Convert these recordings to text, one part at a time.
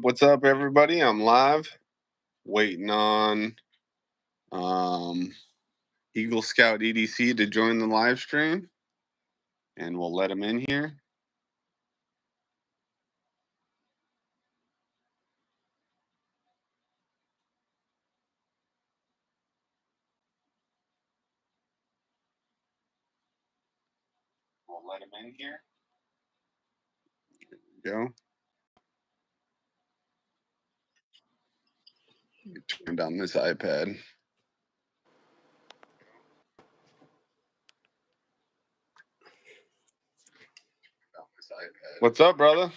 What's up, everybody? I'm live, waiting on Eagle Scout EDC to join the live stream, and we'll let him in here. There we go. Turn down this iPad. What's up, brother?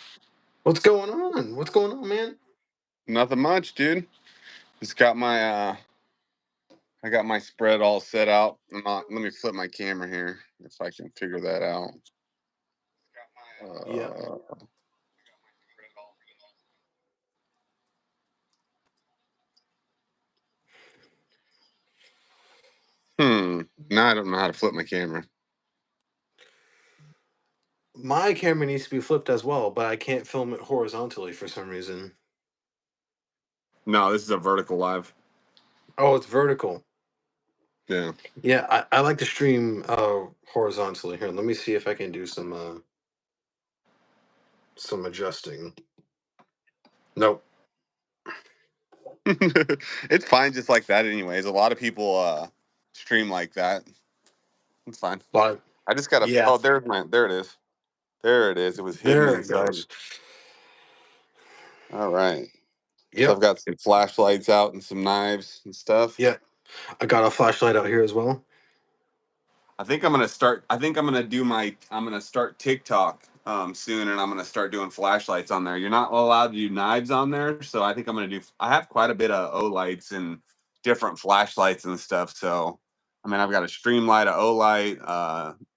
What's going on? What's going on, man? Nothing much, dude. Just got my I got my spread all set out. Let me flip my camera here if I can figure that out. Yeah. Now I don't know how to flip my camera. My camera needs to be flipped as well, but I can't film it horizontally for some reason. No, this is a vertical live. Oh, it's vertical. Yeah. Yeah, I like to stream horizontally. Here, let me see if I can do some adjusting. Nope. It's fine just like that anyways. A lot of people stream like that. It's fine. But I just gotta yeah, oh there it is. There it is. It was hidden there it inside. goes. All right. So Yep. I've got some flashlights out and some knives and stuff. Yeah, I got a flashlight out here as well. I think I'm gonna start I'm gonna start TikTok soon, and I'm gonna start doing flashlights on there. You're not allowed to do knives on there, so I think I have quite a bit of O lights and different flashlights and stuff. So I mean, I've got a stream light, a O light,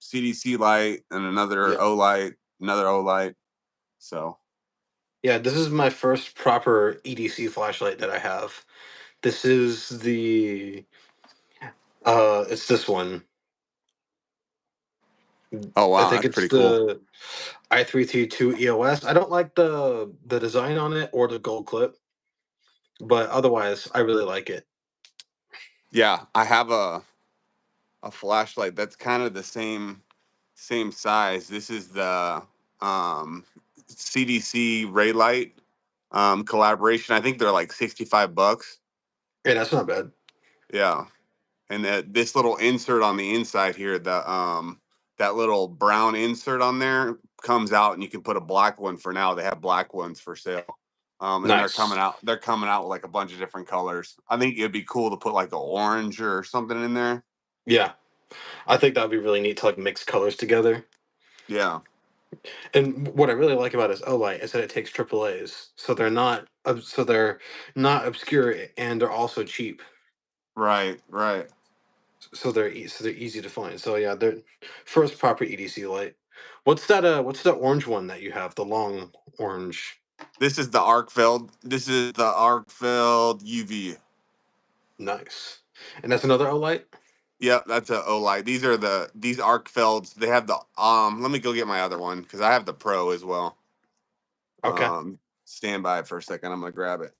CDC light, and another Yeah. O light, another O light. So Yeah, this is my first proper EDC flashlight that I have. This is it's this one. oh I wow, think that's it's pretty cool. the i3T2 EOS. I don't like the design on it or the gold clip, but otherwise I really like it. Yeah, I have a flashlight that's kind of the same size. This is the CDC Ray Light collaboration. I think they're like $65. Yeah, that's not bad. Yeah, and this little insert on the inside here, that little brown insert on there comes out, and you can put a black one for now. They have black ones for sale. And Nice. they're coming out with like a bunch of different colors. I think it'd be cool to put like an orange or something in there. Yeah, I think that'd be really neat to like mix colors together. Yeah. And what I really like about his Olight is that it takes AAAs, so they're not obscure and they're also cheap. Right. So they're easy to find. So yeah, they're first proper EDC light. What's that orange one that you have? The long orange. This is the Arcfeld. This is the Arcfeld UV. Nice. And that's another Olight? Yep, that's a Olight. These Arcfelds. They have the Let me go get my other one because I have the Pro as well. Okay. Stand by for a second. I'm gonna grab it.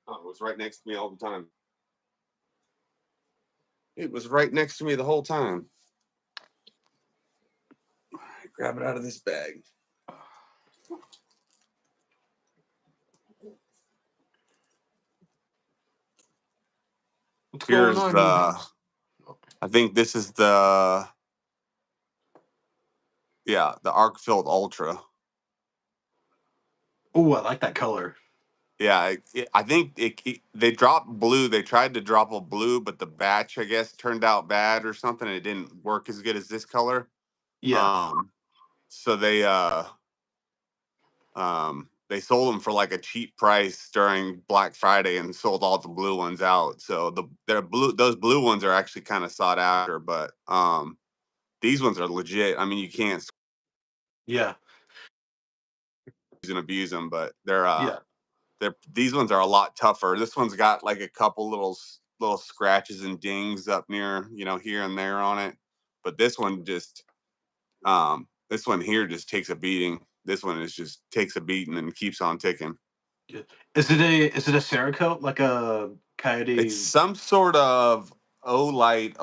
Oh, it was right next to me all the time. It was right next to me the whole time. All right, grab it out of this bag. What's Here's going on? I think this is the Arcfield Ultra. Oh, I like that color. Yeah, I think they dropped blue. They tried to drop a blue, but the batch, I guess, turned out bad or something. It didn't work as good as this color. Yeah. So they sold them for like a cheap price during Black Friday and sold all the blue ones out. So those blue ones are actually kind of sought after, but these ones are legit. I mean, you can't Yeah. use and abuse them, but Yeah. these ones are a lot tougher. This one's got like a couple little scratches and dings up near, here and there on it. But this one here just takes a beating. This one is just takes a beating and keeps on ticking. Yeah. Is it a Cerakote, like a It's Coyote? some sort of O light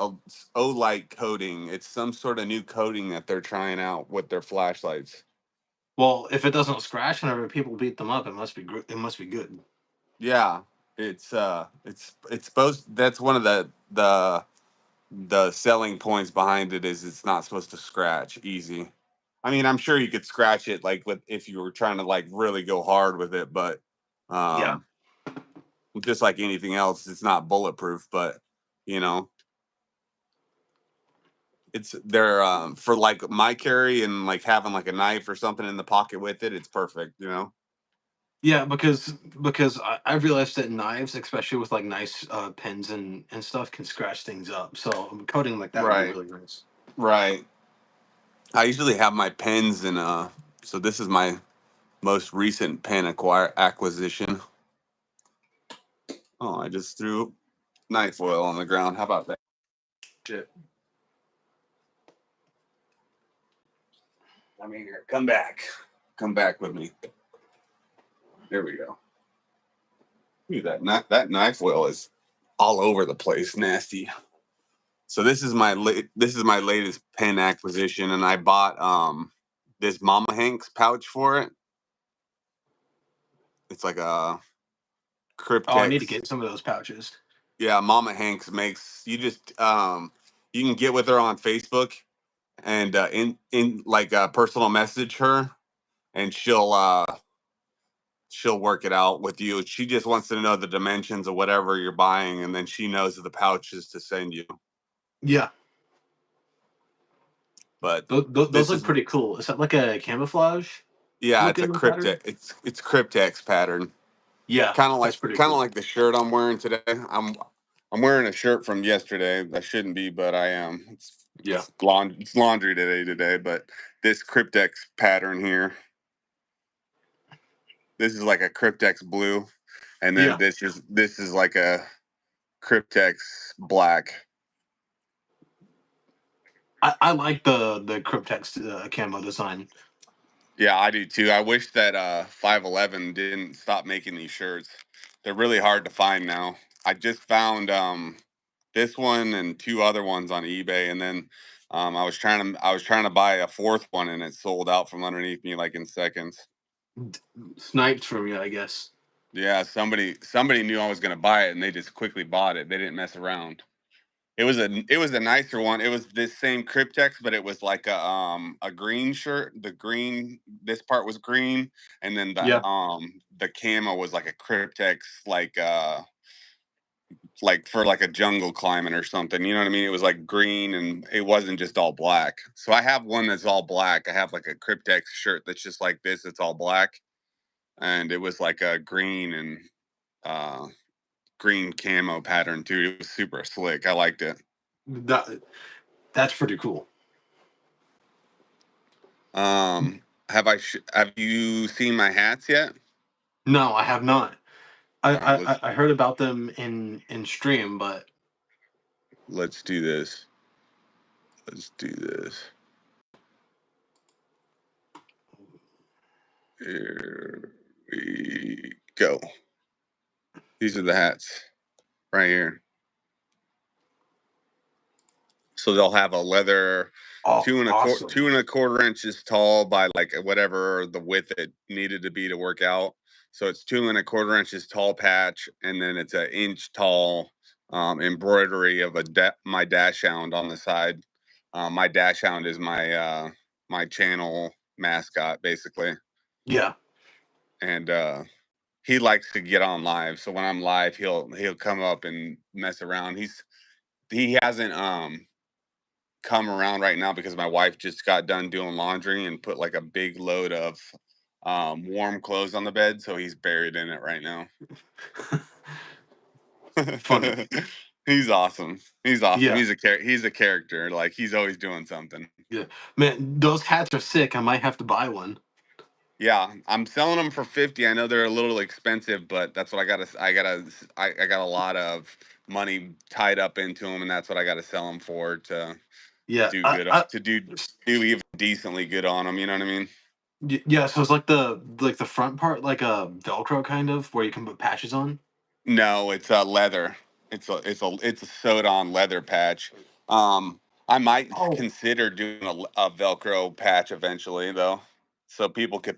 coating. It's some sort of new coating that they're trying out with their flashlights. Well, if it doesn't scratch whenever people beat them up, it must be good. Yeah, it's supposed. That's one of the selling points behind it is it's not supposed to scratch easy. I mean, I'm sure you could scratch it like with if you were trying to like really go hard with it, but Yeah. um just like anything else, it's not bulletproof, but you know, it's they're for like my carry and like having like a knife or something in the pocket with it, it's perfect, you know. Yeah, because I've realized that knives, especially with like nice pens and stuff, can scratch things up. So coating like that would be Right. really nice. Right. I usually have my pens in so this is my most recent pen acquisition. Oh, I just threw knife oil on the ground. How about that? Shit. I mean, here, come back. Come back with me. There we go. Dude, that knife oil is all over the place. Nasty. So this is my latest pen acquisition, and I bought this Mama Hanks pouch for it. It's like a Oh, I need to Cryptex. get some of those pouches. Yeah, Mama Hanks makes you just you can get with her on Facebook and in like personal message her and she'll work it out with you. She just wants to know the dimensions of whatever you're buying, and then she knows the pouches to send you. Yeah, But those this look is pretty cool. Is that like a camouflage yeah, it's a looking pattern? cryptex. It's cryptex pattern. Yeah, Kind of like that's pretty kind of cool. like the shirt I'm wearing today. I'm wearing a shirt from yesterday. I shouldn't be, but I am. Yeah, It's laundry today. But this cryptex pattern here, this is like a cryptex blue, and then yeah. this is like a cryptex black. I like the Cryptex camo design. Yeah, I do too. I wish that 511 didn't stop making these shirts. They're really hard to find now. I just found this one and two other ones on eBay, and then I was trying to buy a fourth one, and it sold out from underneath me like in seconds. Sniped from you, I guess. Yeah, somebody knew I was going to buy it, and they just quickly bought it. They didn't mess around. It was a nicer one. It was this same Cryptex, but it was like a green shirt. The green this part was green, and then Yeah, the camo was like a Cryptex like for like a jungle climbing or something. You know what I mean? It was like green and it wasn't just all black. So I have one that's all black. I have like a Cryptex shirt that's just like this. It's all black, and it was like a green and uh, green camo pattern too. It was super slick. I liked it. that that's pretty cool. Have you seen my hats yet? No, I have not. All right, I heard about them in stream, but let's do this. Let's do this. Here we go. These are the hats right here. So they'll have a leather oh, awesome. 2.25 inches tall by like whatever the width it needed to be to work out. So it's 2.25 inches tall patch, and then it's an inch tall embroidery of my dash hound on the side. My dash hound is my channel mascot basically, Yeah, and he likes to get on live. So when I'm live, he'll come up and mess around. He hasn't come around right now because my wife just got done doing laundry and put like a big load of warm clothes on the bed, so he's buried in it right now. funny. He's awesome. He's awesome. Yeah, He's a character. Like he's always doing something. yeah. Man, those hats are sick. I might have to buy one. Yeah, I'm selling them for 50. I know they're a little expensive, but that's what I got a lot of money tied up into them, and that's what I got to sell them for to Yeah, do good to do even decently good on them. You know what I mean? yeah. So it's like the front part, like a Velcro kind of, where you can put patches on. No, it's leather. It's a sewed on leather patch. I might Oh, consider doing a Velcro patch eventually, though, so people could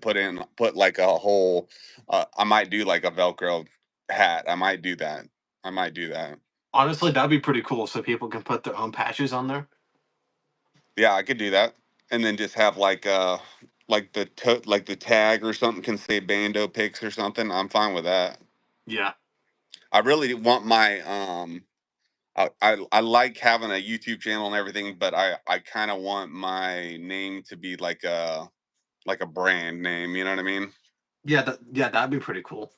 put like a whole. I might do like a Velcro hat. I might do that. I might do that. honestly, that'd be pretty cool. So people can put their own patches on there. Yeah, I could do that, and then just have like like the tag or something can say BandoPicks or something. I'm fine with that. Yeah, I really want my I like having a YouTube channel and everything, but I kind of want my name to be like a brand name. You know what I mean? yeah, that'd be pretty cool.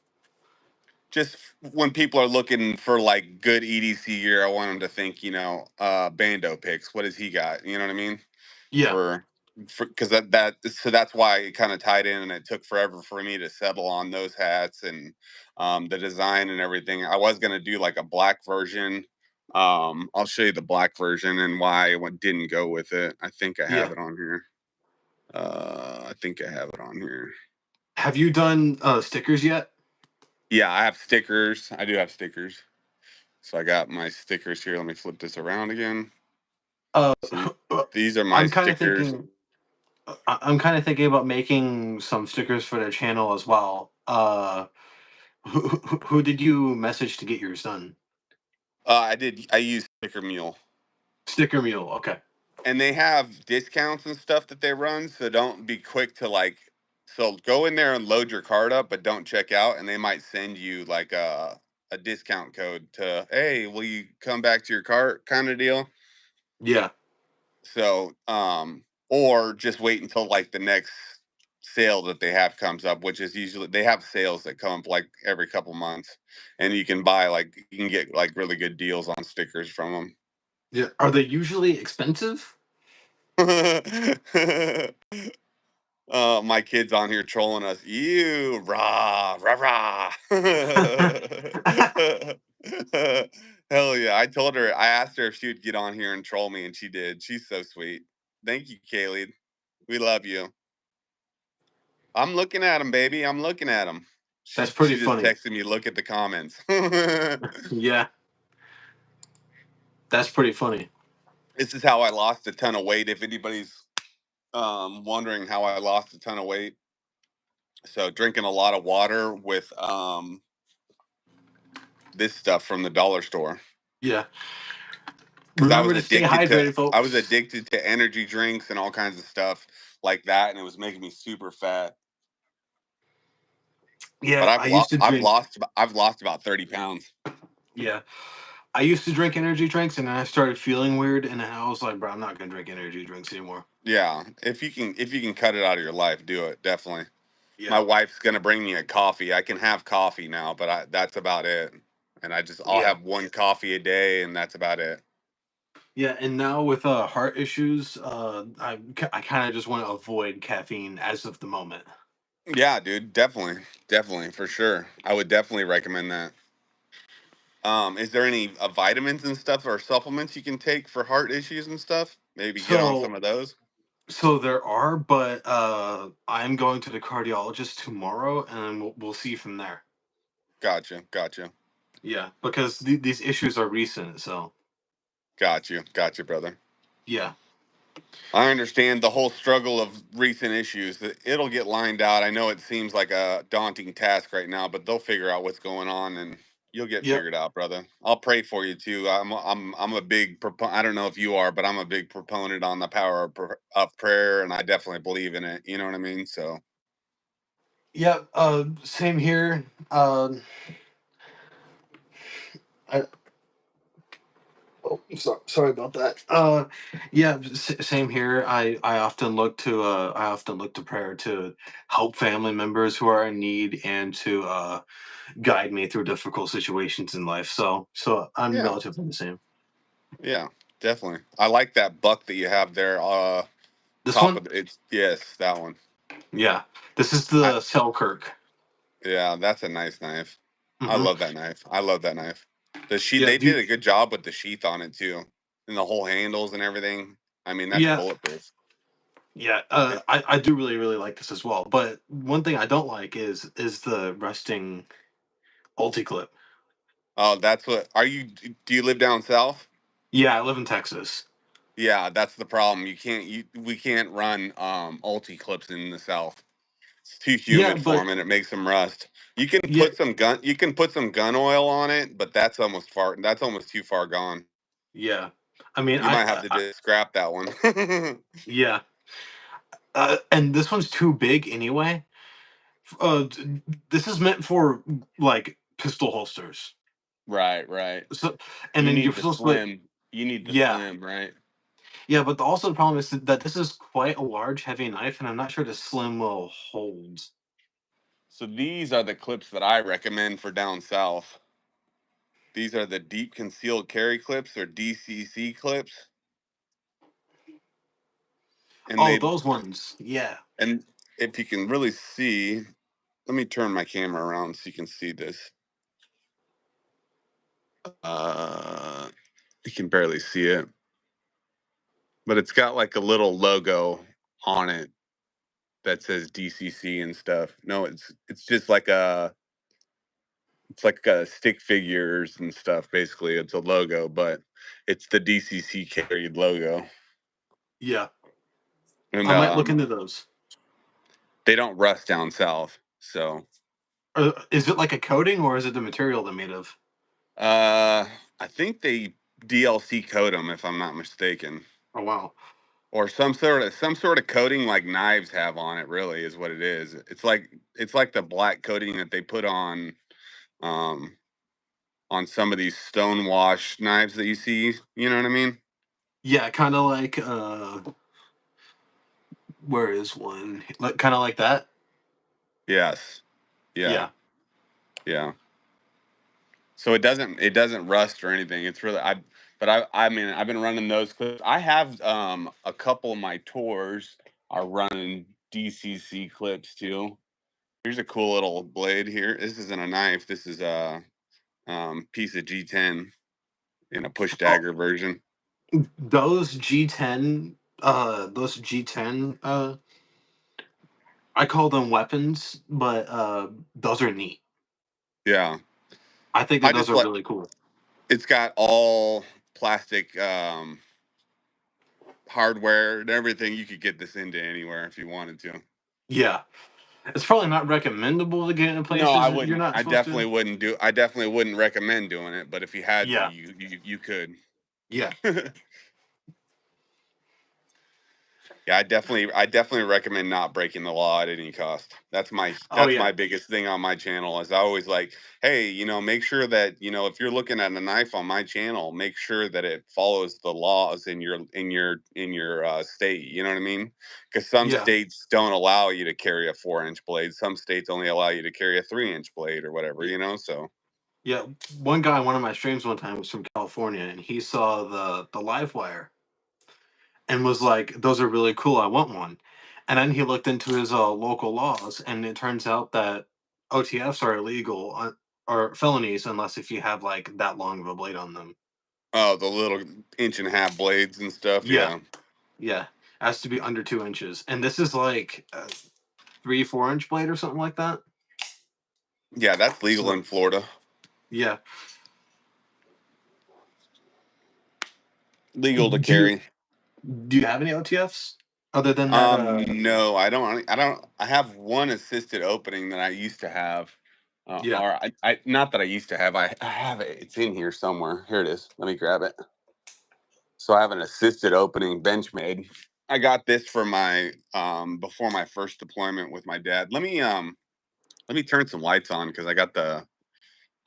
Just when people are looking for like good EDC gear, I want them to think, Bando picks. What has he got? You know what I mean? Yeah, For because so that's why it kind of tied in, and it took forever for me to settle on those hats and the design and everything. I was gonna do like a black version. I'll show you the black version and why didn't go with it. I think I have yeah. it on here. I think I have it on here. Have you done stickers yet? Yeah, I have stickers. I do have stickers. So I got my stickers here. Let me flip this around again. Uh, So these are my I'm kind of stickers. thinking. I'm kind of thinking about making some stickers for their channel as well. Who did you message to get yours done? I use Sticker Mule. Sticker Mule. Okay. And they have discounts and stuff that they run, so don't be quick to so go in there and load your card up, but don't check out, and they might send you like a discount code to, hey, will you come back to your cart kind of deal. Yeah. So or just wait until like the next sale that they have comes up, which is usually they have sales that come up like every couple months, and you can get like really good deals on stickers from Yeah. Are they usually expensive? them. My kid's on here trolling us. You rah rah rah. Hell yeah! I told her. I asked her if she would get on here and troll me, and she did. She's so sweet. Thank you, Kaylee. We love you. I'm looking at him, baby. I'm looking at him. That's pretty She just funny. texted me. Look at the comments. Yeah, that's pretty funny. This is how I lost a ton of weight. If anybody's wondering how I lost a ton of weight, so drinking a lot of water with this stuff from the dollar store, Yeah. because Remember to stay hydrated, I was folks. addicted to energy drinks and all kinds of stuff like that, and it was making me super fat. But Yeah, I used to drink. I've lost about 30 pounds. Yeah, I used to drink energy drinks, and then I started feeling weird, and then I was like, "Bro, I'm not gonna drink energy drinks anymore." Yeah, if you can cut it out of your life, do it definitely. My Yeah. wife's gonna bring me a coffee. I can have coffee now, but that's about it. And I'll Yeah. have one coffee a day, and that's about it. Yeah, and now with heart issues, I kind of just want to avoid caffeine as of the moment. Yeah, dude, definitely for sure. I would definitely recommend that. Is there any vitamins and stuff or supplements you can take for heart issues and stuff? Maybe get on some So of those. so there are, but I'm going to the cardiologist tomorrow, and then we'll see from there. Gotcha, gotcha, Yeah, because these issues are recent, so gotcha, brother. yeah. I understand the whole struggle of recent issues. It'll get lined out. I know it seems like a daunting task right now, but they'll figure out what's going on, and you'll get Yep. figured out, brother. I'll pray for you too. I'm a big I don't know if you are, but I'm a big proponent on the power of prayer, and I definitely believe in it. You know what I mean? So Yep. Same here. I, oh, sorry about that. Yeah, same here. I often look to prayer to help family members who are in need and to guide me through difficult situations in life. So I'm yeah, relatively the same. yeah, definitely. I like that buck that you have there. This Top one, of it's yes, that one. yeah, this is I the Selkirk. Yeah, that's a nice knife. I Hmm. love that knife. I love that knife. The sheath Yeah, they did a good job with the sheath on it too, and the whole handles and everything. I mean, that's Yeah, bulletproof. yeah. It, I do really like this as well. But one thing I don't like is the resting ulti clip. oh, that's what. Are you? Do you live down south? Yeah, I live in Texas. Yeah, that's the problem. You can't. We can't run ulti clips in the south. It's too Yeah, humid for but them, and it makes them rust. You can yeah, put some gun. You can put some gun oil on it, but that's almost far. That's almost too far gone. yeah. I mean, You might have to just scrap that one. yeah. And this one's too big anyway. This is meant for like pistol holsters. Right, right. So, and You then you're need the supposed to, slim. You need the yeah, slim, right? yeah. But also the problem is that this is quite a large, heavy knife, and I'm not sure the slim will hold. So these are the clips that I recommend for down south. These are the deep concealed carry clips or DCC clips, and Oh, they those ones. Yeah, and if you can really see, let me turn my camera around so you can see this. Uh, you can barely see it, but it's got like a little logo on it that says DCC and stuff. No, it's just like a it's like stick figures and stuff. Basically, it's a logo, but it's the DCC carried logo, yeah. and I might look into those. they don't rust down south. So, Is it like a coating or is it the material they're made of? uh, I think they DLC coat them if I'm not mistaken, Oh wow. or some sort of coating like knives have on it. Really, is what it is. It's like the black coating that they put um on some of these stone wash knives that you see. You know what I mean? Yeah, kind of like where is one? Like kind of like that. Yes. Yeah. Yeah, Yeah. So it doesn't rust or anything. It's really I mean I've been running those clips. I have a couple of my tours are running DCC clips too. Here's a cool little blade here. This isn't a knife. This is a piece of G10 in a push oh, dagger version. those G10 I call them weapons, but those are neat. Yeah. I think that I those just are like really cool. it's got all plastic hardware and everything. You could get this into anywhere if you wanted to. Yeah, it's probably not recommendable to get in No, places I that you're wouldn't. not I supposed definitely to. wouldn't do. I definitely wouldn't recommend doing it. But if you had to, Yeah, you could. yeah. Yeah, I definitely recommend not breaking the law at any cost. That's my Oh that's my yeah, biggest thing on my channel is I always like, hey, make sure that, if you're looking at a knife on my channel, make sure that it follows the laws in your state. You know what I mean? Because some yeah, states don't allow you to carry a 4-inch blade. Some states only allow you to carry a 3-inch blade or whatever, yeah. so Yeah, one guy on one of my streams one time was from California, and he saw the live wire and was like, "Those are really cool. I want one." And then he looked into his local laws, and it turns out that OTFs are illegal or felonies unless if you have like that long of a blade on them. oh, the little inch and a half blades and stuff, Yeah, yeah. yeah, has to be under 2 inches, and this is like a 3 4 inch blade or something like that. Yeah, that's legal So in Florida. yeah, Legal to do you carry. do you have any OTFs other than that? No, I don't. I have one assisted opening that I used to have, Yeah, or I not that I used to have. I have it. It's in here somewhere. Here it is. Let me grab it. So I have an assisted opening Benchmade. I got this for my before my first deployment with my dad. Let me turn some lights on because I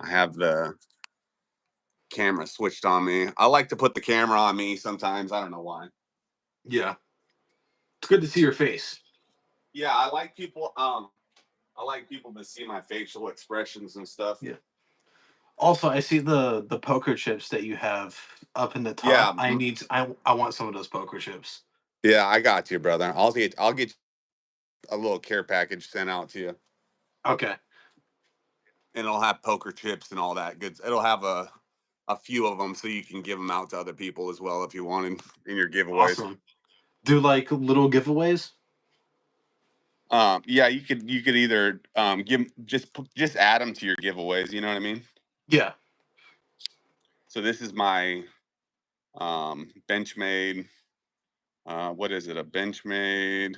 have the camera switched on me. I like to put the camera on me sometimes. I don't know why. yeah. It's good to see your face. Yeah, I like people to see my facial expressions and stuff. Yeah. Also, I see the poker chips that you have up in the Yeah, top. I want some of those poker chips. yeah, I got you, brother. I'll get a little care package sent out to you, Okay. and it'll have poker chips and all that good. It'll have a few of them so you can give them out to other people as well if you wanted in your giveaways. Awesome. Do like little giveaways? Yeah, you could either give just add them to your giveaways. You know what I mean? Yeah. So this is my Benchmade. What is it? A Benchmade.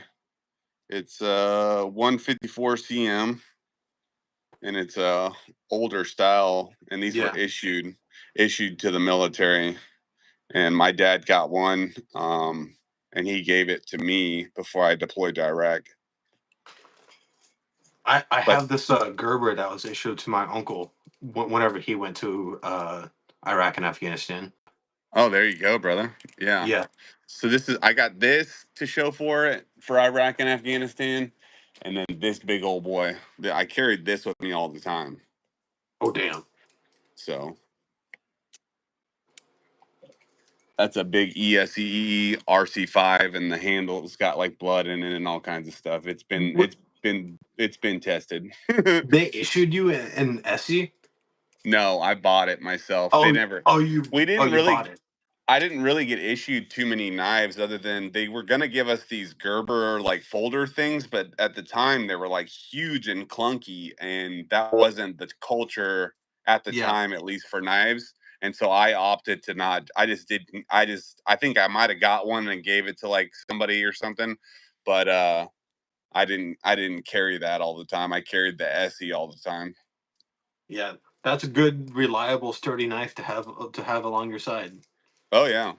It's 154 cm, and it's a older style. And these were Yeah. issued to the military. And my dad got one, and he gave it to me before I deployed to Iraq. I But have this Gerber that was issued to my uncle whenever he went to Iraq and Afghanistan. oh, there you go, brother. Yeah. Yeah. So this is I got this to show for it for Iraq and Afghanistan, and then this big old boy. I carried this with me all the time. Oh damn. So that's a big ESE RC5, and the handle's got like blood in it and all kinds of stuff. What, It's been tested. they issued you an SE? No, I bought it myself. They Oh, never. We oh, didn't you really. bought it. I didn't really get issued too many knives other than they were gonna give us these Gerber like folder things, but at the time they were like huge and clunky, and that wasn't the culture at the Yeah. time, at least for knives. And so I opted to not. I just didn't. I think I might have got one and gave it to like somebody or something, but I didn't. I didn't carry that all the time. I carried the SE all the time. Yeah. That's a good, reliable, sturdy knife to have along your side. Oh yeah.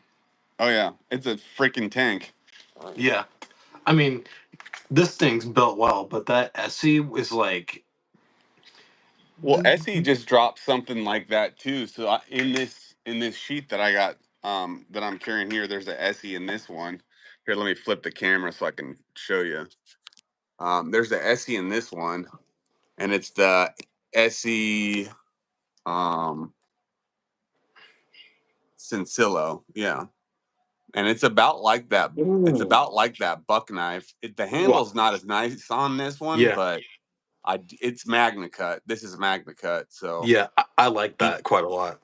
Oh yeah. It's a freaking tank. Yeah. I mean, this thing's built well, but that SE is like, Well, Essie just dropped something like that too. So in this sheet that I got that I'm carrying here, there's a Essie in this one. Here, let me flip the camera so I can show you. There's the Essie in this one, and it's the Essie um, Cincillo. Yeah, and it's about like that. It's ooh, about like that buck knife. The wow. handle's not as nice on this one, Yeah. but it's Magna Cut. This is Magna Cut, so Yeah. I like he that quite a lot.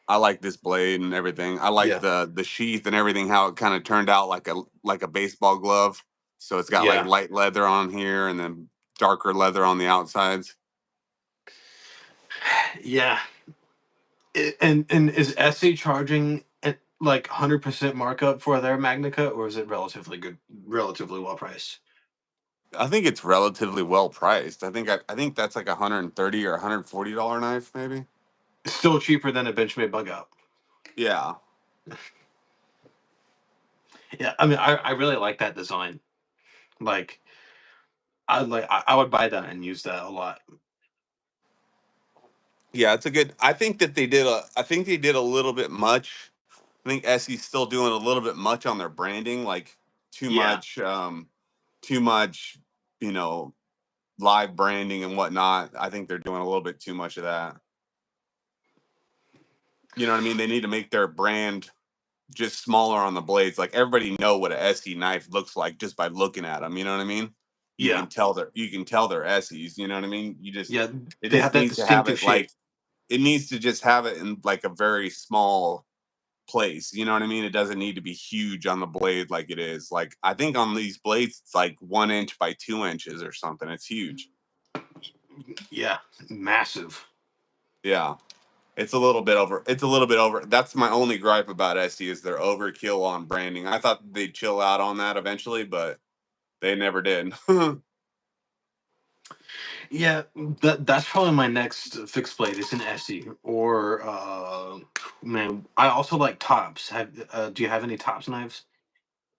I like this blade and everything. I like Yeah. the sheath and everything. How it kind of turned out like a baseball glove. So it's got like Yeah. light leather on here and then darker leather on the outsides. Yeah. And is SE charging at like 100% markup for their Magnica, or is it relatively good, relatively well priced? I think it's relatively well priced. I think that's like $130 or $140 knife maybe. Still cheaper than a Benchmade bug out. Yeah, Yeah, I mean, I really like that design. Like, I would buy that and use that a lot. yeah, it's a good. I think they did a little bit much. I think Essie's still doing a little bit much on their branding, like too Yeah, much, too much, you know, live branding and whatnot. I think they're doing a little bit too much of that. You know what I mean? They need to make their brand just smaller on the blades. Like everybody know what a SE knife looks like just by looking at them. You know what I mean? yeah, You can tell they're SEs. You know what I mean? yeah. It They have just that needs to have distinctive it shape. like it needs to just have it in like a very small place. You know what I mean? It doesn't need to be huge on the blade like it is. Like I think on these blades it's like 1 inch by 2 inches or something. It's huge. Yeah, massive. Yeah. It's a little bit over. It's a little bit over. That's my only gripe about SE is their overkill on branding. I thought they'd chill out on that eventually, but they never did. Yeah, that's probably my next fixed blade is an SE or man. I also like tops. Do you have any tops knives?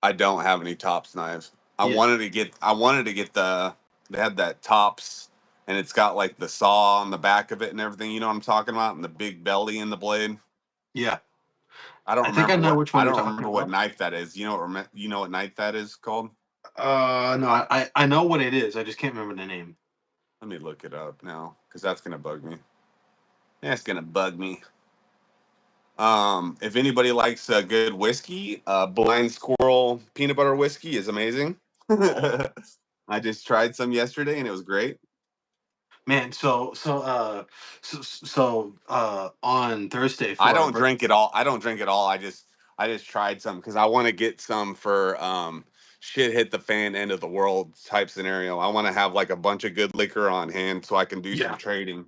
I don't have any tops knives. Yeah, I wanted to get they had that tops and it's got like the saw on the back of it and everything. You know what I'm talking about? And the big belly in the blade. yeah. I think I know which one I you're don't talking remember what about. knife that is. You know what knife that is called? No, I know what it is. I just can't remember the name. Let me look it up now because that's gonna bug me. That's gonna bug me. If anybody likes a good whiskey, Blind Squirrel peanut butter whiskey is amazing. I just tried some yesterday and it was great. Man, on Thursday I for our don't birth. drink it all. I don't drink it all. I just tried some because I want to get some for shit hit the fan, end of the world type scenario. I want to have like a bunch of good liquor on hand so I can do some Yeah. trading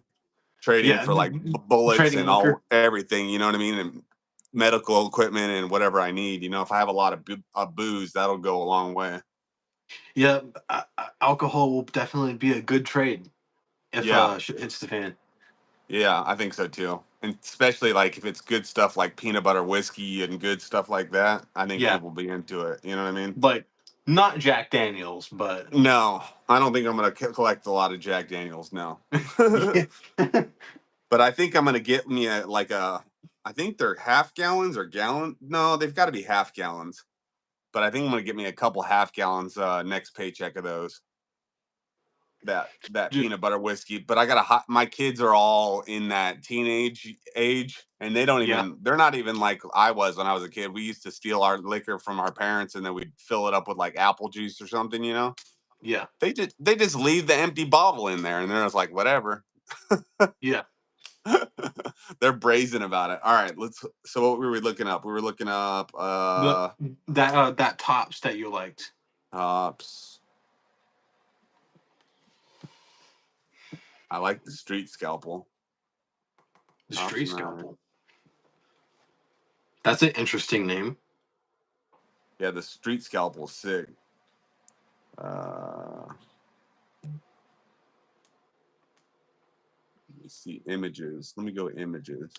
Yeah. for like bullets Trading and all liquor. everything. You know what I mean? And medical equipment and whatever I need. You know, if I have a lot of booze, that'll go a long way. Yeah. Alcohol will definitely be a good trade if Yeah, shit hits the fan. yeah, I think so too. And especially like if it's good stuff like peanut butter whiskey and good stuff like that, I think Yeah. people be into it. You know what I mean? Like not Jack Daniels, but No, I don't think I'm gonna collect a lot of Jack Daniels. No, yeah. but I think I'm gonna get me a like a. I think they're half gallons or gallon. No, they've got to be half gallons. But I think I'm gonna get me a couple half gallons next paycheck of those. That Dude, peanut butter whiskey. But I got a hot. My kids are all in that teenage age, and they don't yeah. even. They're not even like I was when I was a kid. We used to steal our liquor from our parents, and then we'd fill it up with like apple juice or something. You know, Yeah. they just leave the empty bottle in there, and they're just like whatever. Yeah. They're brazen about it. All right, let's. So what were we looking up? We were looking up The that tops that you liked. tops. I like the street scalpel. The Tops street matter. scalpel. That's an interesting name. Yeah, the street scalpel's sick. Let me see images. Let me go images,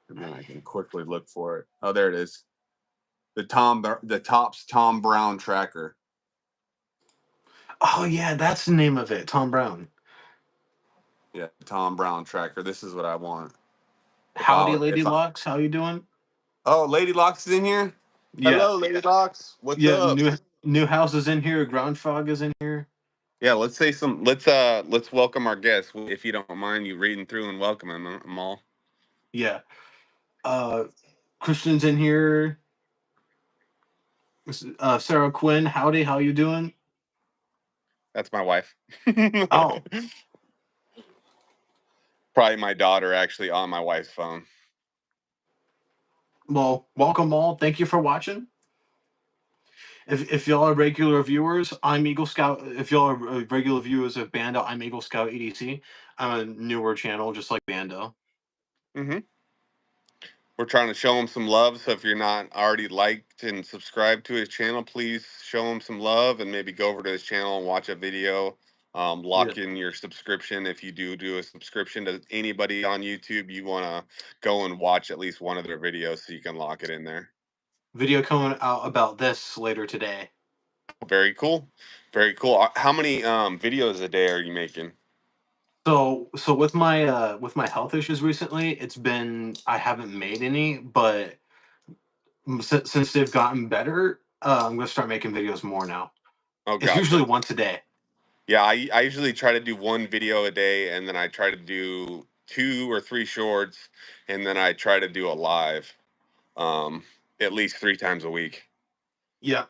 and then I can quickly look for it. Oh, there it is. The tops Tom Brown tracker. Oh yeah, that's the name of it. Tom Brown. Yeah, Tom Brown tracker. This is what I want. Howdy, If Lady I Locks. How you doing? oh, Lady Locks is in here. Yeah. Hello, Lady Locks. What's Yeah. up? New house is in here. Ground fog is in here. Yeah, let's say some. Let's welcome our guests. If you don't mind, you reading through and welcoming them all. Yeah. Uh, Christian's in here. Sarah Quinn. Howdy. How you doing? That's my wife. Oh, Probably my daughter actually on my wife's phone. well, welcome all. Thank you for watching. If y'all are regular viewers, I'm Eagle Scout. If y'all are regular viewers of Bando, I'm Eagle Scout EDC. I'm a newer channel, just like Bando. Hmm. We're trying to show him some love. So if you're not already liked and subscribed to his channel, please show him some love and maybe go over to his channel and watch a video. Yeah. Lock in your subscription. If you do a subscription to anybody on YouTube, you want to go and watch at least one of their videos so you can lock it in there. Video coming out about this later today. Very cool. Very cool. How many videos a day are you making? So with my health issues recently, it's been I haven't made any, but since they've gotten better, I'm gonna start making videos more now. Oh, It's usually gotcha. once a day. Yeah, I usually try to do one video a day, and then I try to do 2 or 3 shorts, and then I try to do a live um, at least 3 times a week. Yeah.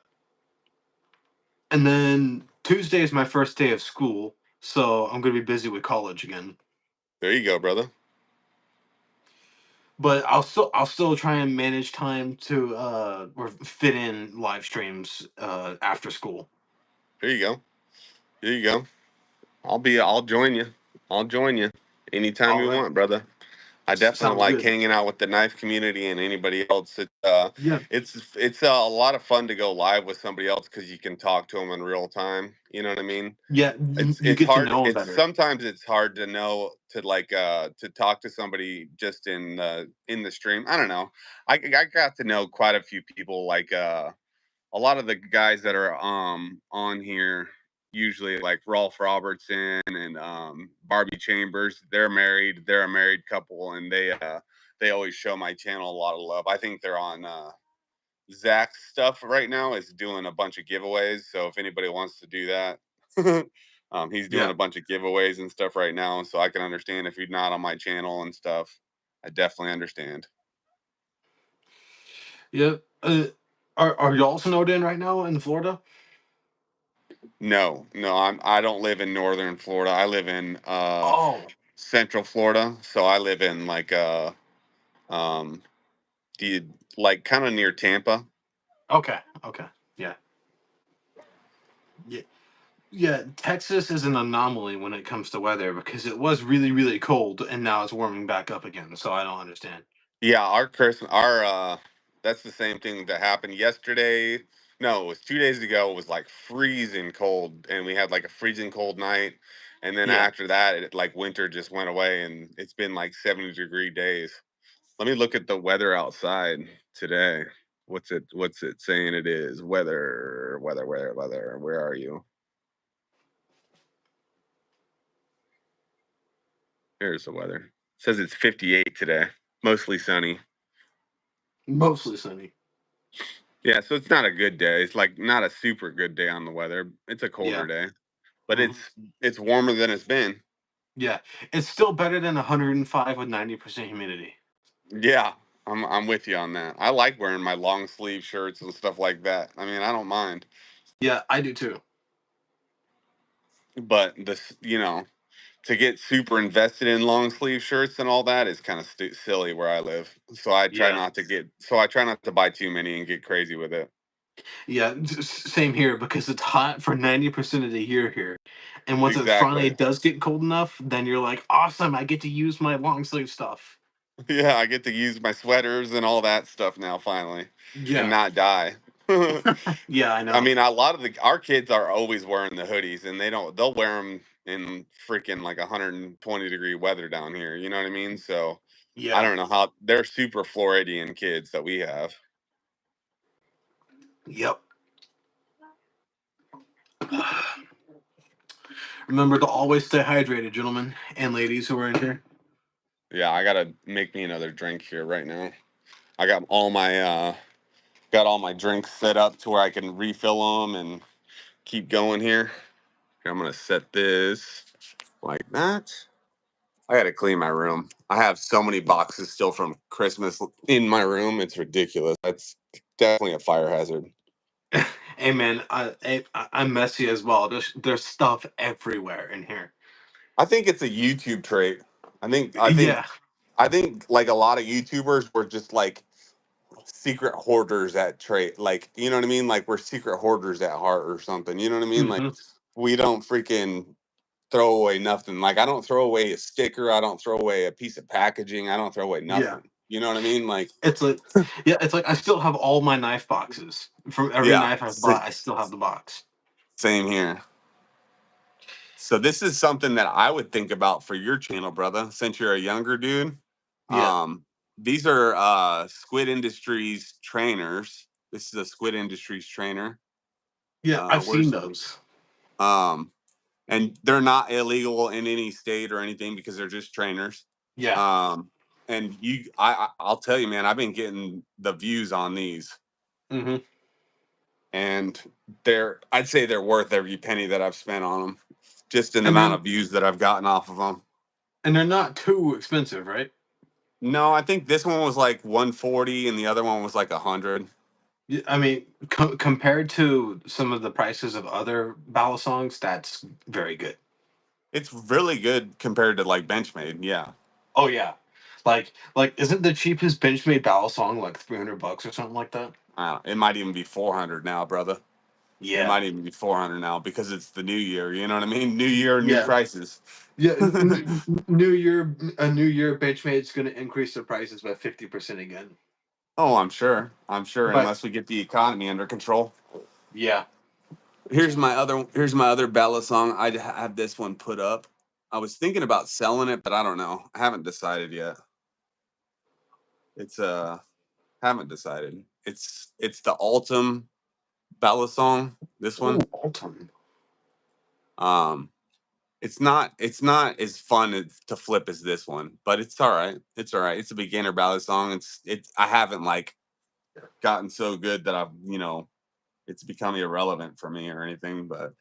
And then Tuesday is my first day of school, so I'm gonna be busy with college again. There you go, brother. But I'll still try and manage time to or fit in live streams after school. There you go. There you go. I'll join you. I'll join you anytime All you right. want, brother. I definitely Sounds like good. hanging out with the knife community and anybody else. Yeah. It's a lot of fun to go live with somebody else because you can talk to them in real time. You know what I mean? Yeah, you It's get to hard. know them It's better. sometimes it's hard to know to talk to somebody just in the stream. I don't know. I got to know quite a few people a lot of the guys that are on here usually like Rolf Robertson and Barbie Chambers. They're married. They're a married couple, and they always show my channel a lot of love. I think they're on Zach's stuff right now is doing a bunch of giveaways. So if anybody wants to do that, he's doing Yeah. a bunch of giveaways and stuff right now. So I can understand if you're not on my channel and stuff. I definitely understand. Yeah. Are y'all snowed in right now in Florida? No, no, I don't live in northern Florida. I live in Oh. central Florida. So I live in um the like kind of near Tampa. Okay. Okay. Yeah. Yeah, yeah. Texas is an anomaly when it comes to weather because it was really, really cold and now it's warming back up again. So I don't understand. Yeah, our Christmas, our that's the same thing that happened yesterday. No, it was 2 days ago. It was like freezing cold, and we had like a freezing cold night. And then Yeah, after that, it like winter just went away, and it's been like 70-degree days. Let me look at the weather outside today. What's it saying it is? Weather. Where are you? Here's the weather. It says it's 58 today. Mostly sunny. mostly sunny. Yeah, so it's not a good day. It's like not a super good day on the weather. It's a colder Yeah. day, but Mhm. it's warmer than it's been. Yeah, it's still better than 105 with 90% humidity. Yeah, I'm with you on that. I like wearing my long sleeve shirts and stuff like that. I mean, I don't mind. Yeah, I do too. But to get super invested in long sleeve shirts and all that is kind of silly where I live. Yeah, So I try not to buy too many and get crazy with it. yeah, same here because it's hot for 90% of the year here. And once it finally Exactly. does get cold enough, then you're like, awesome, I get to use my long sleeve stuff. Yeah, I get to use my sweaters and all that stuff now finally and Yeah, not die. yeah, I I know. mean, a lot of our kids are always wearing the hoodies, and they'll wear them in freaking like 120-degree weather down here. You know what I mean? So I Yeah, don't know how they're super Floridian kids that we have. yep. Remember to always stay hydrated, gentlemen and ladies who are in here. Yeah, I gotta make me another drink here right now. I got all my drinks set up to where I can refill them and keep going here. Here, I'm gonna set this like that. I gotta clean my room. I have so many boxes still from Christmas in my room. It's ridiculous. That's definitely a fire hazard. Hey man, I'm messy as well. There's stuff everywhere in here. I think it's a YouTube trait. I think I think Yeah, I think like a lot of YouTubers were just like secret hoarders at trait. Like, you know what I mean? Like we're secret hoarders at heart or something. You know what I mean? Like hmm, we don't freaking throw away nothing. Like I don't throw away a sticker. I don't throw away a piece of packaging. I don't throw away yeah. nothing. You know what I mean? Like, It's like, yeah, it's like I still have all my knife boxes from every yeah, knife I've bought. I still have the box. same here. So this is something that I would think about for your channel, brother, since you're a younger dude. Yeah, These are Squid Industries trainers. This is a Squid Industries trainer. yeah, I've seen Where's those. um and they're not illegal in any state or anything because they're just trainers. Yeah, Um and I'll tell you, man, I've been getting the views on these, hmm, and I'd say they're worth every penny that I've spent on them, just in the and amount they're of views that I've gotten off of them. and they're not too expensive, right? No, I think this one was like 140 and the other one was like 100. I mean, compared to some of the prices of other Balisongs, that's very good. It's really good compared to like Benchmade. Yeah. Oh yeah, like isn't the cheapest Benchmade Balisong like $300 or something like that? It might even be 400 now, brother. It Yeah, might even be 400 now because it's the new year. You know what I mean? New year, new yeah, prices. yeah. New year, a new year. Benchmade's going to increase their prices by 50% again. Oh, I'm sure. I'm sure. But Unless we get the economy under control. yeah, Here's my other Bella song. I'd have this one put up. I was thinking about selling it, but I don't know. I haven't decided yet. It's haven't decided. It's the Ultim Bella song. This oh, one. Alton. Um, it's not as fun to flip as this one, but it's all right. It's all right. It's a beginner ballad song. I haven't like gotten so good that it's become irrelevant for me or anything, but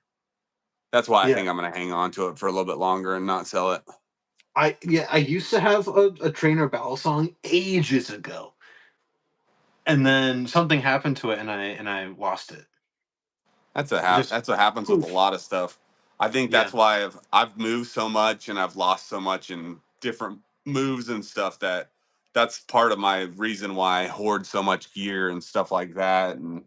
that's why I Yeah, think I'm gonna hang on to it for a little bit longer and not sell it. I used to have a trainer Balisong ages ago, and then something happened to it, and I lost it. Just That's what happens with a poof. lot of stuff. I think Yeah, that's why I've moved so much and I've lost so much in different moves and stuff that's part of my reason why I hoard so much gear and stuff like that. And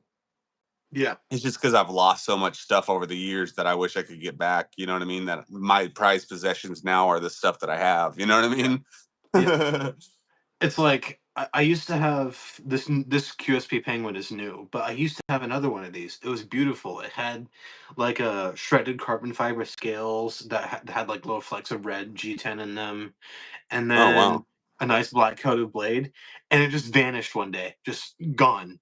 Yeah. It's just because I've lost so much stuff over the years that I wish I could get back. You know what I mean? That my prized possessions now are the stuff that I have. You know what I Yeah. mean? Yeah. It's like I used to have this QSP Penguin is new, but I used to have another one of these. It was beautiful. It had like a shredded carbon fiber scales that had like little flecks of red G10 in them, and Oh then wow. a nice black coated blade, and it just vanished one day, just gone.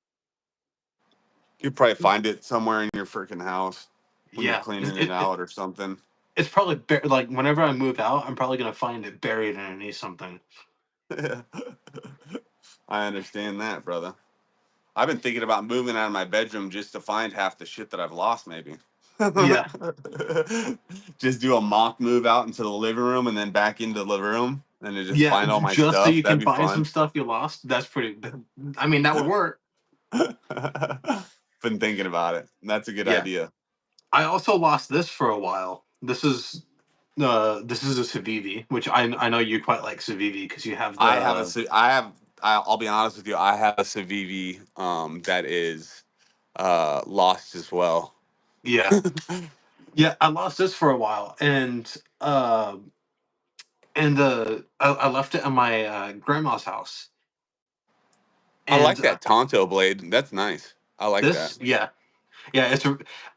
You probably find it somewhere in your freaking house when you're Yeah, cleaning it out or something. it's probably like whenever I move out, I'm probably gonna find it buried underneath something. I understand that, brother. I've been thinking about moving out of my bedroom just to find half the shit that I've lost, maybe. Yeah, Just do a mock move out into the living room and then back into the living room and then just yeah, find all my just so stuff. you can That'd be find some fun. stuff you lost. That's pretty. I mean, that would work. Been thinking about it. That's a good Yeah. idea. I also lost this for a while. This is a Civivi, which I know you quite like Civivi because you have I have a the Ci- I have I'll be honest with you. I have a Civivi that is lost as well. yeah. Yeah, I lost this for a while, and I left it at my grandma's house, I and like that Tonto blade. That's nice. I like that. this yeah, yeah,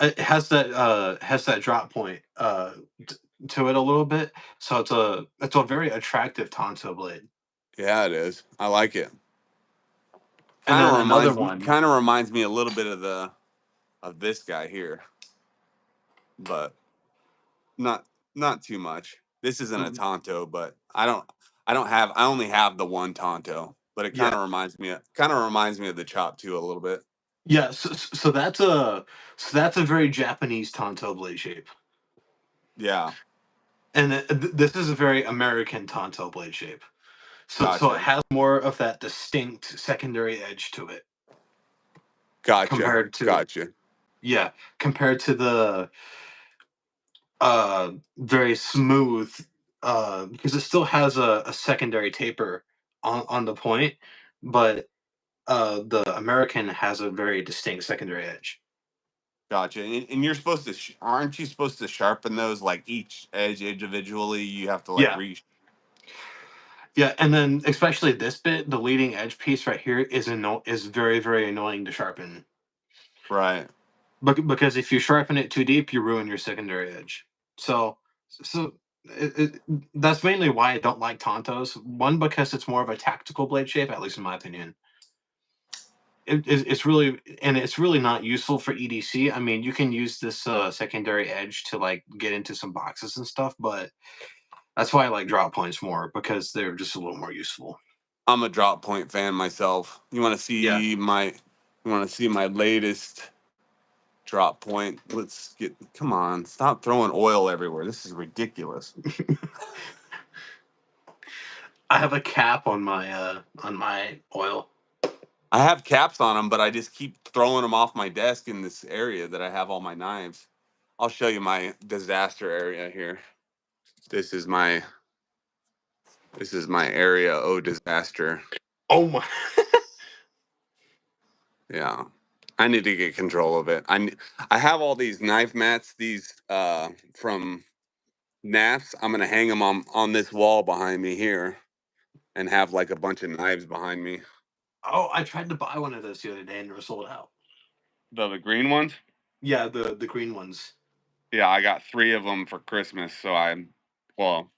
it has that drop point to it a little bit, so it's a very attractive Tonto blade. Yeah, it is. I like it. And then another one, Kind of reminds me a little bit of the of this guy here, but not not too much. This isn't a mm, Tonto, but I only have the one Tonto, but it yeah, kind of reminds me of the Chop too a little bit. yeah. So that's a very Japanese Tonto blade shape, Yeah, and this is a very American Tonto blade shape. So it gotcha, has more of that distinct secondary edge to it gotcha, compared to gotcha. yeah compared to the very smooth because it still has a secondary taper on the point, but the American has a very distinct secondary edge. Gotcha. And you're supposed to, aren't you supposed to sharpen those like each edge individually? You have to like Yeah, reach. yeah, and then especially this bit, the leading edge piece right here is very annoying to sharpen. Right. Because if you sharpen it too deep, you ruin your secondary edge. So, so that's mainly why I don't like Tontos. One, because it's more of a tactical blade shape, at least in my opinion. It's really not useful for EDC. I mean, you can use this secondary edge to like get into some boxes and stuff, but that's why I like drop points more because they're just a little more useful. I'm a drop point fan myself. Yeah. You want to see my latest drop point? Come on, stop throwing oil everywhere. This is ridiculous. I have a cap on my oil. I have caps on them, but I just keep throwing them off my desk in this area that I have all my knives. I'll show you my disaster area here. This is my this is my area. Oh, disaster. Oh my. Yeah. I need to get control of it. I have all these knife mats, these from Naps. I'm gonna hang them on this wall behind me here, and have like a bunch of knives behind me. Oh, I tried to buy one of those the other day and they were sold out. The green ones. Yeah, the green ones. Yeah, I got 3 of them for Christmas. Well,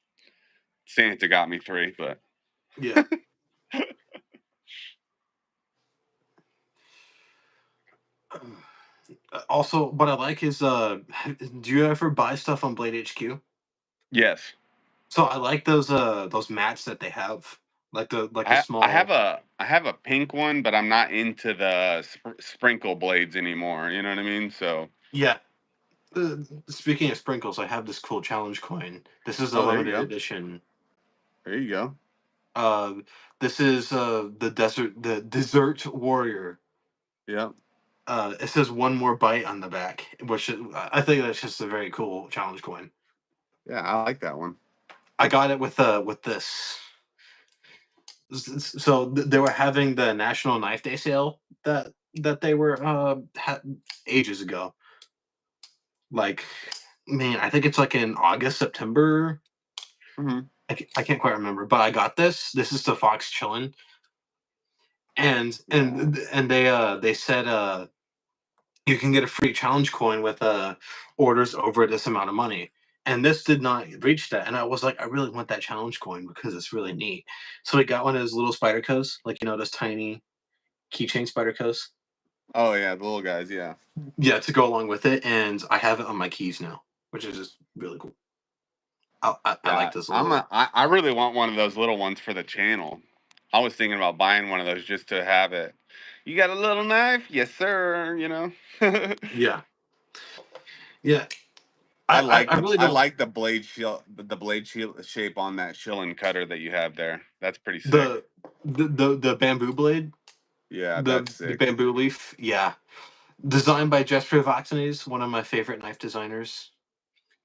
Santa got me 3, but Yeah. Also, what I like is do you ever buy stuff on Blade HQ? yes, So I like those mats that they have, like the small. I have a pink one, but I'm not into the sprinkle blades anymore. You know what I mean? So, Yeah. Speaking of sprinkles, I have this cool challenge coin. This is a oh, there you limited go. edition. There you go. Uh, this is the Desert Warrior. Yeah, It says one more bite on the back, I think that's just a very cool challenge coin. yeah, I like that one. I got it with this. So they were having the National Knife Day sale that they were ages ago. Like, man, I think it's like in August, September. Hmm. I can't quite remember, but I got this. This is the Fox Chillin', and Yeah. they said you can get a free challenge coin with orders over this amount of money. And this did not reach that. And I was like, I really want that challenge coin because it's really neat. So I got one of those little spider coats, like those tiny keychain spider coats. Oh yeah, the little guys. Yeah. Yeah, to go along with it, and I have it on my keys now, which is just really cool. I Yeah. like this little. I really want one of those little ones for the channel. I was thinking about buying one of those just to have it. You got a little knife? Yes, sir. You know. Yeah, yeah. I really I don't. like the blade shield shape on that shilling cutter that you have there. That's pretty sick. the the bamboo blade, Yeah, that's the sick. bamboo leaf. Yeah, designed by Jesper Voxnes, one of my favorite knife designers.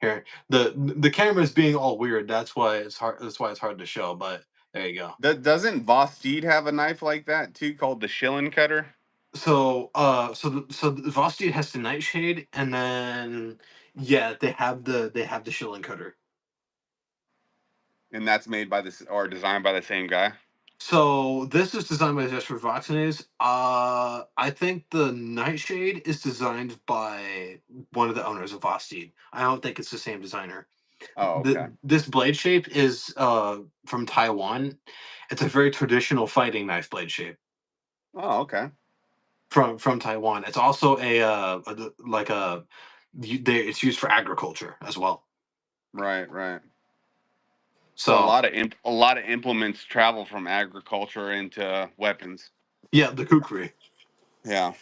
Here, the camera's being all weird. That's why it's hard. That's why it's hard to show. But there you go. Doesn't Voss Steed have a knife like that too, called the shilling cutter? So the Vosti has the nightshade, and then yeah, they have the shilling cutter. And that's made by this or designed by the same guy. So this is designed by Jesper Voxnes. I think the nightshade is designed by one of the owners of Vosti. I don't think it's the same designer. Oh, okay. This blade shape is from Taiwan. It's a very traditional fighting knife blade shape Oh, okay. from Taiwan. It's also like it's used for agriculture as well. Right, right. So So a lot of implements travel from agriculture into weapons. yeah, the kukri. Yeah,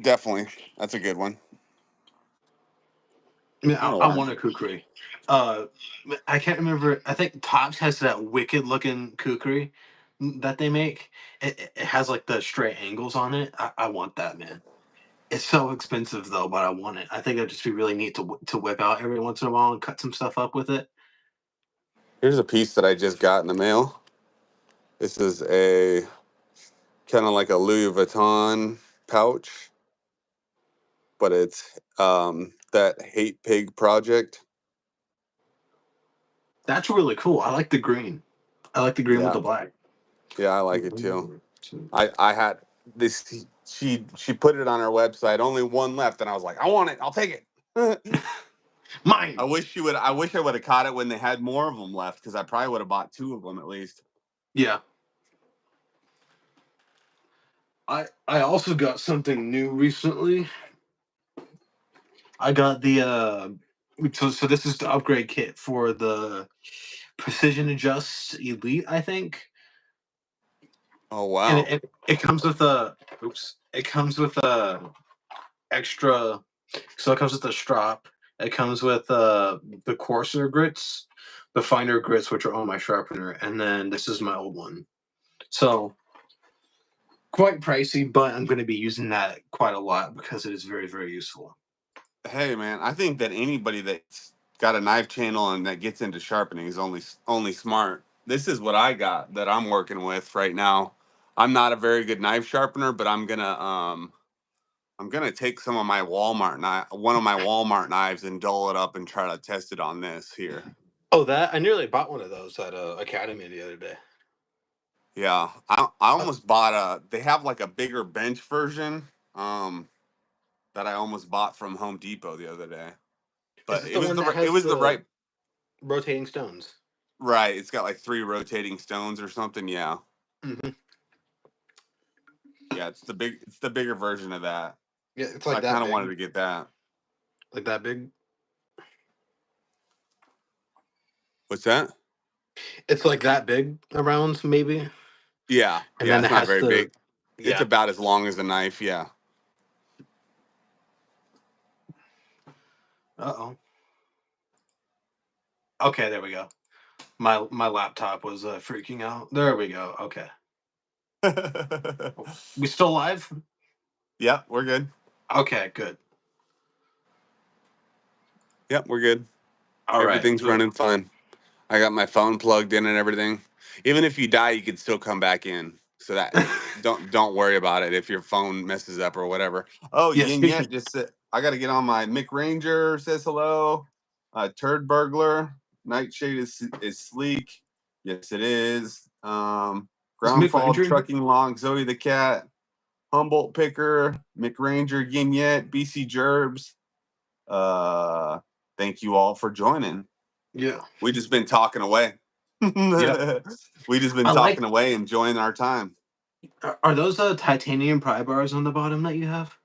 definitely. That's a good one. I mean, That'll I work. want a kukri. Uh, I can't remember. I think Tops has that wicked looking kukri that they make. It has like the straight angles on it. I want that, man. It's so expensive though, but I want it. I think it'd just be really neat to whip out every once in a while and cut some stuff up with it. Here's a piece that I just got in the mail. This is a kind of like a Louis Vuitton pouch, but it's that Hate Pig project. That's really cool. I like the green. I like the green with Yeah, the black. yeah, I like it too. I had this. She put it on her website. Only one left, and I was like, I want it. I'll take it. Mine. I wish I would have caught it when they had more of them left because I probably would have bought two of them at least. Yeah. I also got something new recently. I got the so this is the upgrade kit for the Precision Adjust Elite, I think. Oh And wow! it comes with a it comes with a extra, so it comes with a strap. It comes with the coarser grits, the finer grits, which are on my sharpener, and then this is my old one. So quite pricey, but I'm going to be using that quite a lot because it is very, very useful. Hey man, I think that anybody that's got a knife channel and that gets into sharpening is only smart. This is what I got that I'm working with right now. I'm not a very good knife sharpener, but I'm gonna take some of my one of my Walmart knives and dull it up and try to test it on this here. Oh, that I nearly bought one of those at Academy the other day. Yeah, I almost bought a. They have like a bigger bench version that I almost bought from Home Depot the other day. Is But it the one that it has was the the right rotating stones? right. It's got like three rotating stones or something. Yeah, Hmm. yeah. It's the bigger version of that. Yeah, it's So like I that kind of wanted big. to get that. Like that big. What's that? It's like that big around maybe, Yeah, and yeah. then It's it not has very the big. It's yeah. about as long as a knife. Yeah. Uh oh. Okay, there we go. My laptop was freaking out. There we go. Okay, we still live. Yeah, we're good. Okay, good. Yep, we're good. All right. Everything's running fine. I got my phone plugged in and everything. Even if you die, you can still come back in. So that don't worry about it if your phone messes up or whatever. Oh, Yeah, Yin speaking. Yet just said I got to get on my Mick Ranger says hello. Turd Burglar, Nightshade is sleek. Yes, it is. Is Mick Groundfall Ranger in here? Trucking Log, Zoe the Cat, Humboldt Picker, Mick Ranger, Yin Yet, BC Gerbs. Uh, Thank you all for joining. Yeah. We just been talking away. Yep. We just been I like. talking away, enjoying our time. Are those titanium pry bars on the bottom that you have?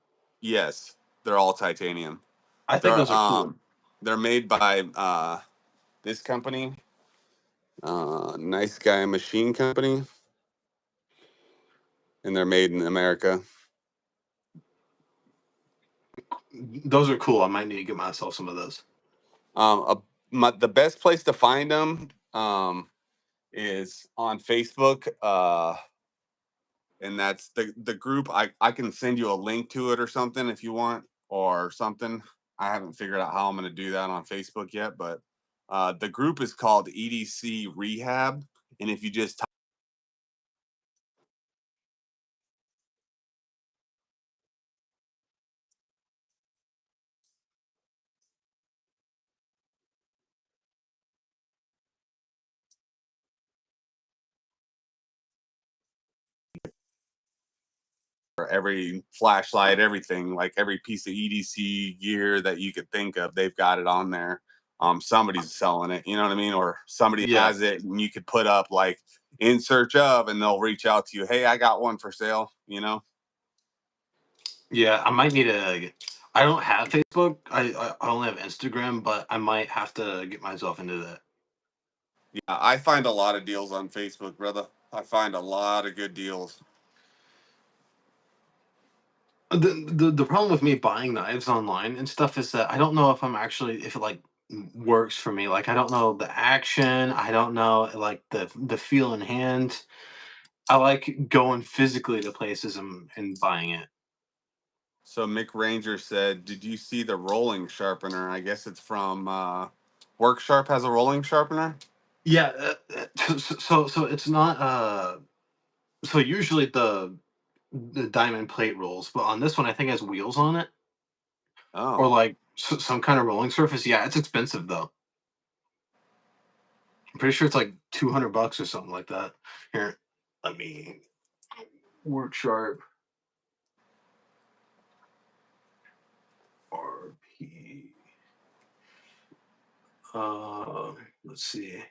Yes, they're all titanium. I think They're those are cool. they're made by this company, Nice Guy Machine Company, and they're made in America. Those are cool. I might need to get myself some of those. The best place to find them is on Facebook. And that's the group. I can send you a link to it or something if you want or something. I haven't figured out how I'm going to do that on Facebook yet, but the group is called EDC Rehab, and if you just every flashlight, everything, like every piece of EDC gear that you could think of, they've got it on there. Somebody's selling it, you know what I mean? Or somebody Yeah. has it and you could put up like in search of, and they'll reach out to you. Hey, I got one for sale, you know? Yeah, I might need to. I don't have Facebook. I only have Instagram, but I might have to get myself into that. Yeah, I find a lot of deals on Facebook, brother. I find a lot of good deals. The problem with me buying knives online and stuff is that I don't know if I'm actually if it like works for me. Like I don't know the action. I don't know like the feel in hand. I like going physically to places and buying it. So Mick Ranger said, "Did you see the rolling sharpener?" I guess it's from Work Sharp has a rolling sharpener. Yeah. So it's not. So usually the diamond plate rolls, but on this one I think it has wheels on it or Oh, like some kind of rolling surface. Yeah, it's expensive though. I'm pretty sure it's like $200 or something like that. Here, let me work sharp RP. Let's see.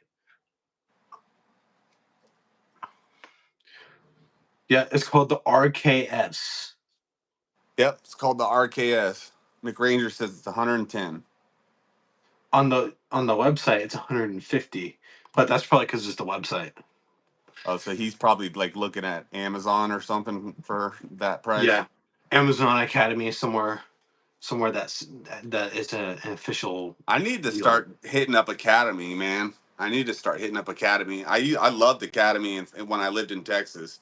Yeah, it's called the RKS. yep. It's called the RKS. Mick Ranger says it's 110. On the website, it's 150, but that's probably because it's the website. Oh, so he's probably like looking at Amazon or something for that price. Yeah, Amazon Academy somewhere that is an official I need to deal. start hitting up Academy, man. I need to start hitting up Academy. I loved Academy and when I lived in Texas.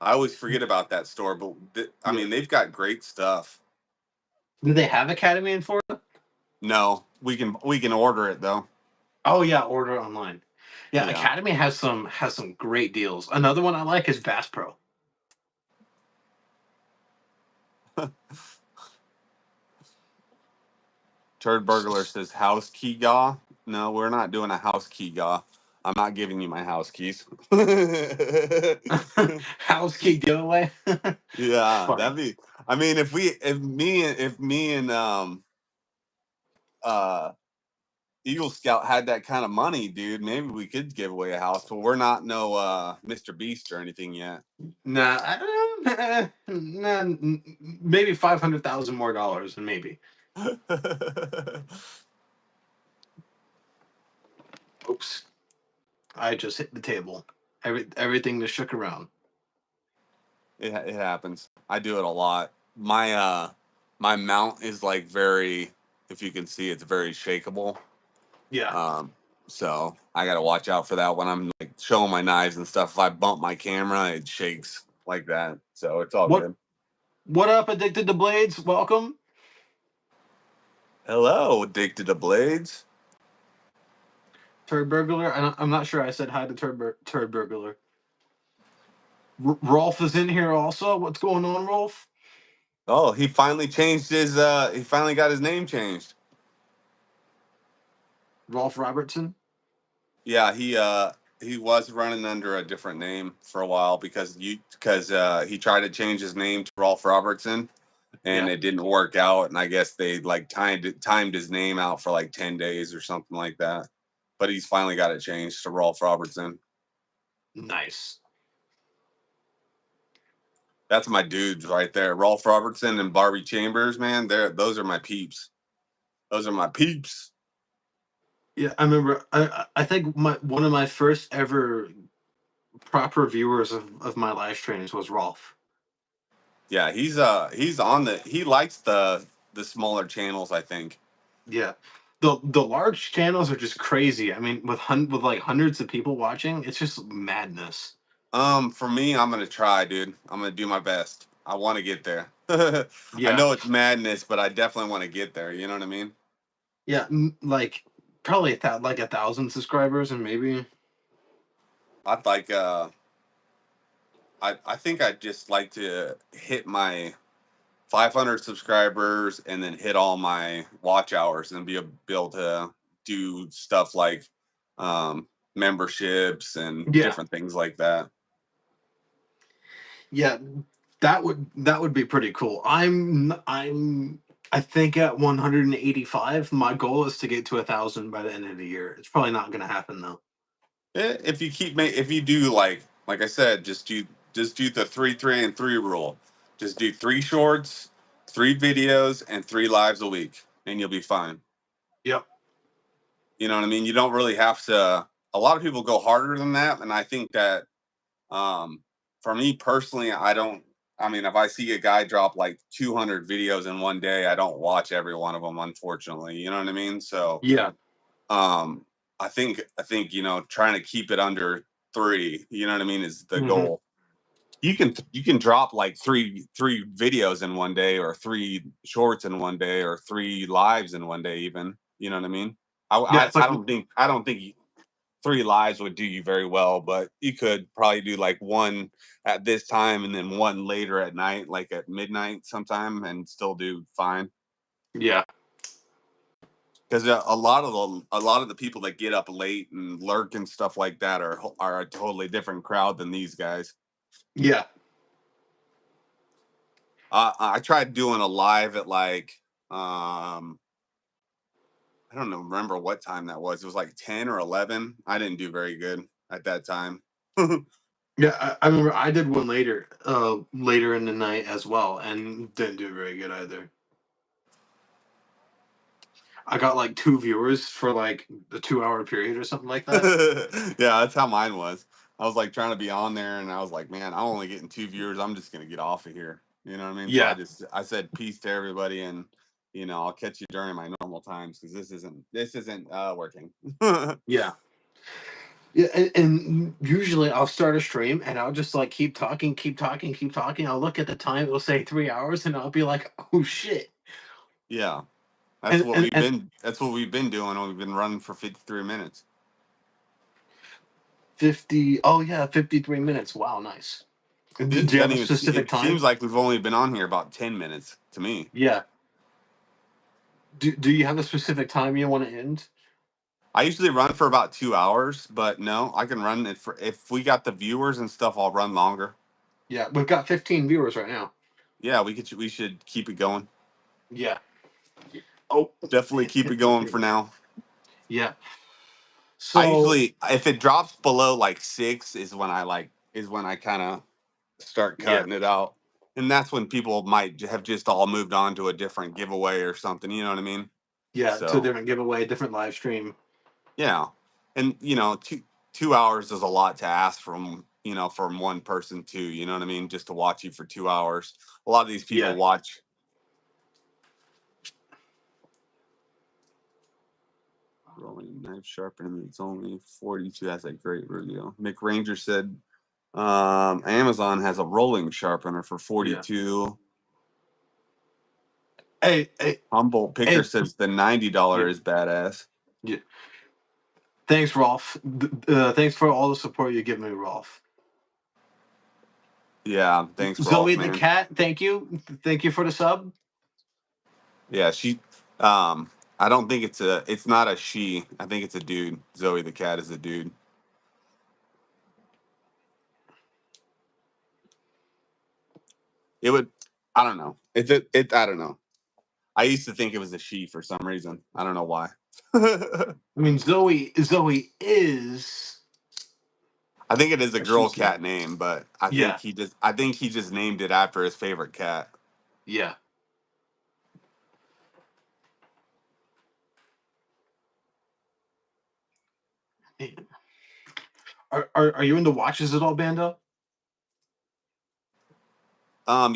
I always forget about that store, but I Yeah. mean they've got great stuff. Do they have Academy in Florida? No, we can order it though. Oh yeah, order online. Yeah, Yeah. Academy has some great deals. Another one I like is Bass Pro. Turd Burglar says house key gaw. No, we're not doing a house key gaw. I'm not giving you my house keys. House key giveaway. Yeah, Funny. that'd be. I mean, if me and uh Eagle Scout had that kind of money, dude, maybe we could give away a house, but we're not no Mr. Beast or anything yet. Nah, maybe 500,000 more dollars, and maybe. Oops, I just hit the table. Everything just shook around. It happens. I do it a lot. My mount is like very, if you can see, it's very shakeable. Yeah. Um, so I got to watch out for that when I'm like showing my knives and stuff. If I bump my camera, it shakes like that. So it's all What good. What up, Addicted to Blades? Welcome, Hello, addicted to blades. Turd Burglar. I'm not sure I said hi to Turd Burglar. Rolf is in here also. What's going on, Rolf? Oh, he finally changed his. He finally got his name changed. Rolf Robertson. Yeah, he was running under a different name for a while because he tried to change his name to Rolf Robertson and Yeah. it didn't work out. And I guess they like timed his name out for like 10 days or something like that. But he's finally got it changed to Rolf Robertson. Nice. That's my dudes right there. Rolf Robertson and Barbie Chambers, man. Those are my peeps. Those are my peeps. Yeah, I remember. I think one of my first ever proper viewers of my live streams was Rolf. Yeah, he's on he likes the smaller channels, I think. Yeah. The large channels are just crazy. I mean, with like hundreds of people watching, it's just madness. For me, I'm gonna try, dude. I'm gonna do my best. I want to get there. I Yeah. know it's madness, but I definitely want to get there. You know what I mean? Yeah, like probably like 1,000 subscribers and maybe. I'd like I think I'd just like to hit my 500 subscribers and then hit all my watch hours and be able to do stuff like um memberships and Yeah. different things like that. Yeah, that would be pretty cool. I think at 185, my goal is to get to 1,000 by the end of the year. It's probably not going to happen though. If you if you do like I said, just do the 3 3 and 3 rule. Just do 3 shorts, 3 videos, and 3 lives a week, and you'll be fine. Yep. You know what I mean? You don't really have to. A lot of people go harder than that, and I think that for me personally, I don't. I mean, if I see a guy drop like 200 videos in one day, I don't watch every one of them, unfortunately. You know what I mean? So Yeah. um I think trying to keep it under 3, you know what I mean, is the Hmm. goal. You can drop like three videos in one day or 3 shorts in one day or 3 lives in one day even, you know what I mean. i Yeah, i, it's I like don't think 3 lives would do you very well, but you could probably do like one at this time and then one later at night, like at midnight sometime, and still do fine. yeah. Because a lot of the people that get up late and lurk and stuff like that are a totally different crowd than these guys. Yeah. I tried doing a live at like I don't know, remember what time that was. It was like 10 or 11. I didn't do very good at that time. Yeah, I remember I did one later in the night as well and didn't do very good either. I got like 2 viewers for like the 2 hour period or something like that. Yeah, that's how mine was. I was like trying to be on there, and I was like, man, I'm only getting 2 viewers. I'm just gonna get off of here. You know what I mean? So Yeah. I said peace to everybody, and I'll catch you during my normal times because this isn't working. Yeah. Yeah, and usually I'll start a stream and I'll just like keep talking, keep talking, keep talking. I'll look at the time; it'll say 3 hours, and I'll be like, "Oh shit!" Yeah, And and and that's what we've been doing. We've been running for 53 minutes. 50. Oh yeah, 53 minutes. Wow, nice. Do you have Doesn't a even specific it time? seems like we've only been on here about 10 minutes to me. Yeah. Do you have a specific time you want to end? I usually run for about 2 hours, but no, I can run it for if we got the viewers and stuff. I'll run longer. Yeah, we've got 15 viewers right now. Yeah, we should keep it going. Yeah. Oh, Definitely keep it going for now. yeah. I So usually if it drops below like 6 is when I kind of start yeah, cutting it out. And that's when people might have just all moved on to a different giveaway or something, you know what I mean? yeah. To a So, different giveaway, different live stream. yeah. And 2 hours is a lot to ask from one person too, you know what I mean? Just to watch you for 2 hours. A lot of these people Yeah. watch. Rolling knife sharpening, it's only 42. That's a great review. Mick Ranger said Amazon has a rolling sharpener for Yeah. 42. Hey, hey, Humboldt Picker hey. says the $90 Yeah. is badass. Yeah. Thanks, Rolf. Thanks for all the support you give me, Rolf. Yeah, thanks for all, Zoe the man. cat, thank you for the sub. Yeah, um, I don't think it's not a she. I think it's a dude. Zoe the cat is a dude. It would, I don't know. I don't know. I used to think it was a she for some reason. I don't know why. I I mean, Zoe is think it is a a she girl cat. cat name, but Yeah, I think he just named it after his favorite cat. yeah. Are you into watches at all, Bando?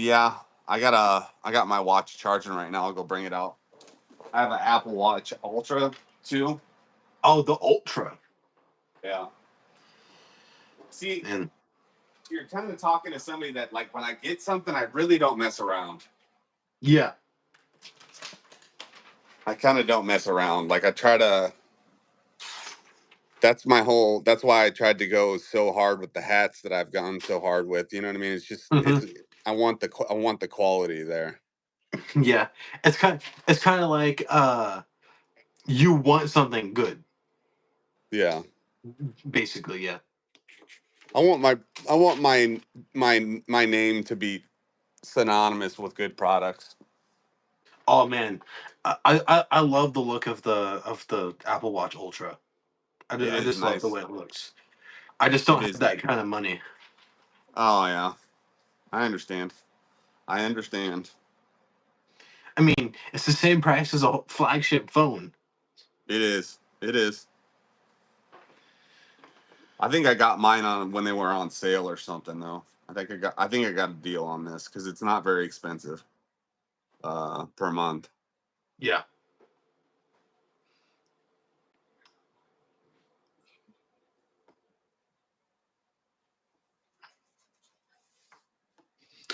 Yeah, I got my watch charging right now. I'll go bring it out. I have an Apple Watch Ultra too. Oh, the Ultra. Yeah. See, And you're kind of talking to somebody that like when I get something, I really don't mess around. yeah. I kind of don't mess around. Like I try to. That's my whole. That's why I tried to go so hard with the hats that I've gone so hard with. You know what I mean? It's just Hmm. it's. I want the quality there. Yeah. It's kind of like you want something good, Yeah. basically. Yeah. I want my I want my name to be synonymous with good products. Oh man, I love the look of the Apple Watch Ultra. It I is just love the nice. way it looks. I just It don't have is. that kind of money. Oh yeah. I understand. I understand. I mean, it's the same price as a flagship phone. It is. It is. I think I got mine on when they were on sale or something though. I think I got a deal on this because it's not very expensive per month. Yeah.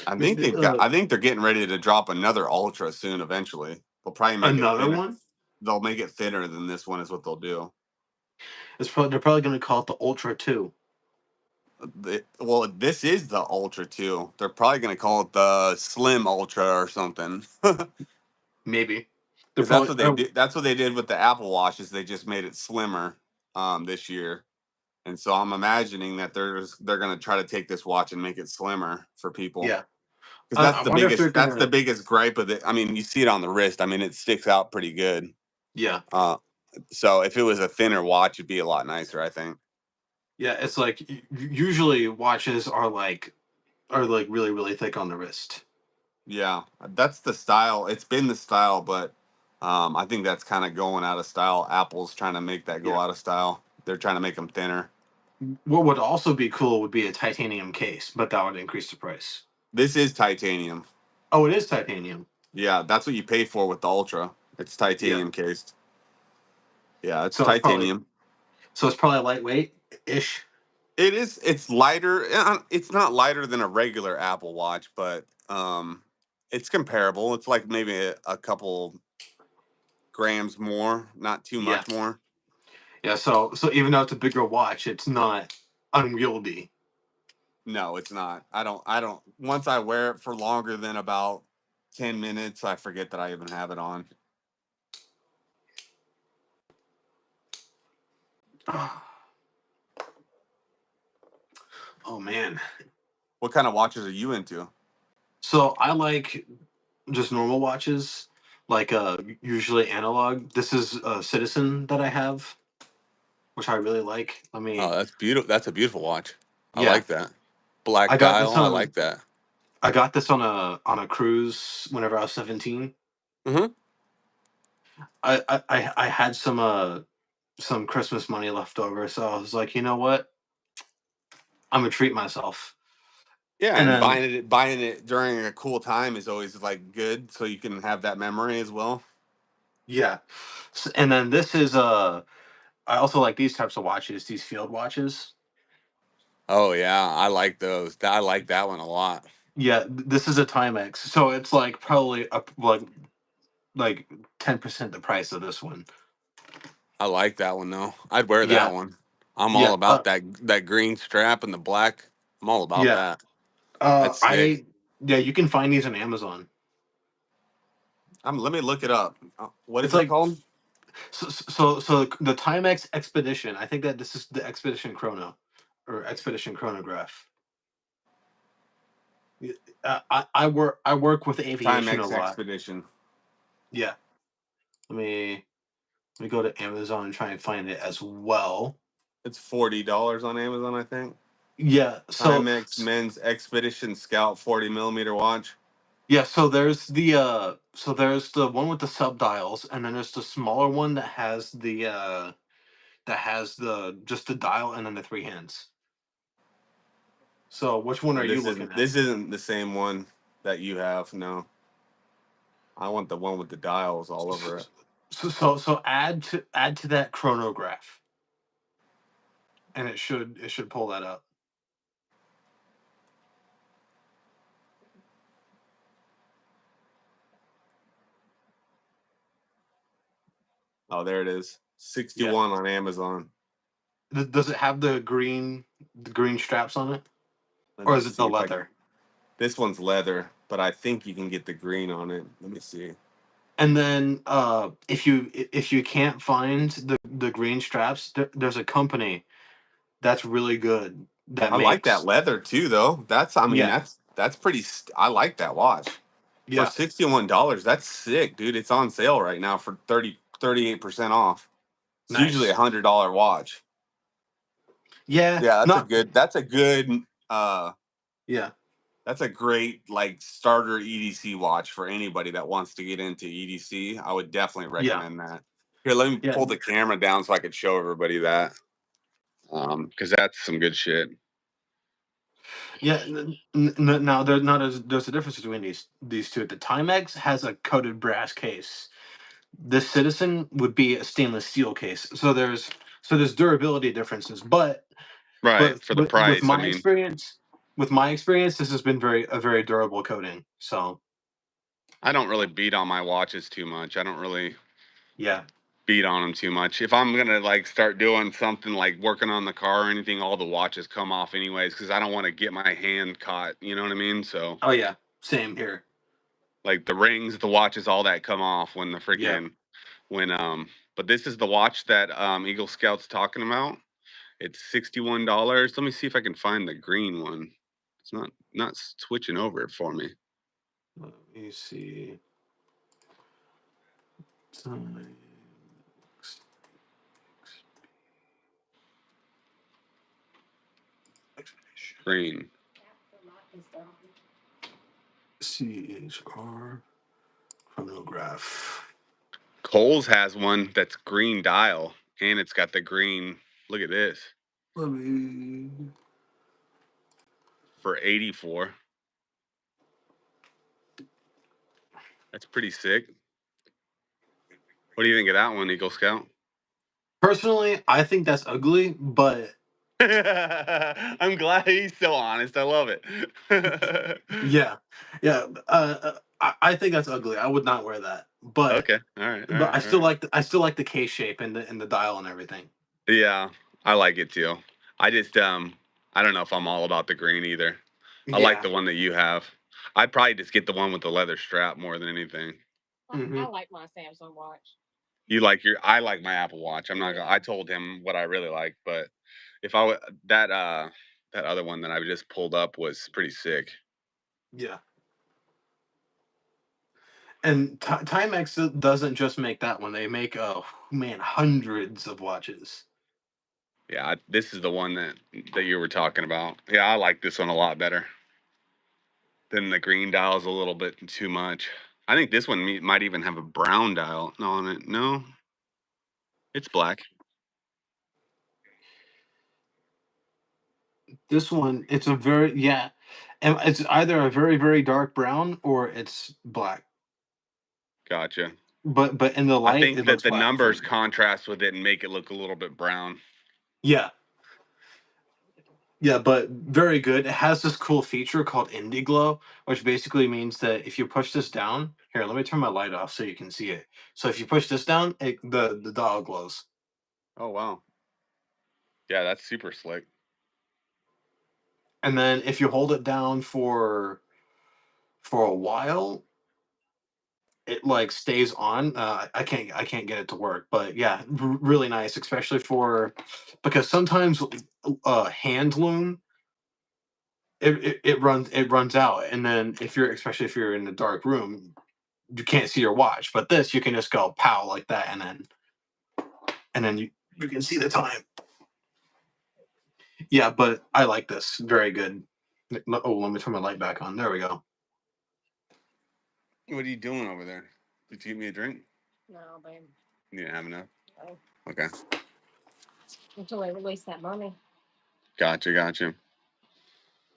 I think they're getting ready to drop another Ultra soon eventually. They'll probably make it Another thinner. one. They'll make it thinner than this one is what they'll do. They're probably going to call it the Ultra 2. Well, this is the Ultra too. They're probably going to call it the Slim Ultra or something. Maybe. They're Because that's probably what they did. That's what they did with the Apple Watches. They just made it slimmer this year, and so I'm imagining that they're going to try to take this watch and make it slimmer for people. yeah. Because I wonder if they're that's the gonna. biggest gripe of it. I mean, you see it on the wrist. I mean, it sticks out pretty good. Yeah. Uh, so if it was a thinner watch, it'd be a lot nicer, I think. Yeah. It's like usually watches are like really really thick on the wrist. Yeah, that's the style. It's been the style, but I think that's kind of going out of style. Apple's trying to make that go Yeah. out of style. They're trying to make them thinner. What would also be cool would be a titanium case, but that would increase the price. This is titanium. Oh, it is titanium. Yeah, that's what you pay for with the Ultra. It's Yeah. titanium cased. Yeah, it's So it's probably titanium. so it's probably lightweight ish. It is. It's lighter. It's not lighter than a regular Apple Watch, but it's comparable. It's like maybe a couple grams more, not too Yeah. much more. Yeah. So even though it's a bigger watch, it's not unwieldy. No, it's not. I don't. Once I wear it for longer than about 10 minutes, I forget that I even have it on. Oh man. What kind of watches are you into? So I like just normal watches, like usually analog. This is a Citizen that I have, which I really like. Let Oh, me. that's beautiful. That's a beautiful watch. I Yeah, like that. Black I got dial. this I on. like that. I got this on a cruise whenever I was 17. Hmm. I had some Christmas money left over, so I was like, you know what, I'm gonna treat myself. Yeah, And and then buying it during a cool time is always like good, so you can have that memory as well. yeah, and then this is I also like these types of watches, these field watches. Oh yeah, I like those. I like that one a lot. Yeah, this is a Timex, so it's like probably up like 10% the price of this one. I like that one though. I'd wear that Yeah, one. I'm all yeah, about that green strap and the black. I'm all about yeah. that. That's sick. I Yeah, you can find these on Amazon. Let me look it up. What It's is it like called? so the Timex Expedition. I think that this is the Expedition Chrono or Expedition Chronograph. Y- I work with aviation a Timex lot. Expedition. Yeah. Let me let me go to Amazon and try and find it as well. It's $40 on Amazon, I think. Yeah. Timex Men's Expedition Scout 40 millimeter watch. Yeah, so there's the one with the sub dials, and then there's the smaller one that has the just the dial and then the three hands. So which one Oh, are you looking at? this isn't the same one that you have. No, I want the one with the dials all over it. So add to that chronograph, and it should pull that up. Oh, there it is. Yeah. 61 on Amazon. Does it have the green straps on it, Let or me is it see the if I. leather? This one's leather, but I think you can get the green on it. Let me see. And then if you can't find the green straps, there's a company that's really good that I like that makes. leather too, though. I mean, Yeah. that's pretty. I like that watch for Yeah. $61. That's sick, dude. It's on sale right now for 38% off. It's usually Nice. $100 watch. Yeah. Yeah, Not. that's a good uh Yeah. that's a great like starter EDC watch for anybody that wants to get into EDC. I would definitely Yeah. recommend that. Here, let me Yeah. pull the camera down so I could show everybody that. Because that's some good shit. Yeah. Now there's a difference between these two. The Timex has a coated brass case. The Citizen would be a stainless steel case. So there's durability differences, Right, for the with price. I my mean, experience, this has been a very durable coating. So I don't really beat on my watches too much. I don't really yeah. beat on them too much. If I'm gonna like start doing something like working on the car or anything, all the watches come off anyways because I don't want to get my hand caught. You know what I mean? So Oh yeah. Same here. like the rings, the watches, all that come off when the Yeah. freaking when but this is the watch that Eagle Scout's talking about. It's $61. Let me see if I can find the green one. It's not switching over for me. Let me see. Timex Expedition. Green. CHR chronograph. Kohl's has one that's green dial and it's got the green. Look at this Let me. for 84. That's pretty sick. What do you think of that one, Eagle Scout? Personally, I think that's ugly, but I'm glad he's so honest. I love it. yeah, yeah. I think that's ugly. I would not wear that. Okay. All right. All But right. All right. I still like the case shape and the dial and everything. Yeah, I like it too. I just I don't know if I'm all about the green either. I like Yeah. the one that you have. I'd probably just get the one with the leather strap more than anything. Hmm. You like your I like my Apple Watch. I'm not gonna I told him what I really like, but if that other one that I just pulled up was pretty sick. Yeah. And Timex doesn't just make that one. They make man hundreds of watches. Yeah, this is the one that you were talking about. Yeah, I like this one a lot better than the green dial's a little bit too much. I think this one might even have a brown dial on it. No, it's black. This one, it's a very yeah, and it's either a very dark brown or it's black. Gotcha. But in the I light, think it that looks the black for numbers me. contrast with it and make it look a little bit brown. Yeah, yeah, but very good. It has this cool feature called Indie Glow, which basically means that if you push this down, here, let me turn my light off so you can see it. So if you push this down, the dial glows. Oh wow. Yeah, that's super slick. and then if you hold it down for a while, it like stays on. I can't get it to work, but yeah, really nice, especially for because sometimes hand loom it runs out, and then if you're especially if you're in a dark room, you can't see your watch. But this you can just go pow like that, and then you can see the time. Yeah, but I like this. Very good. Oh, let me turn my light back on. There we go. What are you doing over there? Did you get me a drink? No, babe. You didn't have enough? No. Okay. Until they release that money. Gotcha.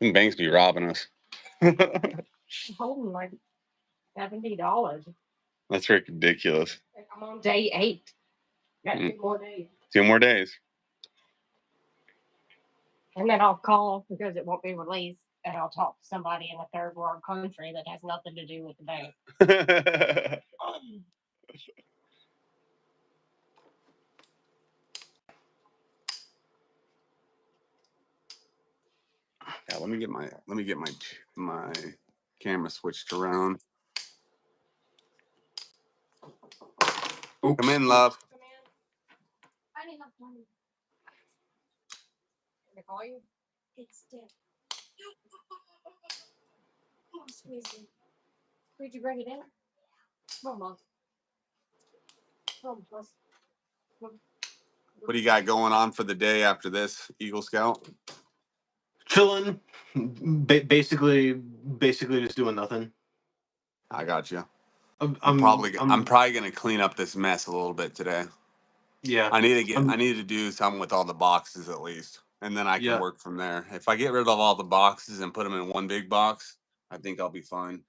And banks be robbing us. I'm holding like $70. That's ridiculous. I'm on day 8. Got 2 more days. 2 more days. And then I'll call because it won't be released. And I'll talk to somebody in a third world country that has nothing to do with the bank. Yeah, let me get my camera switched around. Oops. Come in, love. Come in. I need money. Can I call you? It's dead. Oh, squeeze. Did you bring it in? Come on, Mom. Come on, let's. What do you got going on for the day after this, Eagle Scout? Chilling. Basically just doing nothing. I got you. I'm I'm probably gonna clean up this mess a little bit today. yeah. I need I'm to do something with all the boxes at least, and then I can yeah. work from there. If I get rid of all the boxes and put them in one big box, I think I'll be fine.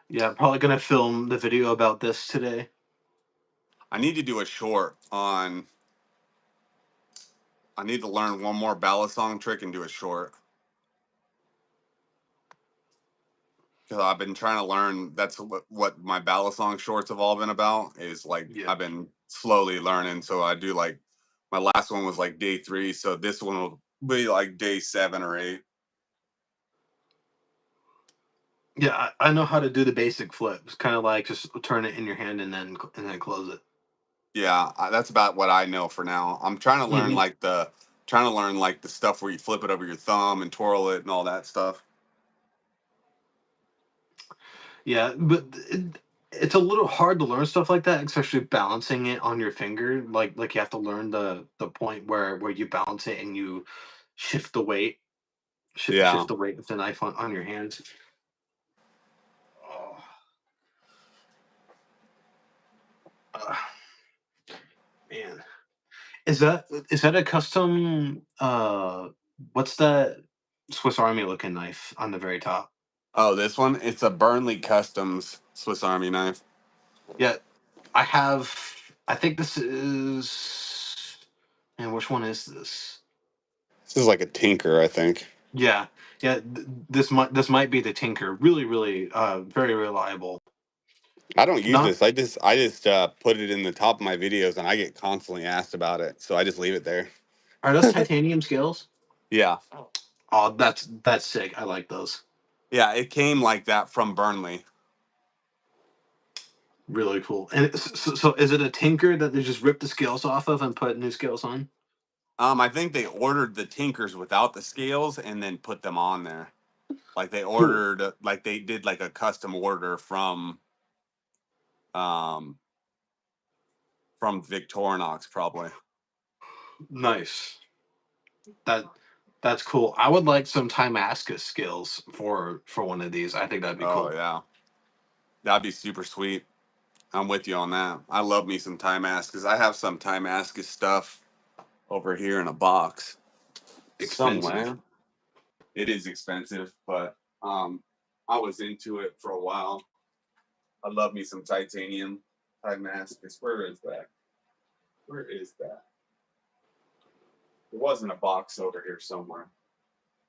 Yeah, probably gonna film the video about this today. I need to do a short on. I need to learn one more Balisong trick and do a short. Because I've been trying to learn. That's what my Balisong shorts have all been about. Is like Yeah. I've been slowly learning. So I do like my last one was like day 3. So this one will be like day 7 or 8. Yeah, I know how to do the basic flips. Kind of like just turn it in your hand and then close it. Yeah, that's about what I know for now. I'm trying to learn Hmm. like the stuff where you flip it over your thumb and twirl it and all that stuff. Yeah, but it's a little hard to learn stuff like that, especially balancing it on your finger. Like you have to learn the point where you balance it and you shift the weight, Yeah. shift the weight of the knife on your hands. Oh, uh, man, is that a custom? What's that Swiss Army looking knife on the very top? Oh, this one, it's a Burnley Customs Swiss Army knife. Yeah, I have. I think this is. And which one is this? This is like a Tinker, I think. Yeah, yeah. This might be the Tinker. Really, very reliable. I don't use Not this. I just put it in the top of my videos, and I get constantly asked about it, so I just leave it there. are those titanium scales? Yeah, Oh, that's sick. I like those. yeah. It came like that from Burnley. Really cool. And so is it a Tinker that they just rip the scales off of and put new scales on? I think they ordered the Tinkers without the scales and then put them on there. Like they Cool. ordered, like they did like a custom order um from Victorinox probably. Nice. That that's cool. I would like some Timex scales for one of these. I think that'd be Oh cool. yeah, that'd be super sweet. I'm with you on that. I love me some Time Ascus. I have some Time Ascus stuff over here in a box Expensive. somewhere. It is expensive, but I was into it for a while. I love me some titanium Time Ascus. Where is that? Where is that? There wasn't a box over here somewhere.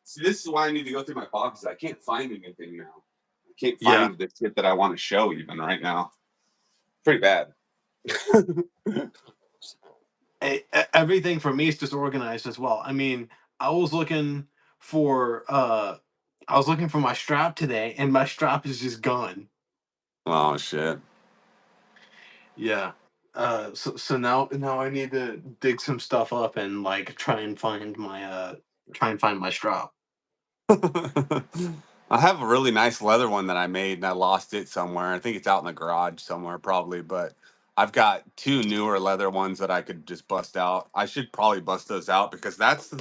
See, this is why I need to go through my boxes. I can't find anything now. I can't Yeah. find the shit that I want to show even right now. Pretty bad. Everything for me is disorganized as well. I mean, I was looking for my strap today, and my strap is just gone. Oh shit. Yeah. So now I need to dig some stuff up and like try and find my strap. I have a really nice leather one that I made and I lost it somewhere. I think it's out in the garage somewhere probably, but I've got two newer leather ones that I could just bust out. I should probably bust those out because that's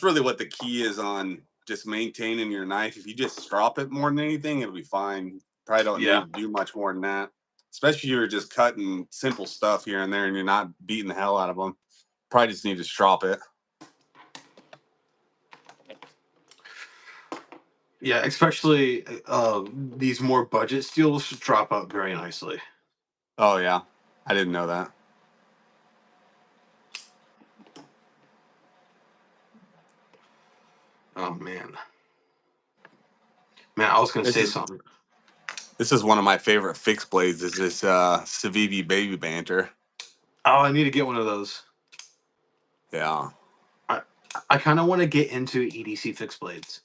really what the key is on just maintaining your knife. If you just strop it more than anything, it'll be fine. Probably don't Yeah. need to do much more than that. Especially if you're just cutting simple stuff here and there and you're not beating the hell out of them. Probably just need to strop it. Yeah, especially these more budget steels drop out very nicely. Oh yeah. I didn't know that. Oh man, I was gonna This say is something. This is one of my favorite fixed blades. Is this Civivi Baby Banter? Oh, I need to get one of those. Yeah, I I kind of want to get into EDC fixed blades.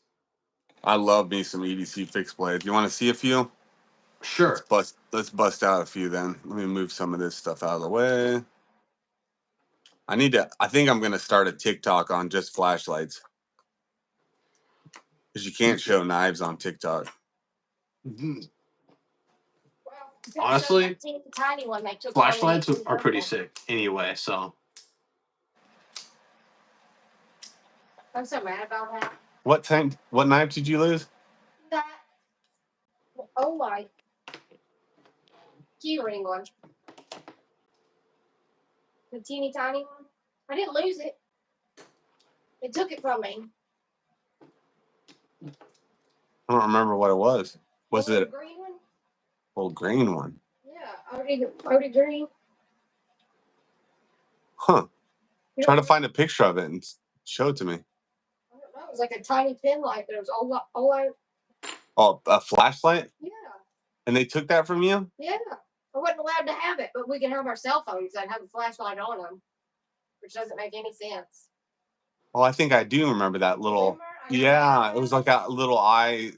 I love me some EDC fixed blades. You want to see a few? Sure. Let's bust out a few then. Let me move some of this stuff out of the way. I need to. I think I'm gonna start a TikTok on just flashlights because you can't show knives on TikTok. Mhm. Well, Honestly, the tiny one they took from me flashlights in are pretty purple. sick anyway. So I'm so mad about that. What time? What knife did you lose? That oh my key ring one. The teeny tiny one. I didn't lose it. They took it from me. I don't remember what it was. Was The it a green one? little green one? Yeah, Odie green. Huh. You Trying know, to find a picture of it and show it to me. I don't know. It was like a tiny pin light, but it was all out. Oh, a flashlight? Yeah, And they took that from you? yeah. I wasn't allowed to have it, but we can have our cell phones that have a flashlight on them, which doesn't make any sense. Oh, I think I do remember that little. Remember? Yeah, it was like a little I.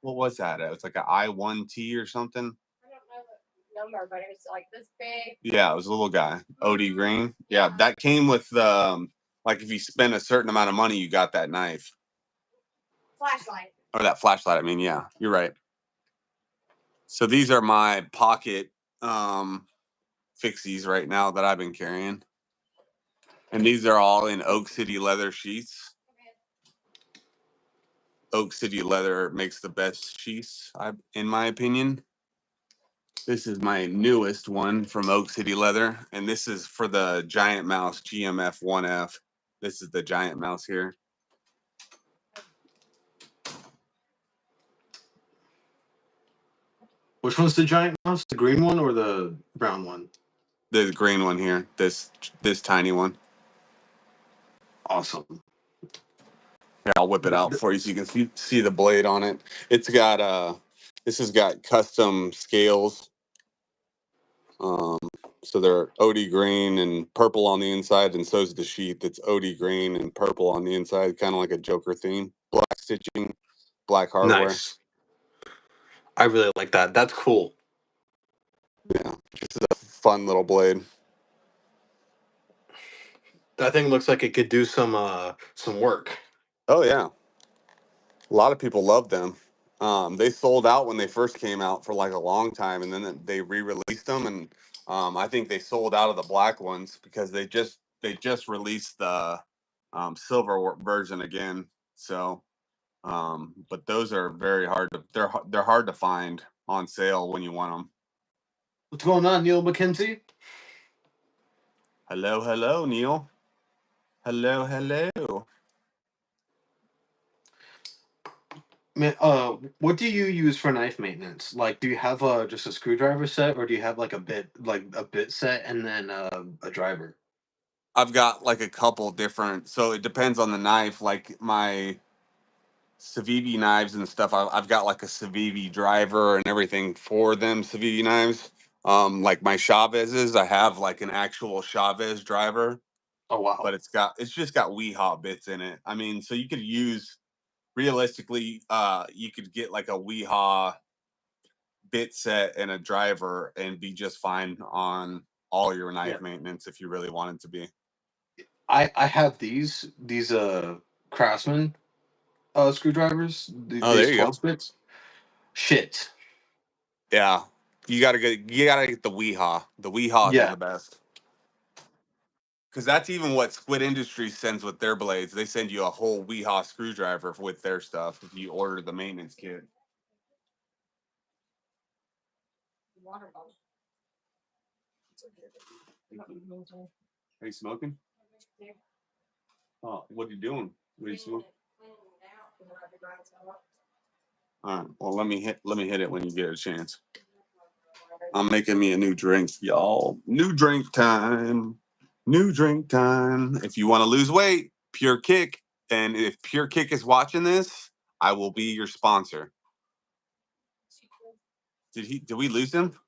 What was that? It was like an I1T or something. I don't know the number, but it was like this big. Yeah, it was a little guy. OD Green. Yeah, that came with like if you spend a certain amount of money, you got that knife Flashlight. or that flashlight. I mean, yeah, you're right. So these are my pocket fixies right now that I've been carrying, and these are all in Oak City leather sheaths. Oak City leather makes the best sheaths, in my opinion. This is my newest one from Oak City Leather, and this is for the Giant Mouse GMF 1F. This is the Giant Mouse here. which one's the giant mouse? The green one or the brown one? The green one here, this tiny one. Awesome. Here, I'll whip it out for you so you can see the blade on it. It's got this has got custom scales. So they're OD green and purple on the inside, and so's the sheath. It's OD green and purple on the inside, kind of like a Joker theme. Black stitching, black hardware. Nice. I really like that. That's cool. Yeah, just a fun little blade. That thing looks like it could do some work. Oh yeah, a lot of people love them. They sold out when they first came out for like a long time, and then they re-released them, and I think they sold out of the black ones because they just released the silver version again. So, but those are very hard to they're hard to find on sale when you want them. What's going on, Neil McKenzie? Hello, hello, Neil. Hello, hello. Man, what do you use for knife maintenance? Like, do you have just a screwdriver set, or do you have like a bit set and then a driver? I've got like a couple different, so it depends on the knife. Like my Civivi knives and stuff, I've got like a Civivi driver and everything for them Civivi knives. Like my Chavez's, I have like an actual Chavez driver. Oh wow. but it's just got Weehaw bits in it. I mean, so you could use realistically, you could get like a Weehaw bit set and a driver and be just fine on all your knife Yeah. maintenance if you really wanted to be. I have these Craftsman screwdrivers. Oh, there These you 12 go. bits. Shit. Yeah, you gotta get the Weehaw. The Weehaws are Yeah. the best because that's even what Squid Industries sends with their blades. They send you a whole Weehaw screwdriver with their stuff if you order the maintenance kit. Water bottle. Are you smoking? Oh, what are you doing? What are you smoking? All right. Well, let me hit it when you get a chance. I'm making me a new drink, y'all. New drink time. New drink time. If you want to lose weight, Pure Kick. And if Pure Kick is watching this, I will be your sponsor. Did we lose him?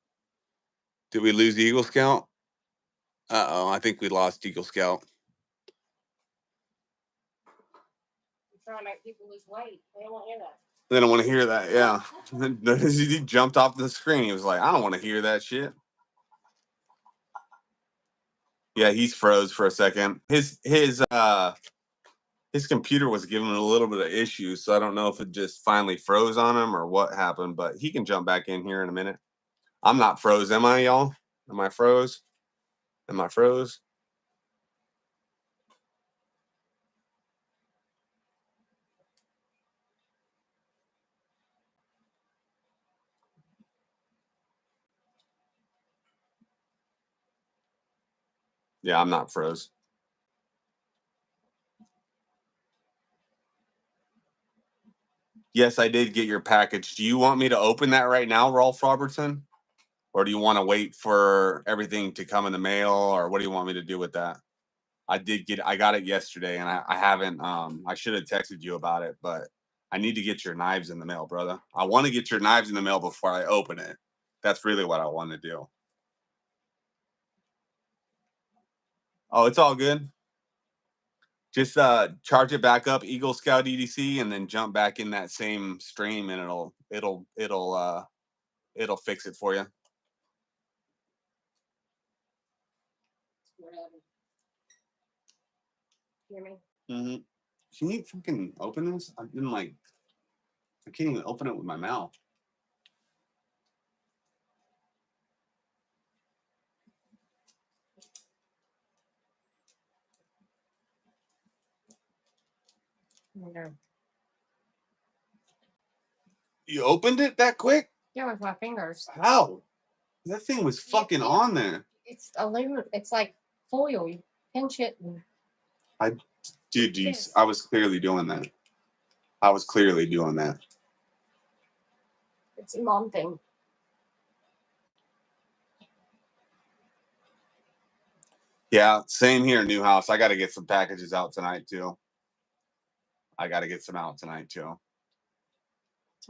Did we lose Eagle Scout? Uh-oh, I think we lost Eagle Scout. Trying to make people lose weight. They don't want to hear that. They don't want to hear that, yeah. He jumped off the screen. He was like, I don't want to hear that shit. Yeah, he's froze for a second. His computer was giving him a little bit of issues, so I don't know if it just finally froze on him or what happened, but he can jump back in here in a minute. I'm not froze, am I, y'all? Am I froze? Am I froze? Yeah, I'm not froze. Yes, I did get your package. Do you want me to open that right now, Rolf Robertson? Or do you want to wait for everything to come in the mail? Or what do you want me to do with that? I got it yesterday and I haven't, I should have texted you about it, but I need to get your knives in the mail, brother. I want to get your knives in the mail before I open it. That's really what I want to do. Oh, it's all good. Just charge it back up, Eagle Scout EDC, and then jump back in that same stream, and it'll fix it for you. Hear me? Mm-hmm. Can you fucking open this? I can't even open it with my mouth. No. You opened it that quick? Yeah, with my fingers. How? That thing was fucking on there. It's aluminum. It's like foil. You pinch it. And Dude, I was clearly doing that. I was clearly doing that. it's a mom thing. Yeah, same here, new house. I got to get some packages out tonight too.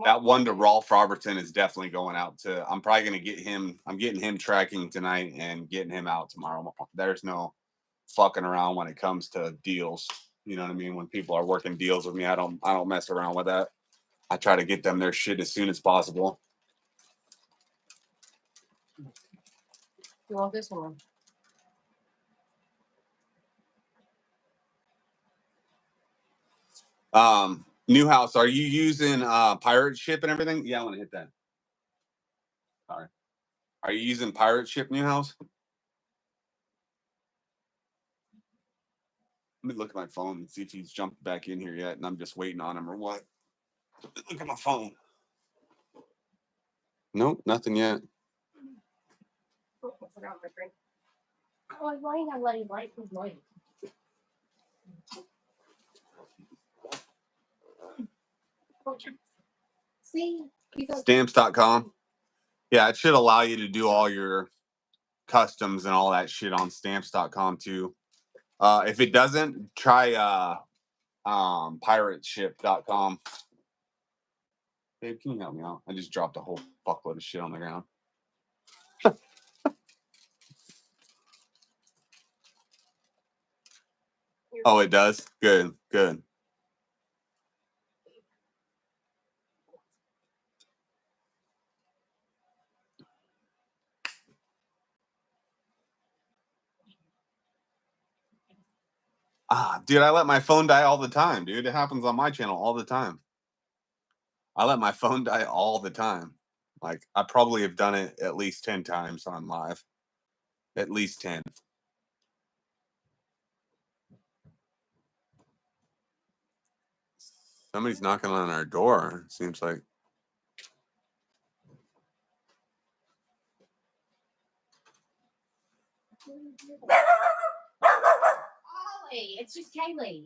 That one to Rolf Robertson is definitely going out to. I'm probably going to get him. I'm getting him tracking tonight and getting him out tomorrow. There's no fucking around when it comes to deals. You know what I mean? When people are working deals with me, I don't mess around with that. I try to get them their shit as soon as possible. You want this one? Newhouse, are you using pirate ship and everything? Yeah, I want to hit that. Sorry. Are you using pirate ship, Newhouse? Let me look at my phone and see if he's jumped back in here yet, and I'm just waiting on him or what. Look at my phone. Nope, nothing yet. Oh, I forgot my drink. Oh, I light. I let it light. Who's light? See? Stamps.com. Yeah, it should allow you to do all your customs and all that shit on stamps.com too. If it doesn't, try pirateship.com. Babe, can you help me out? I just dropped a whole fuckload of shit on the ground. Oh, it does. Good, good. Dude, I let my phone die all the time, dude. It happens on my channel all the time. I let my phone die all the time. Like, I probably have done it at least 10 times on live. At least 10. Somebody's knocking on our door, it seems like. Ollie, it's just Kaylee.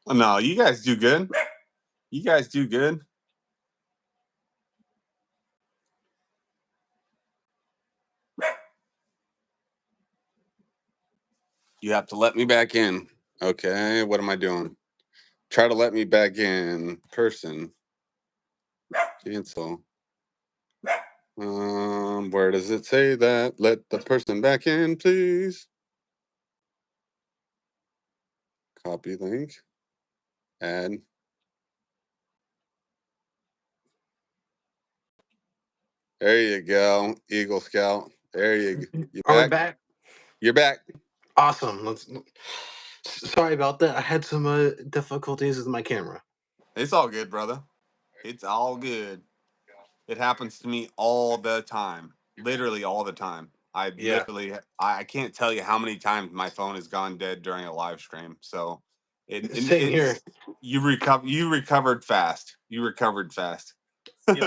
No, you guys do good. You guys do good. You have to let me back in. Okay, what am I doing? Try to let me back in. Person. Cancel. Where does it say that? Let the person back in, please. Copy link. Add. There you go, Eagle Scout. There you go. You Are we back? back? You're back. Awesome. Sorry about that. I had some difficulties with my camera. It's all good, brother. It's all good. It happens to me all the time. Literally all the time. Yeah. I can't tell you how many times my phone has gone dead during a live stream. So Same here. you recovered fast. You recovered fast. Yep. I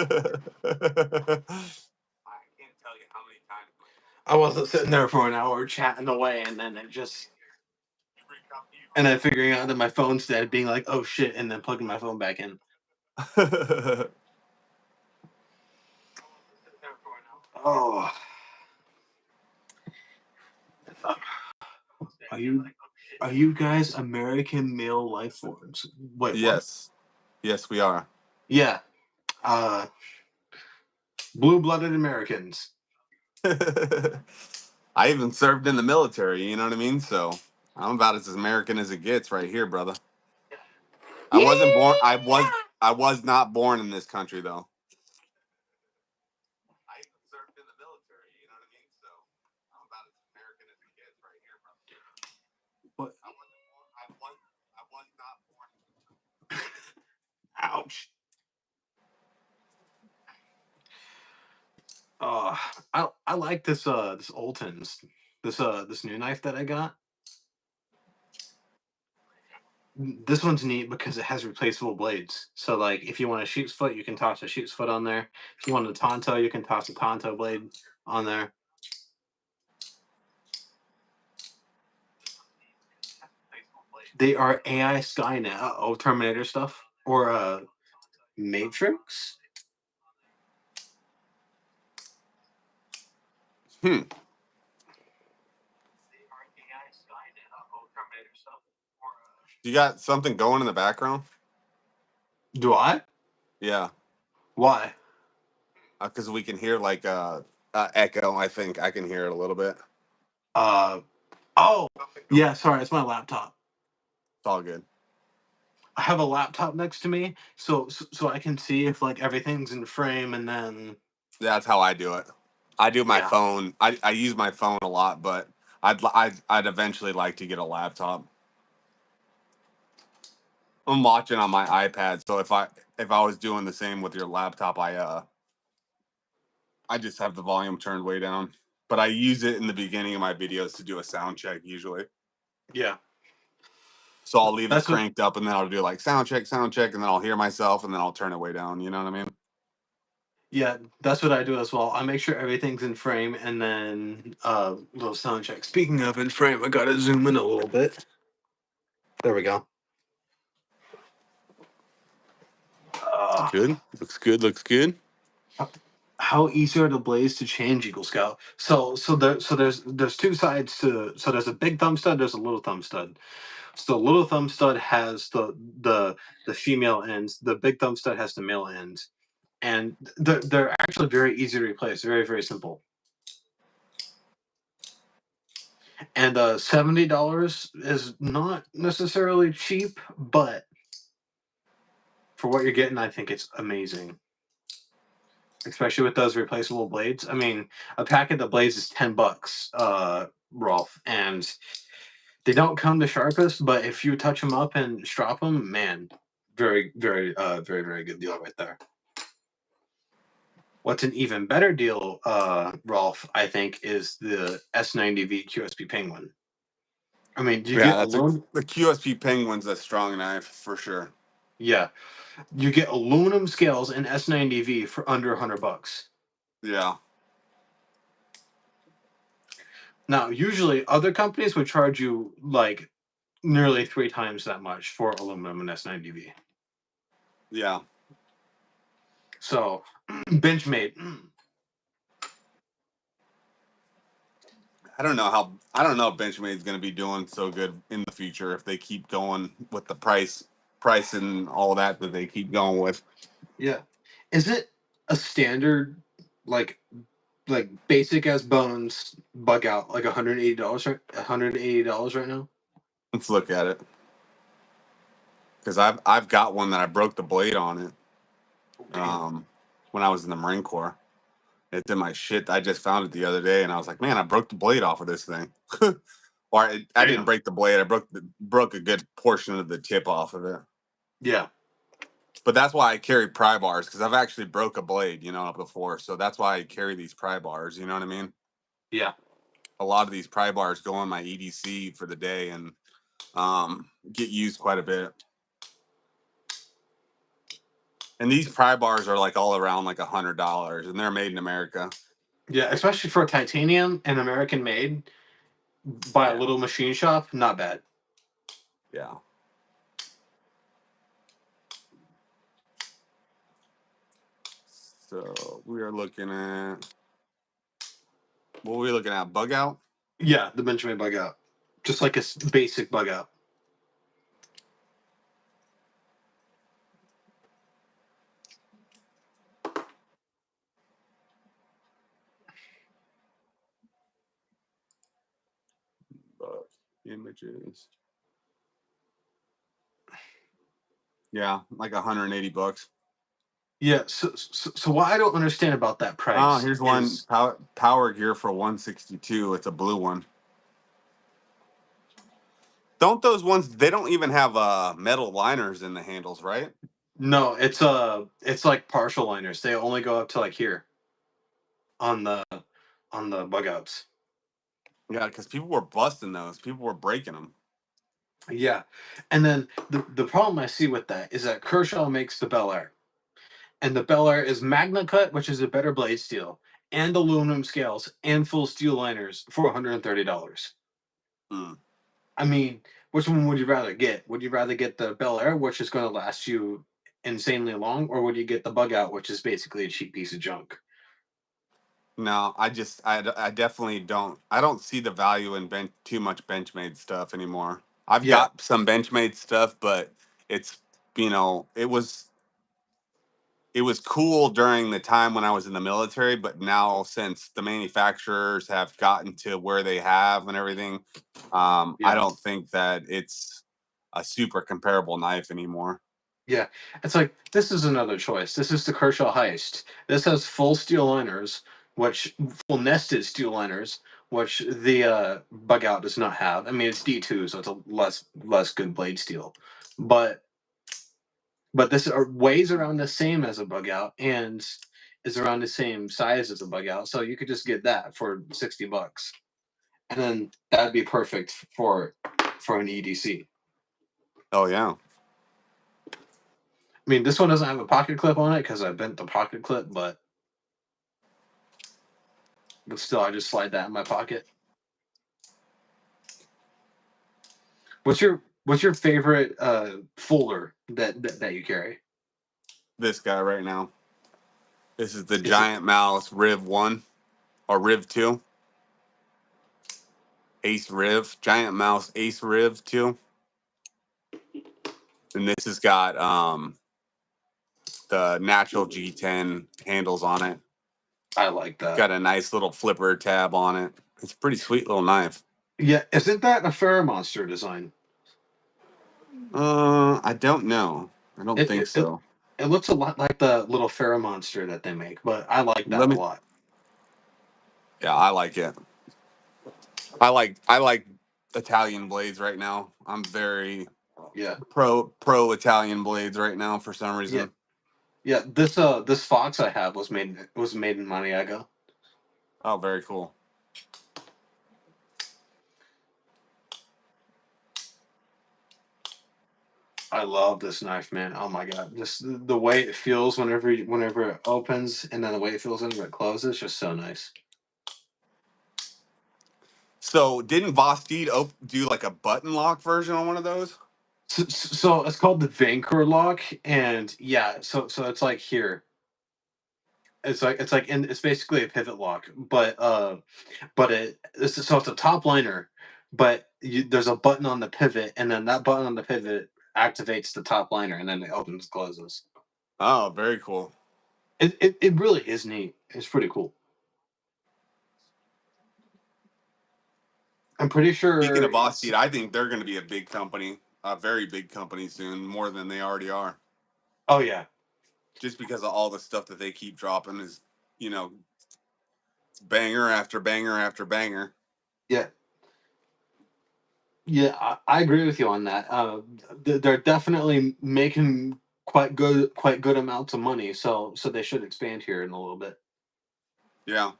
can't tell you how many times. I wasn't sitting there for an hour chatting away, and then and then figuring out that my phone's dead, being like, "Oh shit," and then plugging my phone back in. Oh, are you guys American male life forms? Wait, what? Yes. Yes, we are. Yeah, uh, blue-blooded Americans. I even served in the military, you know what I mean? So I'm about as American as it gets right here, brother. I Yeah. wasn't born I was not born in this country though. I even served in the military, you know what I mean? So I'm about as American as it gets right here, brother. What? I was not born. Ouch. I like this Olton's this new knife that I got. This one's neat because it has replaceable blades. So like if you want a sheep's foot, you can toss a sheep's foot on there. If you want a Tonto, you can toss a Tonto blade on there. They are AI Skynet, Terminator stuff, or Matrix. Hmm. You got something going in the background? Do I? Yeah. Why? Because we can hear like echo. I think I can hear it a little bit. Oh, yeah. Sorry, it's my laptop. It's all good. I have a laptop next to me, so I can see if like everything's in frame, and then That's how I do it. I do my yeah. phone. I use my phone a lot, but I'd eventually like to get a laptop. I'm watching on my iPad, so if I was doing the same with your laptop, I just have the volume turned way down. But I use it in the beginning of my videos to do a sound check usually. Yeah. So I'll leave it That's what. cranked up, and then I'll do like sound check, and then I'll hear myself, and then I'll turn it way down. You know what I mean? Yeah, that's what I do as well. I make sure everything's in frame, and then little sound check. Speaking of in frame, I gotta zoom in a little bit. There we go. Good. Looks good. Looks good. how easy are the blades to change, Eagle Scout? There's two sides to, so there's a big thumb stud, there's a little thumb stud. So the little thumb stud has the female ends, the big thumb stud has the male ends, and they're actually very easy to replace, very very simple. And $70 is not necessarily cheap, but for what you're getting, I think it's amazing. Especially with those replaceable blades. I mean, a packet of blades is $10, Rolf, and they don't come the sharpest. But if you touch them up and strop them, man, very, very, very, very good deal right there. What's an even better deal, Rolf, I think, is the S90V QSP Penguin. I mean, you Yeah, get that's the QSP Penguin's a strong knife for sure. yeah, you get aluminum scales in S90V for under $100. Yeah. Now, usually other companies would charge you like nearly 3 times that much for aluminum and S90V. Yeah. So, Benchmade. I don't know if Benchmade's going to be doing so good in the future if they keep going with the price and all that they keep going with. Yeah. Is it a standard like basic as bones bug out like $180 right? $180 right now? Let's look at it. Cuz I've got one that I broke the blade on it. When I was in the Marine Corps. It's in my shit. I just found it the other day and I was like, "Man, I broke the blade off of this thing." Or I didn't Damn. break the blade. I broke a good portion of the tip off of it. Yeah. But that's why I carry pry bars because I've actually broke a blade, before. So that's why I carry these pry bars. You know what I mean? Yeah. A lot of these pry bars go on my EDC for the day and get used quite a bit. And these pry bars are like all around like $100, and they're made in America. Yeah, especially for titanium and American made by a Yeah. little machine shop, not bad. Yeah. So we are looking at what were we looking at? Bug out? Yeah, the Benchmade bug out. Just like a basic bug out. Images. Yeah, like $180. Yeah, so what I don't understand about that Oh, price here's one is power gear for 162. It's a blue one. Don't those ones? They don't even have metal liners in the handles, right? no, it's like partial liners. They only go up to like here on the bug outs. Yeah, because people were busting those. People were breaking them. Yeah, and then the problem I see with that is that Kershaw makes the Bel Air, and the Bel Air is Magna Cut, which is a better blade steel, and aluminum scales and full steel liners for $130. Mm. I mean, which one would you rather get? Would you rather get the Bel Air, which is going to last you insanely long, or would you get the Bug Out, which is basically a cheap piece of junk? No, I definitely don't. I don't see the value in too much Benchmade stuff anymore. I've Yeah, got some Benchmade stuff, but it's it was cool during the time when I was in the military, but now since the manufacturers have gotten to where they have and everything, I yeah, don't think that it's a super comparable knife anymore. yeah. It's like this is another choice. This is the Kershaw Heist. This has full steel liners, which full nested steel liners, which the Bug Out does not have. I mean, it's D2, so it's a less good blade steel, but this weighs around the same as a Bug Out and is around the same size as a Bug Out. So you could just get that for $60, and then that'd be perfect for an EDC. Oh yeah. I mean, this one doesn't have a pocket clip on it because I bent the pocket clip, but still, I just slide that in my pocket. What's your favorite folder that you carry? This guy right now. This is the Is it? Giant Mouse Riv 1 or Riv 2. Ace Riv. Giant Mouse Ace Riv 2. And this has got the natural G10 handles on it. I like that. Got a nice little flipper tab on it. It's a pretty sweet little knife. Yeah, isn't that a Fair Monster design? I don't know. I don't It think it, it so. it looks a lot like the little Fair Monster that they make, but I like that Let a me. lot. Yeah, I like it. I like Italian blades right now. I'm very Yeah, pro Italian blades right now for some yeah, reason. yeah. This fox I have was made in Maniago. Oh, very cool. I love this knife, man. Oh my god, just the way it feels whenever it opens, and then the way it feels whenever it closes, just so nice. So didn't Vosteed do like a button lock version on one of those? So it's called the Vancouver lock, and yeah, so it's like here. It's basically a pivot lock, but so it's a top liner, but there's a button on the pivot, and then that button on the pivot activates the top liner, and then it opens closes. Oh, very cool. It really is neat. It's pretty cool. I'm pretty Speaking sure of it's. Vosteed, I think they're going to be a big company, a very big company soon, more than they already are. Oh yeah, Just because of all the stuff that they keep dropping is, you know, banger after banger after banger. yeah, yeah. I agree with you on that. They're definitely making quite good amounts of money. So they should expand here in a little bit. Yeah.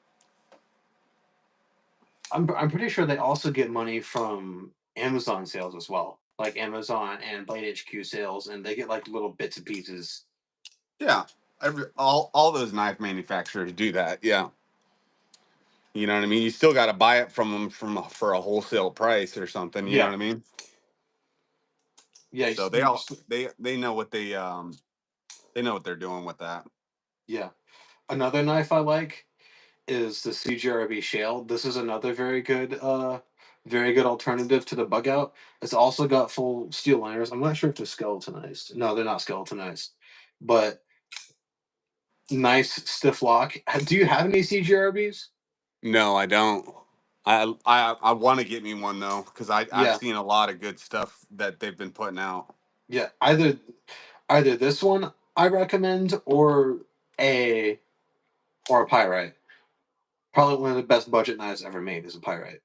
I'm pretty sure they also get money from Amazon sales as well, like Amazon and Blade HQ sales, and they get like little bits and pieces. Yeah. All those knife manufacturers do that. Yeah. You know what I mean? You still got to buy it from them for a wholesale price or something. You know Yeah, what I mean? yeah, So they know what they know what they're doing with that. yeah. Another knife I like is the CGRB Shale. This is another very good alternative to the bug out. It's also got full steel liners. I'm not sure if they're skeletonized. No, they're not skeletonized, but nice stiff lock. Do you have any CGRBs? No, I don't. I want to get me one though because I've Yeah, seen a lot of good stuff that they've been putting out. yeah. Either this one I recommend a or a pyrite. Probably one of the best budget knives ever made is a pyrite.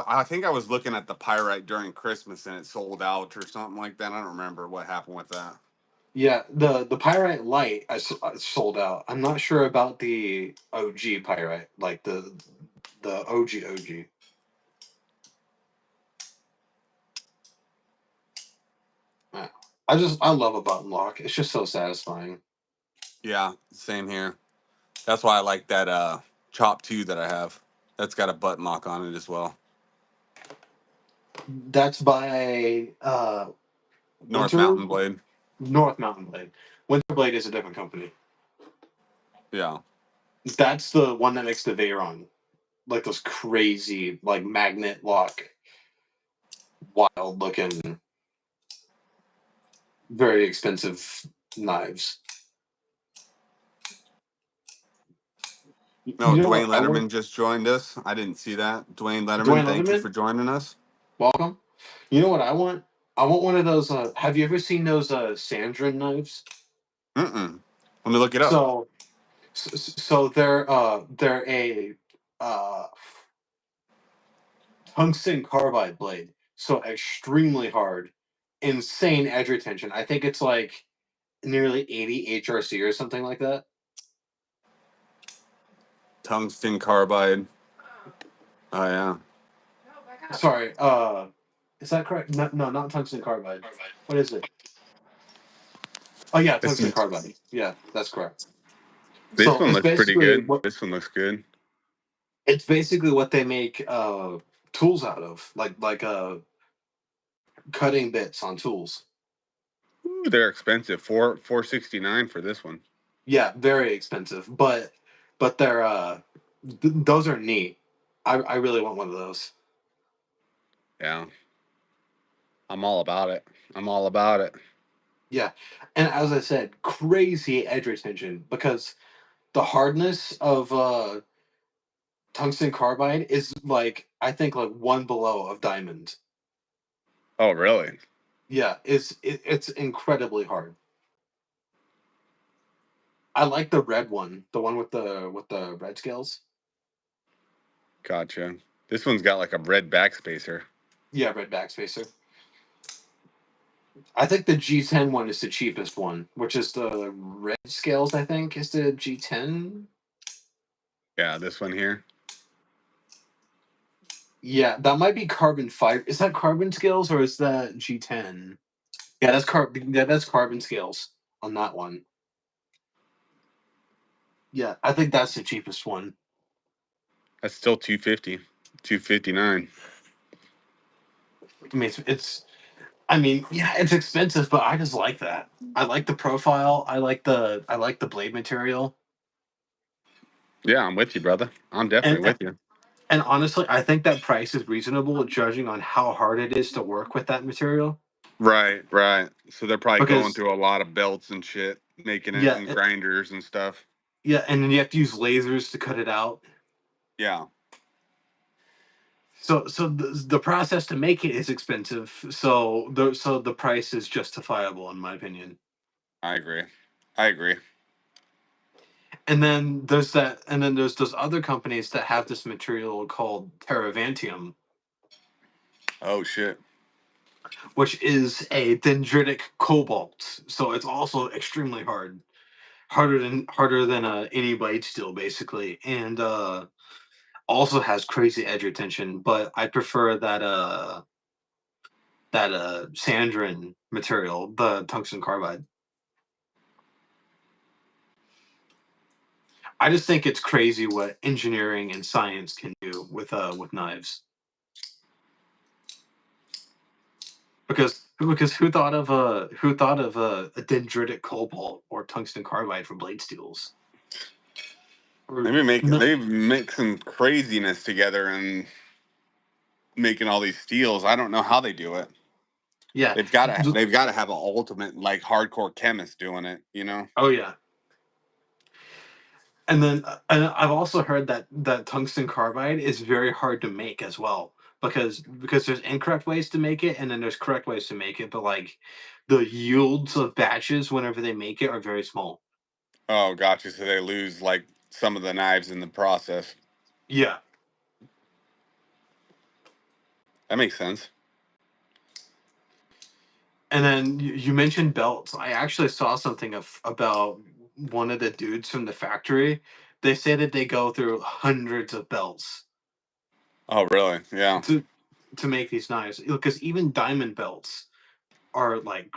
I think I was looking at the pyrite during Christmas and it sold out or something like that. I don't remember what happened with that. Yeah, the pyrite light I sold out. I'm not sure about the OG pyrite, like the OG. Yeah. I love a button lock. It's just so satisfying. Yeah, same here. That's why I like that Chop 2 that I have. That's got a button lock on it as well. That's by North Winter Mountain Blade. North Mountain Blade. Winter Blade is a different company. Yeah. That's the one that makes the Veyron, like those crazy like magnet lock, wild looking, very expensive knives. No, You know Dwayne what I want? Letterman just joined us. I didn't see that. Dwayne Letterman, Dwayne thank you Letterman, for joining us. welcome. You know what I want? I want one of those. Have you ever seen those Sandrin knives? Mm-mm. Let me look it up. So, so they're a uh, tungsten carbide blade. So extremely hard, insane edge retention. I think it's like nearly 80 HRC or something like that. Tungsten carbide. Oh yeah. Sorry, is that correct? No, no, not tungsten carbide. What is it? Oh yeah, This tungsten is, carbide. Yeah, that's correct. this So one it's looks pretty basically good. what This one looks good. it's basically what they make tools out of, like cutting bits on tools. Ooh, they're expensive. 469 for this one. Yeah, very expensive, but they're those are neat. I really want one of those. Yeah, I'm all about it. I'm all about it. Yeah, and as I said, crazy edge retention because the hardness of tungsten carbide is like I think like one below of diamond. Oh, really? Yeah, it's incredibly hard. I like the red one, the one with the red scales. Gotcha. This one's got like a red backspacer. Yeah, red backspacer. I think the G10 one is the cheapest one, which is the red scales. I think is the G10. Yeah, this one here. Yeah, that might be carbon fiber. Is that carbon scales or is that G10? Yeah, that's carbon. Yeah, that's carbon scales on that one. Yeah, I think that's the cheapest one. That's still 250, 259. I mean, it's. I mean, yeah, it's expensive, but I just like that. I like the profile. I like the blade material. Yeah, I'm with you, brother. I'm definitely And with you. and honestly, I think that price is reasonable, judging on how hard it is to work with that material. Right, right. So they're probably going Because through a lot of belts and shit, making it yeah, and grinders and stuff. yeah, and then you have to use lasers to cut it out. Yeah, So the process to make it is expensive. So the price is justifiable in my opinion. I agree. I agree. And then there's those other companies that have this material called Teravantium, Oh shit. which is a dendritic cobalt. So it's also extremely hard, harder than any blade steel basically, and also has crazy edge retention. But I prefer that Sandrin material, the tungsten carbide. I just think it's crazy what engineering and science can do with knives. Because who thought of a dendritic cobalt or tungsten carbide for blade steels? Or no, They mix some craziness together and making all these steels. I don't know how they do it. yeah. They've got to have an ultimate like hardcore chemist doing it, you know? Oh yeah. And I've also heard that tungsten carbide is very hard to make as well because there's incorrect ways to make it and then there's correct ways to make it, but like the yields of batches whenever they make it are very small. Oh, gotcha. So they lose like some of the knives in the process. Yeah. That makes sense. And then you mentioned belts. I actually saw something about one of the dudes from the factory. They say that they go through hundreds of belts Oh, really? Yeah. to make these knives because even diamond belts are like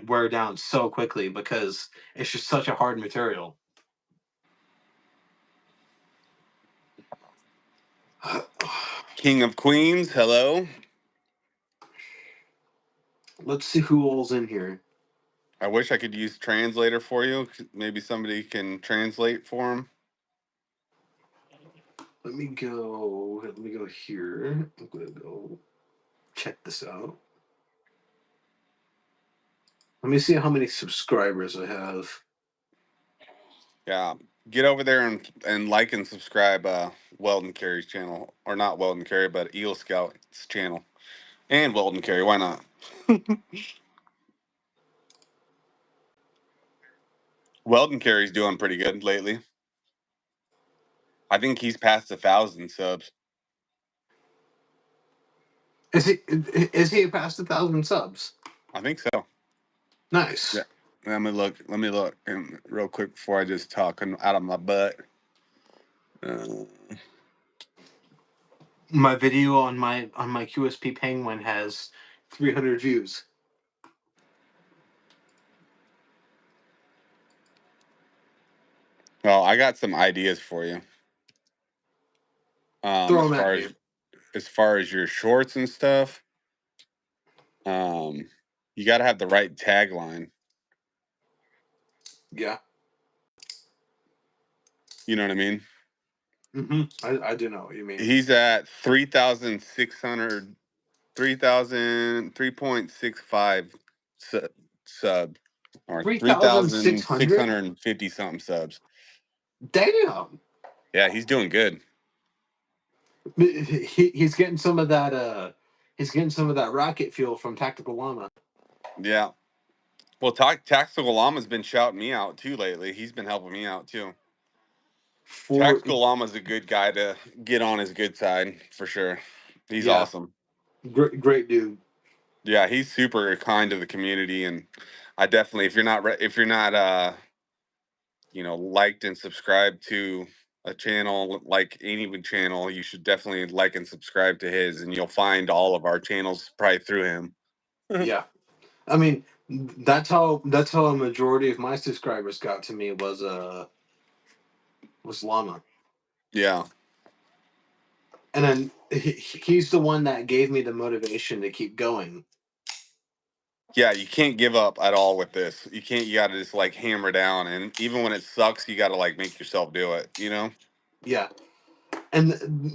wear down so quickly because it's just such a hard material. King of Queens, hello. Let's see who all's in here. I wish I could use translator for you. Maybe somebody can translate for him. Let me go. Let me go here. I'm gonna go check this out. Let me see how many subscribers I have. Yeah. Get over there and like and subscribe Weldon Carey's channel. Or not Weldon Carey, but Eel Scout's channel. And Weldon Carey, why not? Weldon Carey's doing pretty good lately. I think he's past 1,000 subs. Is he past 1,000 subs? I think so. Yeah. Nice. Let me look. Let me look real quick before I just talk out of my butt. Uh, My video on my QSP Penguin has 300 views. well, I got some ideas for you. Throw them at me. As far as your shorts and stuff, um, you got to have the right tagline. Yeah. You know what I mean? I do know what you mean. He's at 3,600, 3.65 sub, or 3,600. 3,650 something subs. Damn. Yeah, he's doing good. He's getting some of that. He's getting some of that rocket fuel from Tactical Llama. Yeah. Well, Tactical Llama's been shouting me out too lately. He's been helping me out too. For Tactical Llama's a good guy to get on his good side for sure. He's yeah, awesome. great dude. Yeah, he's super kind to the community, and I definitely, if you're not liked and subscribed to a channel like any channel, you should definitely like and subscribe to his, and you'll find all of our channels probably through him. Yeah, I mean that's how a majority of my subscribers got to me was Llama, Yeah. and then he's the one that gave me the motivation to keep going. Yeah, you can't give up at all with this. You can't. You got to just like hammer down, and even when it sucks, you got to like make yourself do it. Yeah, and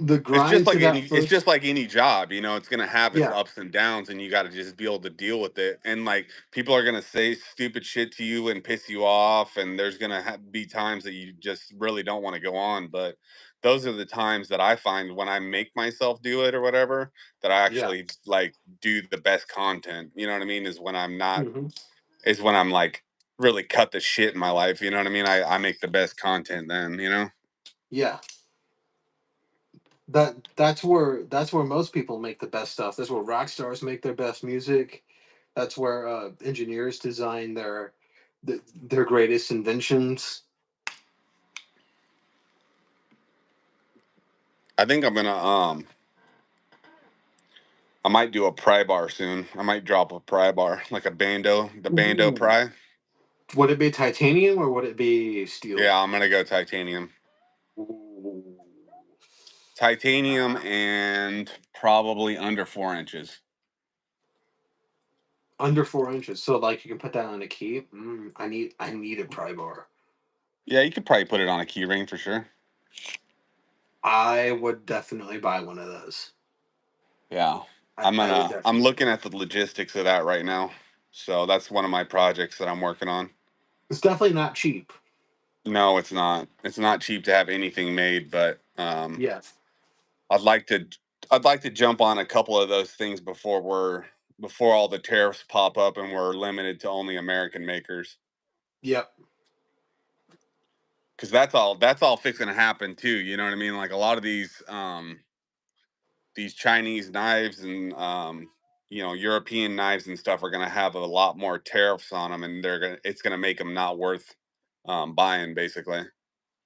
the It's just grind to like any. that It's first. just like any job. It's gonna have its Yeah, ups and downs, and you got to just be able to deal with it. And like people are gonna say stupid shit to you and piss you off, and there's gonna be times that you just really don't want to go on. But those are the times that I find when I make myself do it or whatever, that I yeah, actually like do the best content. You know what I mean? Is when I'm not hmm is when I'm like really cut the shit in my life. You know what I mean? I make the best content then. yeah. That's where most people make the best stuff. That's where rock stars make their best music. That's where engineers design their greatest inventions. I think I might do a pry bar soon. I might drop a pry bar, like the bando Ooh. pry. Would it be titanium or would it be steel? Yeah, I'm gonna go titanium. Ooh. Titanium and probably under 4 inches. Under 4 inches, so like you can put that on a key. I need a pry bar. Yeah, you could probably put it on a key ring for sure. I would definitely buy one of those. Yeah. I would I'm definitely looking buy at the logistics of that right now. So that's one of my projects that I'm working on. It's definitely not cheap. No, it's not. It's not cheap to have anything made, but Yes. I'd like to I'd like to jump on a couple of those things before all the tariffs pop up and we're limited to only American makers. Yep. Because that's all fixing to happen too. You know what I mean? Like a lot of these Chinese knives and European knives and stuff are gonna have a lot more tariffs on them, and it's gonna make them not worth buying basically.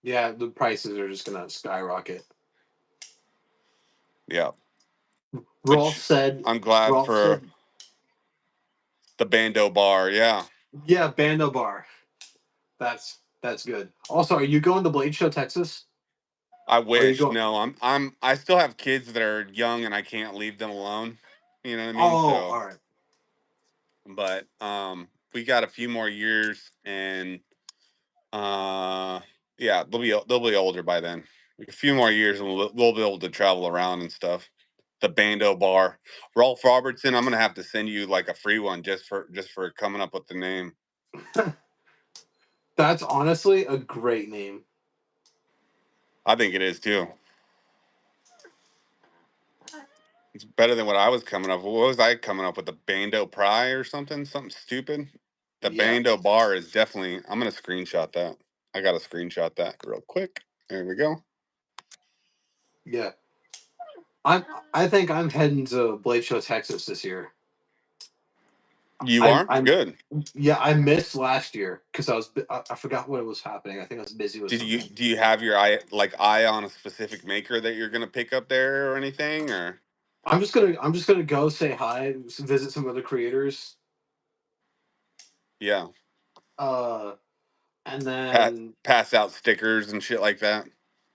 Yeah, the prices are just gonna skyrocket. Yeah. Rolf Which said. I'm glad Rolf for said. the bando bar. Yeah. Yeah, Bando Bar. That's good. Also, are you going to Blade Show, Texas? I Or are you wish. going? No, I still have kids that are young and I can't leave them alone. You know what I mean? Oh, So, all right. but we got a few more years and uh yeah, they'll be older by then. Like a few more years and we'll be able to travel around and stuff. The Bando Bar. Rolf Robertson, I'm going to have to send you like a free one just for coming up with the name. That's honestly a great name. I think it is too. It's better than what I was coming up with. What was I coming up with? The Bando Pry or something? Something stupid? The Yeah, Bando Bar is definitely, I'm going to screenshot that. I got to screenshot that real quick. There we go. yeah. I'm. I think I'm heading to Blade Show, Texas this year. You are? I'm. Good. Yeah, I missed last year because I forgot what was happening. I think I was busy with Did you something. do you have your eye on a specific maker that you're going to pick up there or anything or I'm just gonna go say hi, visit some other creators. yeah, Uh, and pass then pass out stickers and shit like that?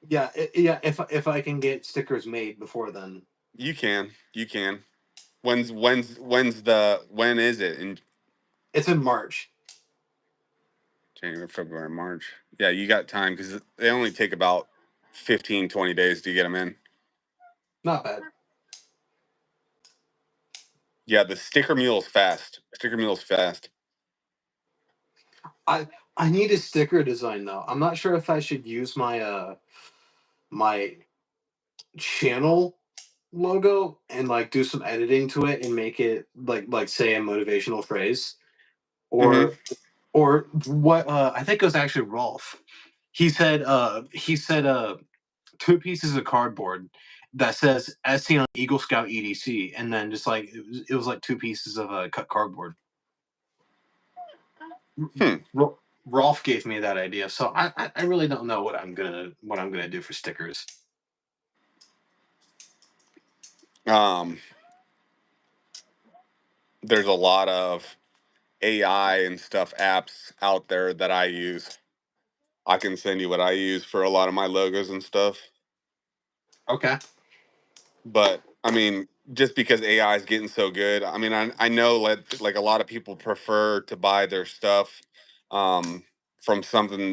yeah, yeah. If I can get stickers made before then, You can. You can. When is it? And it's in March. January, February, March. Yeah, you got time because they only take about 15, 20 days to get them in. Not bad. Yeah, the sticker mule is fast. Sticker mule is fast. I need a sticker design though. I'm not sure if I should use my channel logo and like do some editing to it and make it like say a motivational phrase Mm-hmm. or what I think it was actually Rolf. He said 2 pieces of cardboard that says as seen on Eagle Scout EDC and then just like it was like 2 pieces of cut cardboard. Hmm. Rolf gave me that idea, so I really don't know what I'm gonna do for stickers. There's a lot of AI and stuff apps out there that I use. I can send you what I use for a lot of my logos and stuff. Okay. But I mean, just because AI is getting so good, I mean, I know like a lot of people prefer to buy their stuff from something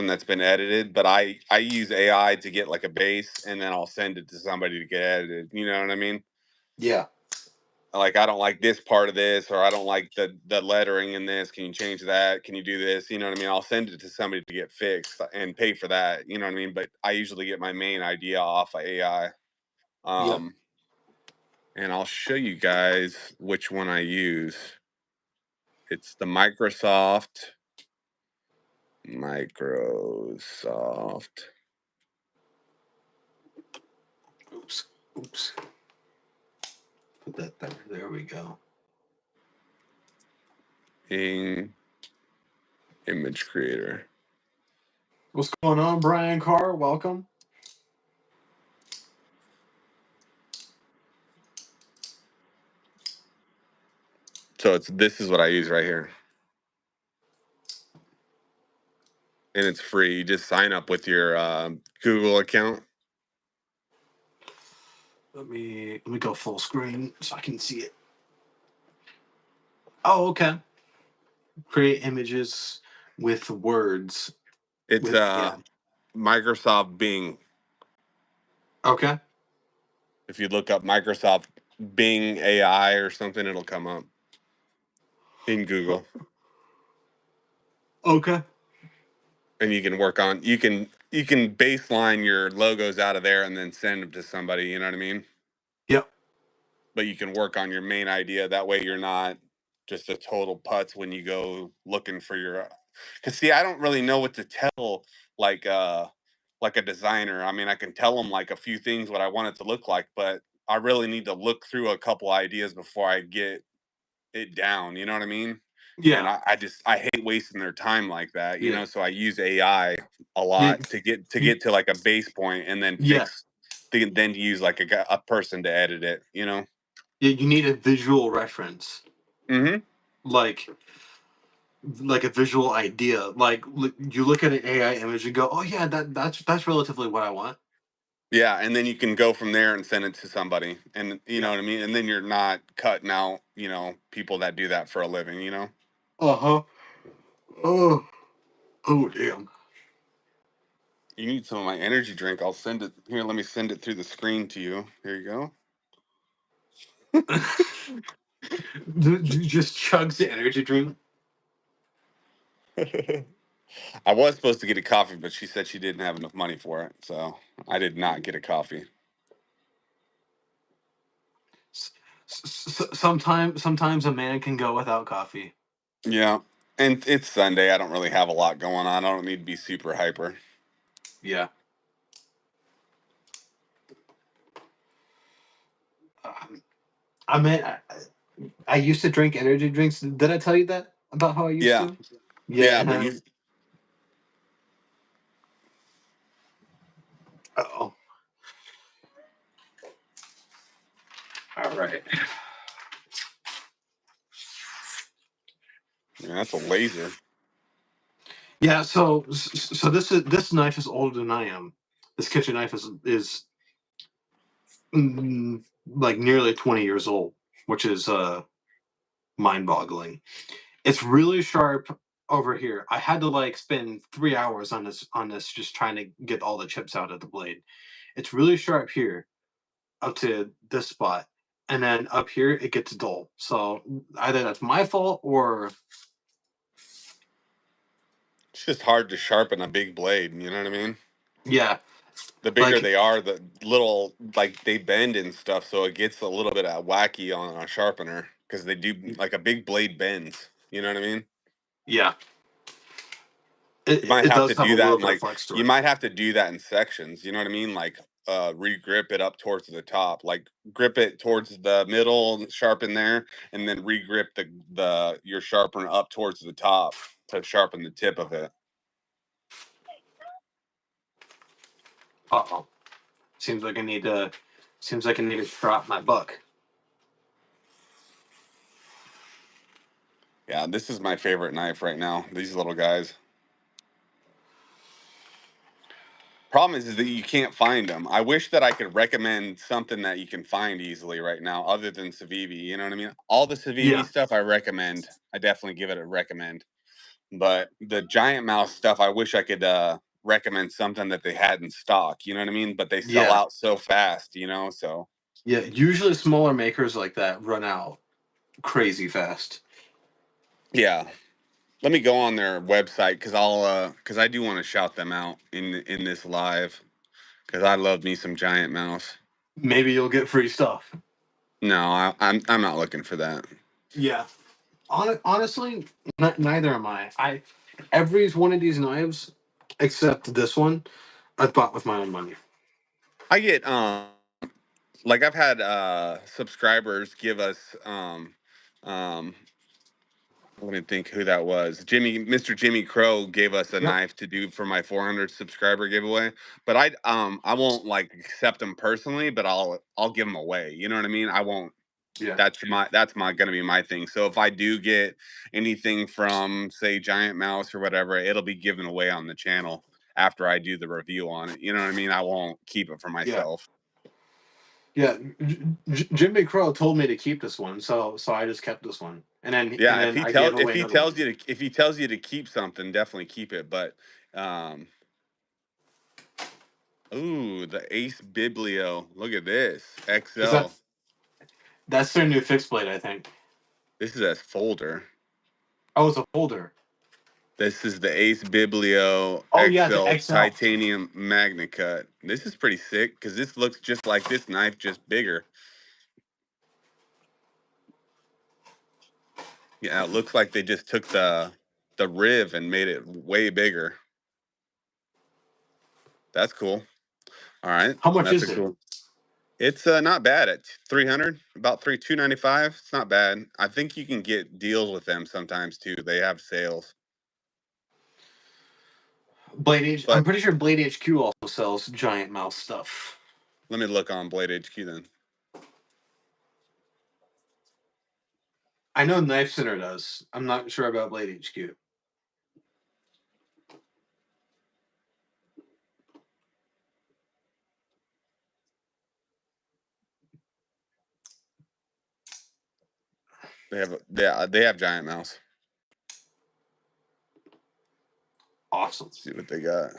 that's been edited. But I use AI to get like a base, and then I'll send it to somebody to get edited. You know what I mean? Yeah. Like I don't like this part of this, or I don't like the lettering in this. Can you change that? Can you do this? You know what I mean? I'll send it to somebody to get fixed and pay for that. You know what I mean? But I usually get my main idea off of AI. Yep. Um, and I'll show you guys which one I use. It's the Microsoft Oops. Oops. Put that there. There we go. image creator. What's going on, Brian Carr? Welcome. So this is what I use right here. And it's free. You just sign up with your Google account. Let me go full screen so I can see it. Oh, okay. Create images with words. It's Yeah. Microsoft Bing. Okay. If you look up Microsoft Bing AI or something, it'll come up in Google. Okay. And you can work on you can baseline your logos out of there and then send them to somebody, you know what I mean? Yep. But you can work on your main idea. That way you're not just a total putz when you go looking for your because see, I don't really know what to tell like uh like a designer. I mean, I can tell them like a few things what I want it to look like, but I really need to look through a couple ideas before I get it down, you know what I mean? And Yeah. I hate wasting their time like that, you Yeah. know. So I use AI a Yeah. lot to get to like a base point and then Yeah. then use like a person to edit it, you know. Yeah. You need a visual reference, Mm-hmm. like a visual idea. Like you look at an AI image and go, "Oh yeah, that's relatively what I want." Yeah, and then you can go from there and send it to somebody, and you know Yeah. what I mean. And then you're not cutting out, you know, people that do that for a living, you know. Uh huh. Oh. Oh damn. You need some of my energy drink. I'll send it here. Let me send it through the screen to you. Here you go. Just chugs the energy drink. I was supposed to get a coffee, but she said she didn't have enough money for it, so I did not get a coffee. Sometimes a man can go without coffee. Yeah, and it's Sunday. I don't really have a lot going on. I don't need to be super hyper. Yeah. Um, I mean, I used to drink energy drinks. Did I tell you that about how I used Yeah, to? yeah, but Yeah. you. Oh. All right. Yeah, that's a laser. Yeah. So this knife is older than I am. This kitchen knife is like nearly 20 years old, which is mind-boggling. It's really sharp over here. I had to like spend 3 hours on this just trying to get all the chips out of the blade. It's really sharp here up to this spot, and then up here it gets dull. So either that's my fault or It's just hard to sharpen a big blade. You know what I mean? yeah, The bigger like they are, the little like they bend and stuff, so it gets a little bit wacky on a sharpener because they do like a big blade bends. You know what I mean? yeah, You might it have to does have a do that little in bit of like flex to you it. might have to do that in sections. You know what I mean? Like re-grip it up towards the top, like grip it towards the middle, sharpen there, and then re-grip the your sharpener up towards the top to sharpen the tip of it. Uh-oh. Seems like I need to drop my buck. Yeah, this is my favorite knife right now. These little guys. Problem is that you can't find them. I wish that I could recommend something that you can find easily right now, other than Civivi. You know what I mean? All the Civivi Yeah, stuff I recommend. I definitely give it a recommend. But the giant mouse stuff, I wish I could recommend something that they had in stock. You know what I mean? But they sell yeah, out so fast. You know, so yeah. Usually smaller makers like that run out crazy fast. yeah. Let me go on their website because I do want to shout them out in this live because I love me some giant mouse. Maybe you'll get free stuff. No, I'm not looking for that. Yeah. Honestly, neither am I. Every one of these knives, except this one, I bought with my own money. I get like I've had subscribers give us um let me think who that was. Mr. Jimmy Crow gave us a Yep. knife to do for my 400 subscriber giveaway. But I won't like accept them personally, but I'll give them away. You know what I mean? I won't. Yeah. That's my gonna be my thing. So if I do get anything from say Giant Mouse or whatever, it'll be given away on the channel after I do the review on it. You know what I mean? I won't keep it for Yeah. myself. Yeah. Jimmy Crow told me to keep this one, so I just kept this one, and Yeah, then I gave away another one. if he tells you to keep something, definitely keep it. But um, ooh, the Ace Biblio. Look at this Is XL. that's their new fixed blade? I think. This is a folder. Oh, it's a folder. This is the Ace Biblio Oh yeah, the XL XL. titanium magna cut. This is pretty sick because this looks just like this knife, just bigger. Yeah, it looks like they just took the riv and made it way bigger. That's cool. All right, How much that's is a it? cool. It's not bad at 300, about 295. It's not bad. I think you can get deals with them sometimes too. They have sales. Blade H. I'm But pretty sure Blade HQ also sells giant mouse stuff. let me look on Blade HQ then. I know Knife Center does. I'm not sure about Blade HQ. They have Giant Mouse. Awesome. Let's see what they got.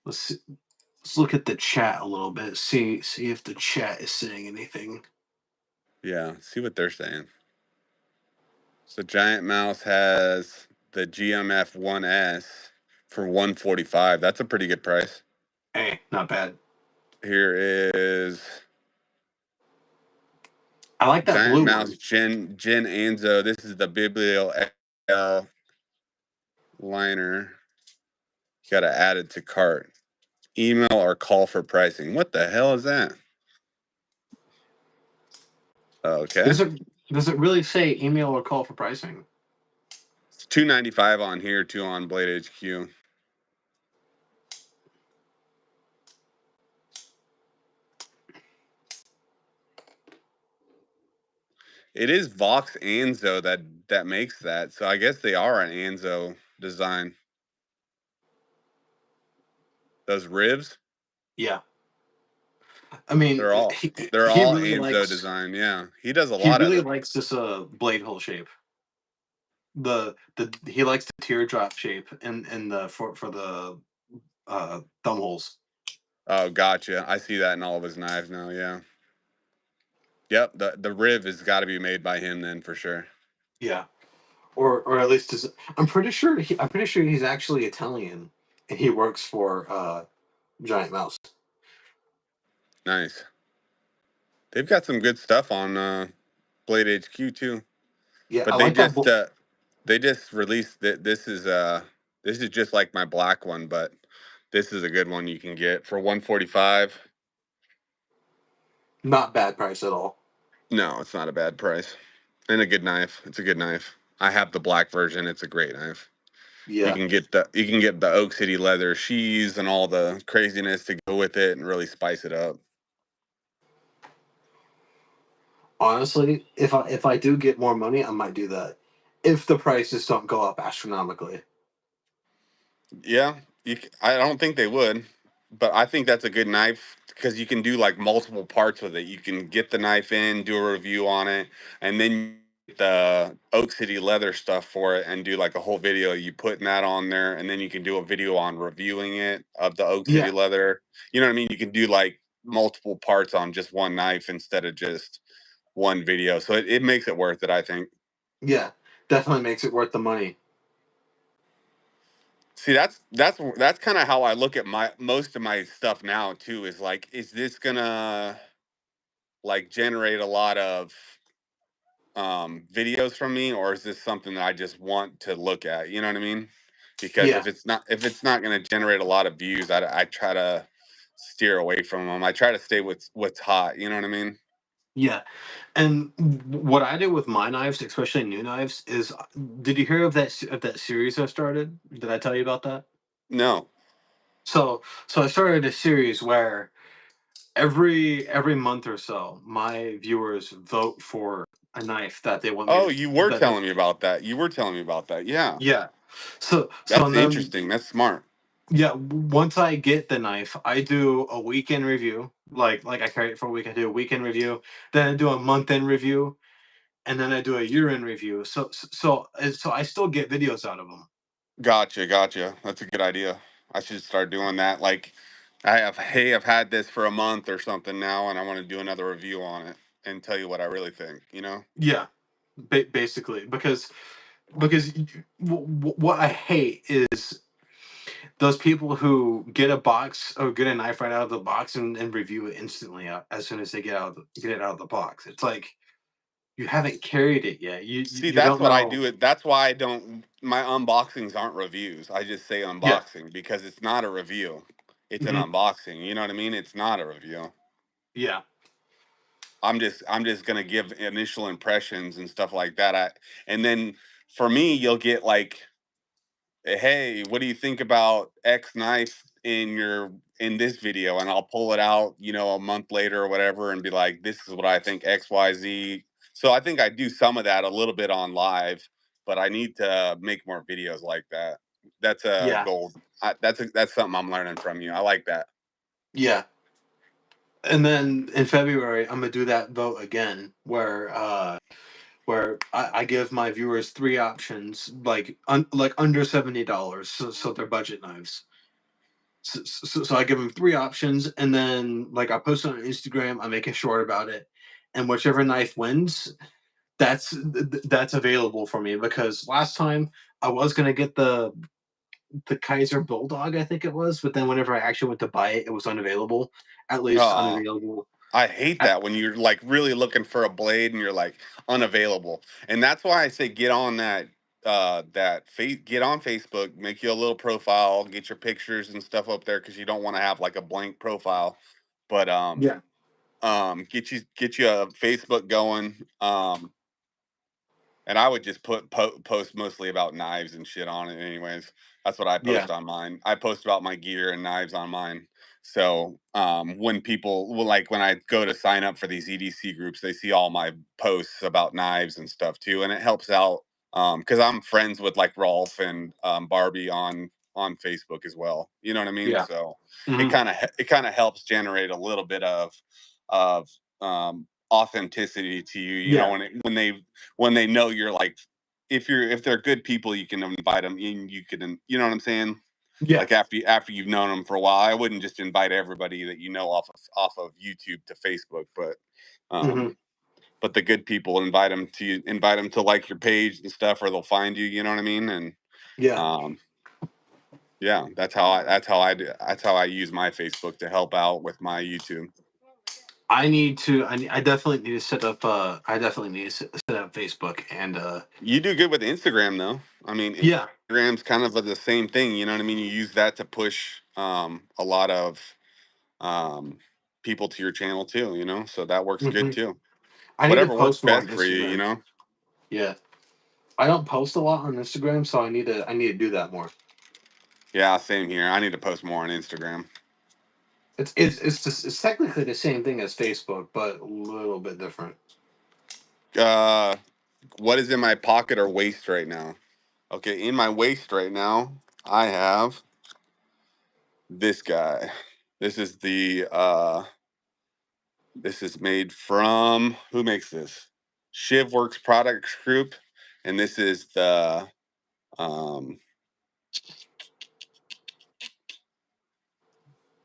Let's see, let's look at the chat a little bit. See if the chat is saying anything. Yeah, see what they're saying. So Giant Mouse has the GMF 1S for 145. That's a pretty good price. Hey, not bad. Here is I like that Giant blue Mouse one. Gen Anzo. This is the Biblio XL liner. You got to add it to cart. Email or call for pricing. What the hell is that? Okay. Does it really say email or call for pricing? It's $295 on here, too, on Blade HQ. It is Vox Anzo that makes that. So I guess they are an Anzo design. Those ribs. Yeah. I mean, They're all he they're he all really Anzo likes design. Yeah, he does a he lot of really it. likes this blade hole shape. The he likes the teardrop shape in the for the thumb holes. Oh, gotcha. I see that in all of his knives now. Yeah. Yep. The riv has got to be made by him then for sure. Yeah, or at least his, I'm pretty sure he's actually Italian and he works for Giant Mouse. Nice. They've got some good stuff on Blade HQ too. Yeah, I But like that. they just released that this is just like my black one, but this is a good one you can get for 145. Not bad price at all. No, it's not a bad price. And a good knife. It's a good knife. I have the black version. It's a great knife. Yeah, You can get the Oak City leather sheaths and all the craziness to go with it and really spice it up. honestly, if I do get more money, I might do that. If the prices don't go up astronomically. Yeah, I don't think they would, but I think that's a good knife because you can do like multiple parts with it. You can get the knife in, do a review on it, and then you get the Oak City leather stuff for it and do like a whole video. You putting that on there, and then you can do a video on reviewing it of the Oak City Yeah, leather. You know what I mean? You can do like multiple parts on just one knife instead of just one video. So it makes it worth it, I think. yeah, definitely makes it worth the money. See, that's kind of how I look at my most of my stuff now too. Is like, is this gonna like generate a lot of videos from me, or is this something that I just want to look at? You know what I mean? Because Yeah, if it's not gonna generate a lot of views, I try to steer away from them. I try to stay with what's hot. You know what I mean? yeah. And what I do with my knives, especially new knives, is did you hear of of that series I started? Did I tell you about that? No. So I started a series where every month or so, my viewers vote for a knife that they want me Oh, to you were that they, telling me about that. You were telling me about that. Yeah, yeah. So that's and then interesting. That's smart. yeah, once I get the knife, I do a weekend review. Like I carry it for a week. I do a weekend review, then I do a month end review, and then I do a year end review. So I still get videos out of them. Gotcha, gotcha. That's a good idea. I should start doing that. Like, hey, I've had this for a month or something now, and I want to do another review on it and tell you what I really think. You know? Yeah, basically because what I hate is those people who get a box or get a knife right out of the box and review it instantly as soon as they get it out of the box. It's like you haven't carried it yet. See, You that's don't what I know. do. That's why I don't. My unboxings aren't reviews. I just say Yeah. unboxing because it's not a review. It's an Hmm. unboxing. You know what I mean? It's not a review. Yeah. I'm just gonna give initial impressions and stuff like that. And then for me, you'll get like, hey, what do you think about X knife in this video? And I'll pull it out, you know, a month later or whatever, and be like, this is what I think XYZ. So I think I do some of that a little bit on live, but I need to make more videos like that. That's a Yeah. goal. That's something I'm learning from you. I like that. Yeah. And then in February, I'm gonna do that vote again, where I give my viewers three options, like under $70, so they're budget knives. So I give them three options, and then like I post it on Instagram. I make a short about it, and whichever knife wins, that's available for me. Because last time I was gonna get the Kaiser Bulldog, I think it was, but then whenever I actually went to buy it, it was unavailable. At least Oh, unavailable. I hate At, that when you're like really looking for a blade and you're like unavailable. And that's why I say get on get on Facebook, make you a little profile, get your pictures and stuff up there because you don't want to have like a blank profile. But yeah, get you a Facebook going. And I would just post mostly about knives and shit on it, anyways. That's what I yeah, post on mine. I post about my gear and knives on mine. So when people like when I go to sign up for these EDC groups, they see all my posts about knives and stuff too, and it helps out because I'm friends with like Rolf and Barbie on Facebook as well. You know what I mean? Yeah. So Hmm. it kind of helps generate a little bit of authenticity to you. You know, Yeah. when they know you're like, if they're good people, you can invite them in. You can, you know what I'm saying? Yeah. Like after you've known them for a while, I wouldn't just invite everybody that you know off of YouTube to Facebook, Hmm. um, but the good people invite them to like your page and stuff, or they'll find you. You know what I mean? And Yeah. um, yeah, that's how I use my Facebook to help out with my YouTube. I definitely need to set up. I definitely need to set up Facebook and. You do good with Instagram though. I mean, Yeah. Instagram's kind of the same thing. You know what I mean? You use that to push a lot of um, people to your channel too. You know, so that works good Hmm. too. I need to Whatever works post more on best for you. You Instagram. know. Yeah. I don't post a lot on Instagram, so I need to do that more. Yeah, same here. I need to post more on Instagram. It's technically the same thing as Facebook, but a little bit different. Uh, what is in my pocket or waist right now? Okay, in my waist right now, I have this guy. This is this is made from, who makes this? Shivworks Products Group, and this is the um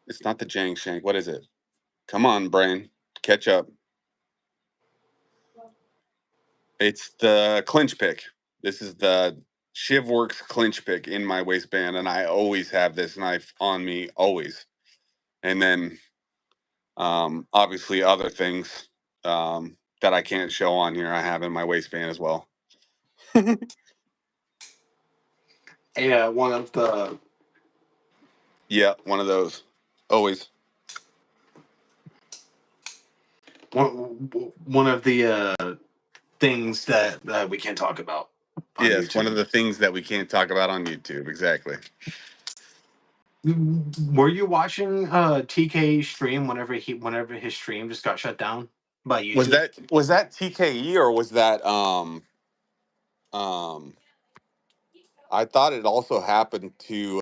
it's not the Jang Shank. What is it? Come on, brain. Catch up. It's the clinch pick. This is the Shivworks clinch pick in my waistband, and I always have this knife on me, always. And then obviously other things that I can't show on here, I have in my waistband as well. Yeah, one of the Yeah, one of those. Always. one one of the things that we can't talk about on Yes, one of YouTube. the things that we can't talk about on YouTube. Exactly. Were you watching TK stream whenever his stream just got shut down by YouTube? Was that TKE or was that um I thought it also happened to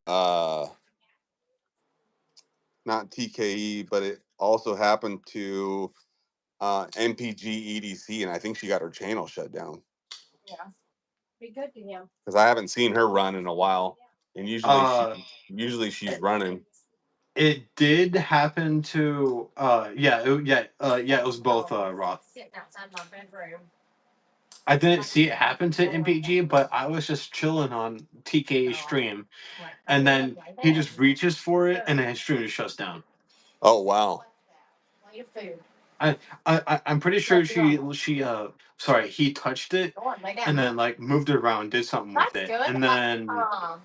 not TKE, but it also happened to MPG EDC, and I think she got her channel shut down Yeah. Be good to him. because I haven't seen her run in a while, and Uh, usually she's running. it did happen to it was both Roth. Sitting outside my bedroom. I didn't see it happen to MPG, but I was just chilling on TK's Oh, stream, like, and lay up then my he bed. just reaches for it, and then his stream just shuts down. Oh wow. Plate of food. I'm pretty sure he touched it Go on, lay down. and then like moved it around, did something with That's it, good. and then Um,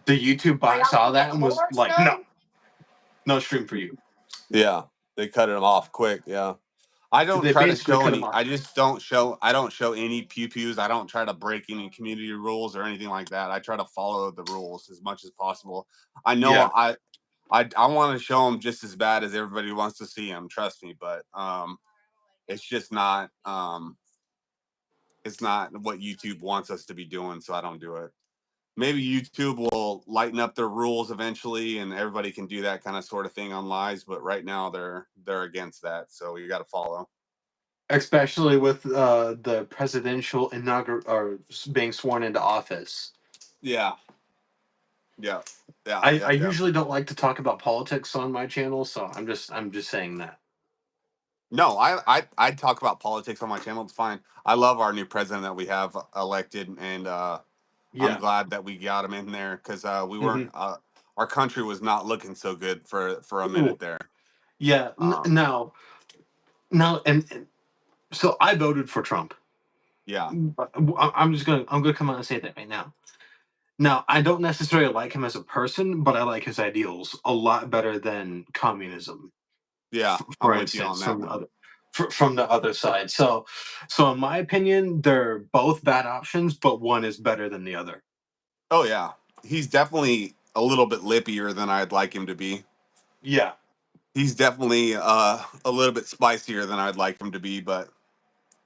the YouTube are bot y'all saw gonna that get and was more like, snow? no stream for you. Yeah, they cut it off quick. Yeah. I don't They try to basically show cut him any. off. I just don't show. I don't show any pew pews. I don't try to break any community rules or anything like that. I try to follow the rules as much as possible. I know Yeah, I want to show them just as bad as everybody wants to see them. Trust me, but it's just not. It's not what YouTube wants us to be doing, so I don't do it. Maybe YouTube will lighten up their rules eventually, and everybody can do that kind of sort of thing on lives. But right now, they're against that, so you got to follow. especially with the presidential inaugural or being sworn into office. Yeah, yeah, yeah, I yeah, yeah. usually don't like to talk about politics on my channel, so I'm just saying that. No, I talk about politics on my channel. It's fine. I love our new president that we have elected, and I'm Yeah. glad that we got him in there because we weren't. Hmm. Our country was not looking so good for a minute Ooh. there. Yeah. Um, Now, and so I voted for Trump. yeah, I'm gonna come out and say that right now. Now, I don't necessarily like him as a person, but I like his ideals a lot better than communism, yeah, for I'm with you on instance, that one. from the other side. So in my opinion, they're both bad options, but one is better than the other. Oh yeah, he's definitely a little bit lippier than I'd like him to be. Yeah. He's definitely a little bit spicier than I'd like him to be, but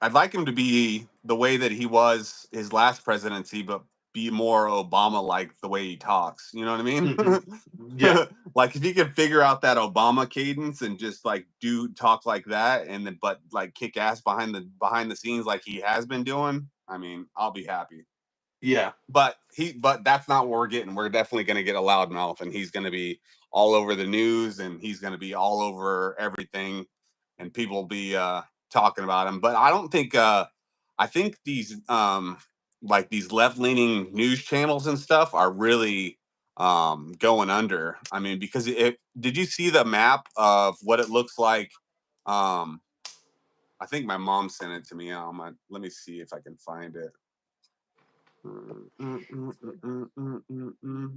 I'd like him to be the way that he was his last presidency, but be more Obama-like the way he talks. You know what I mean? Yeah. Like if he could figure out that Obama cadence and just like talk like that, and then but like kick ass behind the scenes like he has been doing, I mean, I'll be happy. Yeah. But that's not what we're getting. We're definitely going to get a loudmouth, and he's going to be all over the news, and he's going to be all over everything, and people will be talking about him. But I don't think I think these like these left-leaning news channels and stuff are really going under. I mean, because did you see the map of what it looks like? I think my mom sent it to me. Let me see if I can find it.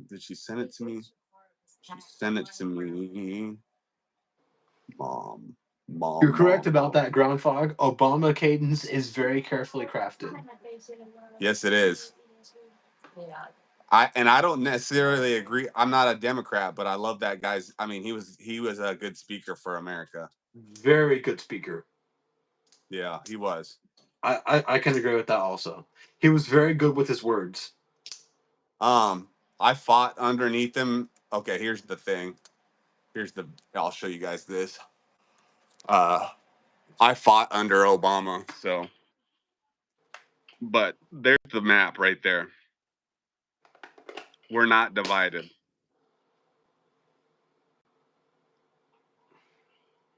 Did she send it to me? She sent it to me. Mom. You're correct about that, Groundhog. Obama cadence is very carefully crafted. Yes, it is. I don't necessarily agree. I'm not a Democrat, but I love that guy's. I mean, he was a good speaker for America. Very good speaker. Yeah, he was. I can agree with that also. He was very good with his words. I fought underneath him. Okay, here's the thing. I'll show you guys this. I fought under Obama, so. But there's the map right there. We're not divided.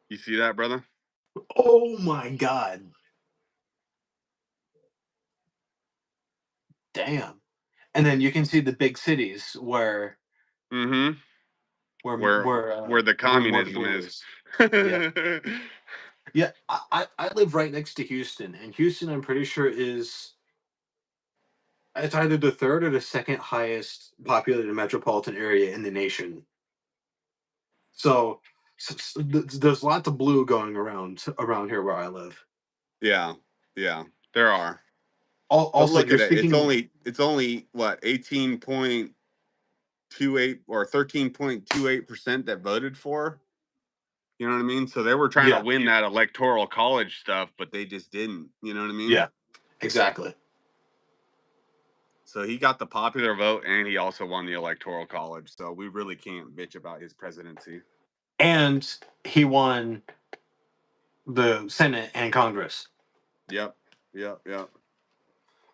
You see that, brother? Oh my God. Damn. And then you can see the big cities where Mm-hmm. where Where the communism is. Yeah. Yeah, I live right next to Houston, and Houston, I'm pretty sure, it's either the third or the second highest populated metropolitan area in the nation. So, there's lots of blue going around here where I live. Yeah, there are. But Also, look you're at it. speaking. It's only what 18.28 or 13.28% that voted for. You know what I mean? So they were trying to win that electoral college stuff, but they just didn't. You know what I mean? Yeah, exactly. So he got the popular vote, and he also won the electoral college. So we really can't bitch about his presidency. And he won the Senate and Congress. Yep.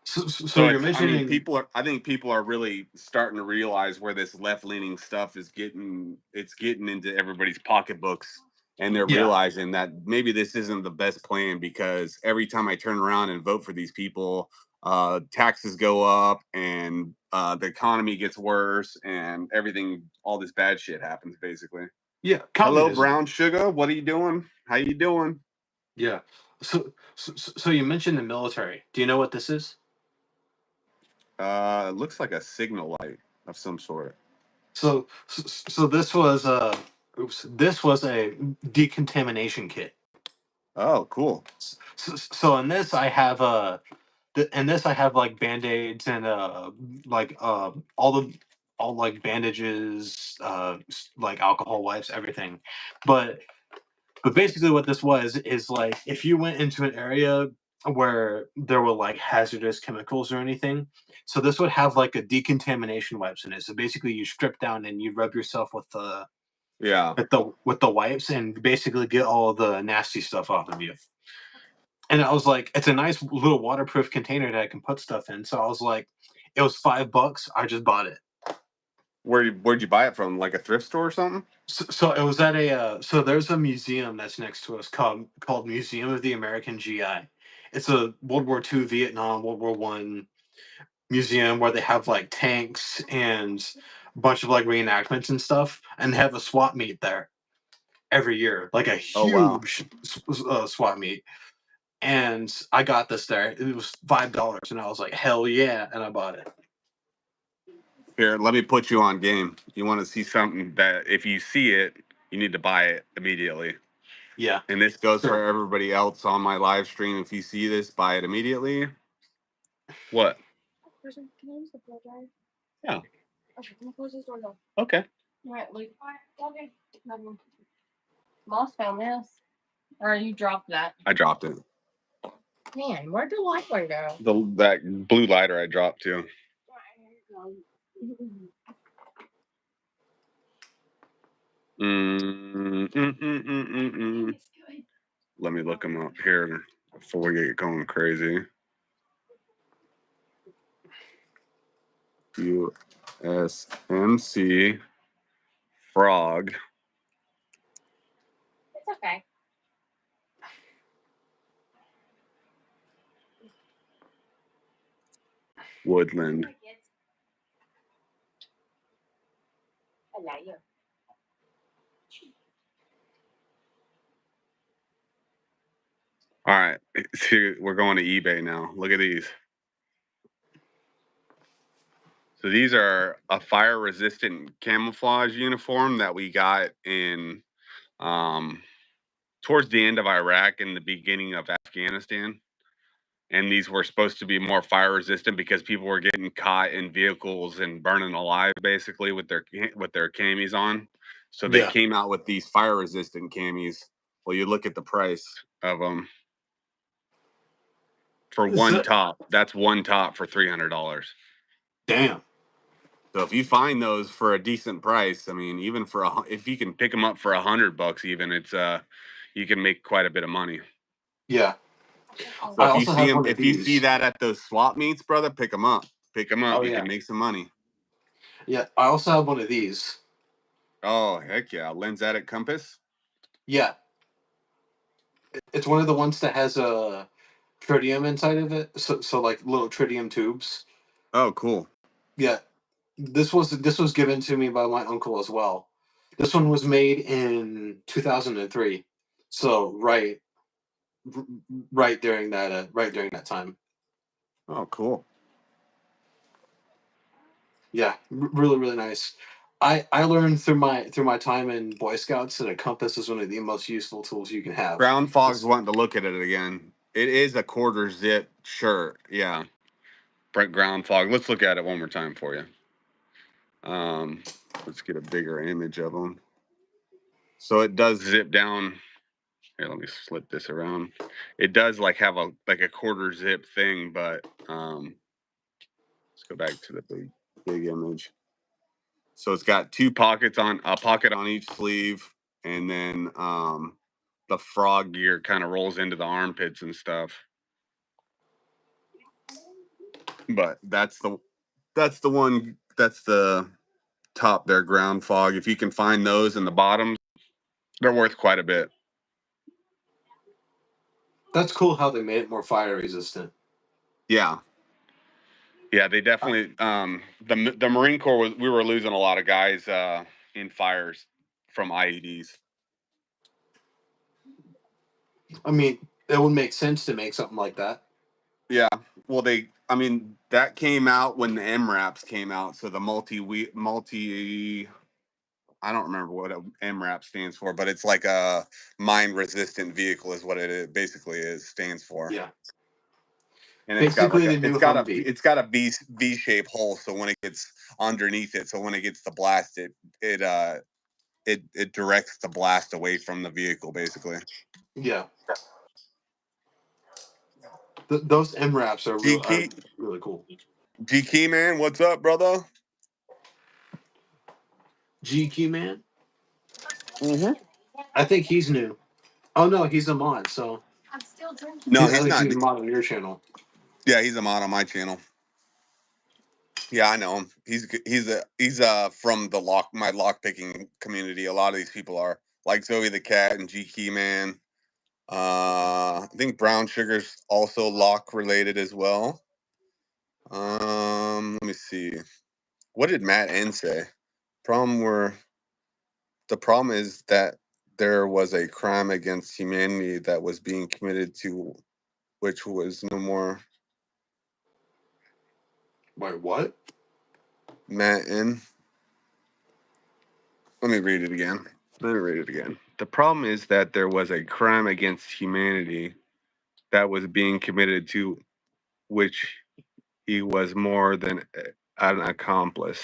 So you're mentioning. I think people are really starting to realize where this left-leaning stuff is getting into everybody's pocketbooks, and they're realizing that maybe this isn't the best plan, because every time I turn around and vote for these people, taxes go up, and the economy gets worse, and all this bad shit happens basically. Yeah, Hello, communism. brown sugar. What are you doing? How you doing? Yeah. So you mentioned the military. Do you know what this is? It looks like a signal light of some sort. So this was this was a decontamination kit. Oh, cool. So in this I have like band-aids and like all like bandages, like alcohol wipes, everything. But basically what this was is like if you went into an area where there were like hazardous chemicals or anything, so this would have like a decontamination wipes in it. So basically you strip down and you rub yourself with the wipes and basically get all the nasty stuff off of you. And I was like, it's a nice little waterproof container that I can put stuff in. So I was like, it was $5. I just bought it. Where'd you buy it from? Like a thrift store or something? So it was at a so there's a museum that's next to us called Museum of the American GI. It's a World War II, Vietnam, World War One museum where they have like tanks and a bunch of like reenactments and stuff, and they have a swap meet there every year, like a huge swap meet. And I got this there. It was $5, and I was like, hell yeah, and I bought it. Here, let me put you on game. You want to see something that if you see it, you need to buy it immediately. Yeah. And this goes for everybody else on my live stream. If you see this, buy it immediately. What? Can I use the blow dryer? Yeah. Okay, can I close this door though? Okay. All right, Luke. Okay. Moss found this. Or you dropped that. I dropped it. Man, where'd the light go? That blue lighter I dropped too. Let me look them up here before we get going crazy. USMC frog. It's okay. Woodland. All right, see, we're going to eBay now. Look at these. So these are a fire-resistant camouflage uniform that we got in towards the end of Iraq and the beginning of Afghanistan. And these were supposed to be more fire-resistant because people were getting caught in vehicles and burning alive, basically, with their camis on. So they came out with these fire-resistant camis. Well, you look at the price of them for one top. That's one top for $300. Damn. So if you find those for a decent price, I mean, even for if you can pick them up for $100, even it's you can make quite a bit of money. Yeah. So I if you also see have them, one of if you see these. that at those swap meets, brother, pick them up. Pick them up. Oh, You yeah. can make some money. Yeah. I also have one of these. Oh heck yeah, lensatic compass. Yeah. It's one of the ones that has a tritium inside of it. So like little tritium tubes. Oh cool. Yeah. This was given to me by my uncle as well. This one was made in 2003. So right during that time. Oh cool. Yeah, really really nice. I learned through my time in Boy Scouts that a compass is one of the most useful tools you can have. Ground Fog's wanting to look at it again. It is a quarter zip shirt. Yeah. Brent Ground Fog. Let's look at it one more time for you. Let's get a bigger image of them. So it does zip down. Here, let me slip this around. It does like have a quarter zip thing, but let's go back to the big image. So it's got two pockets on a pocket on each sleeve, and then the frog gear kind of rolls into the armpits and stuff. But that's the one that's the top there, Ground Fog. If you can find those in the bottoms, they're worth quite a bit. That's cool how they made it more fire resistant. Yeah. Yeah, they definitely the Marine Corps we were losing a lot of guys in fires from IEDs. I mean, it would make sense to make something like that. Yeah. Well, I mean, that came out when the MRAPs came out. So the I don't remember what a MRAP stands for, but it's like a mine resistant vehicle is what basically stands for. Yeah. And it's got Basically, the new Humvee. it's got a V shape hole. So when it gets underneath it, so when it gets the blast, it directs the blast away from the vehicle, basically. Yeah. Those MRAPs are G really cool. Key man, what's up, brother? G Key man. Mm-hmm. I think he's new. Oh no, he's a mod. So I'm still drinking. No, I he's think not. he's a mod on your channel. Yeah, he's a mod on my channel. Yeah, I know him. He's from the my lock picking community. A lot of these people are like Zoe the Cat and G Key Man. I think Brown Sugar's also lock related as well. Let me see. What did Matt N say? The problem is that there was a crime against humanity that was being committed to, which was no more. Wait, what? Matt N. Let me read it again. The problem is that there was a crime against humanity that was being committed to, which he was more than an accomplice.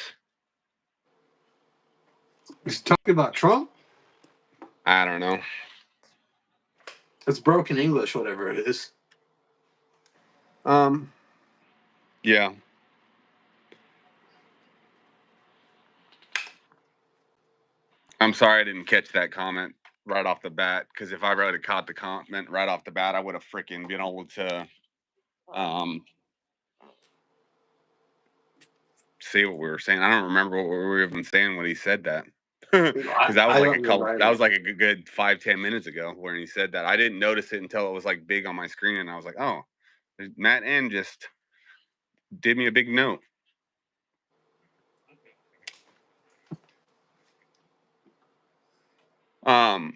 He's talking about Trump. I don't know. It's broken English, whatever it is. Yeah. I'm sorry I didn't catch that comment right off the bat, because if I would have caught the comment right off the bat, I would have freaking been able to say what we were saying. I don't remember what we were even saying when he said that. Because that was I like don't remember that either. was like a good 5-10 minutes ago when he said that. I didn't notice it until it was like big on my screen, and I was like, oh, Matt N just did me a big note. Oh,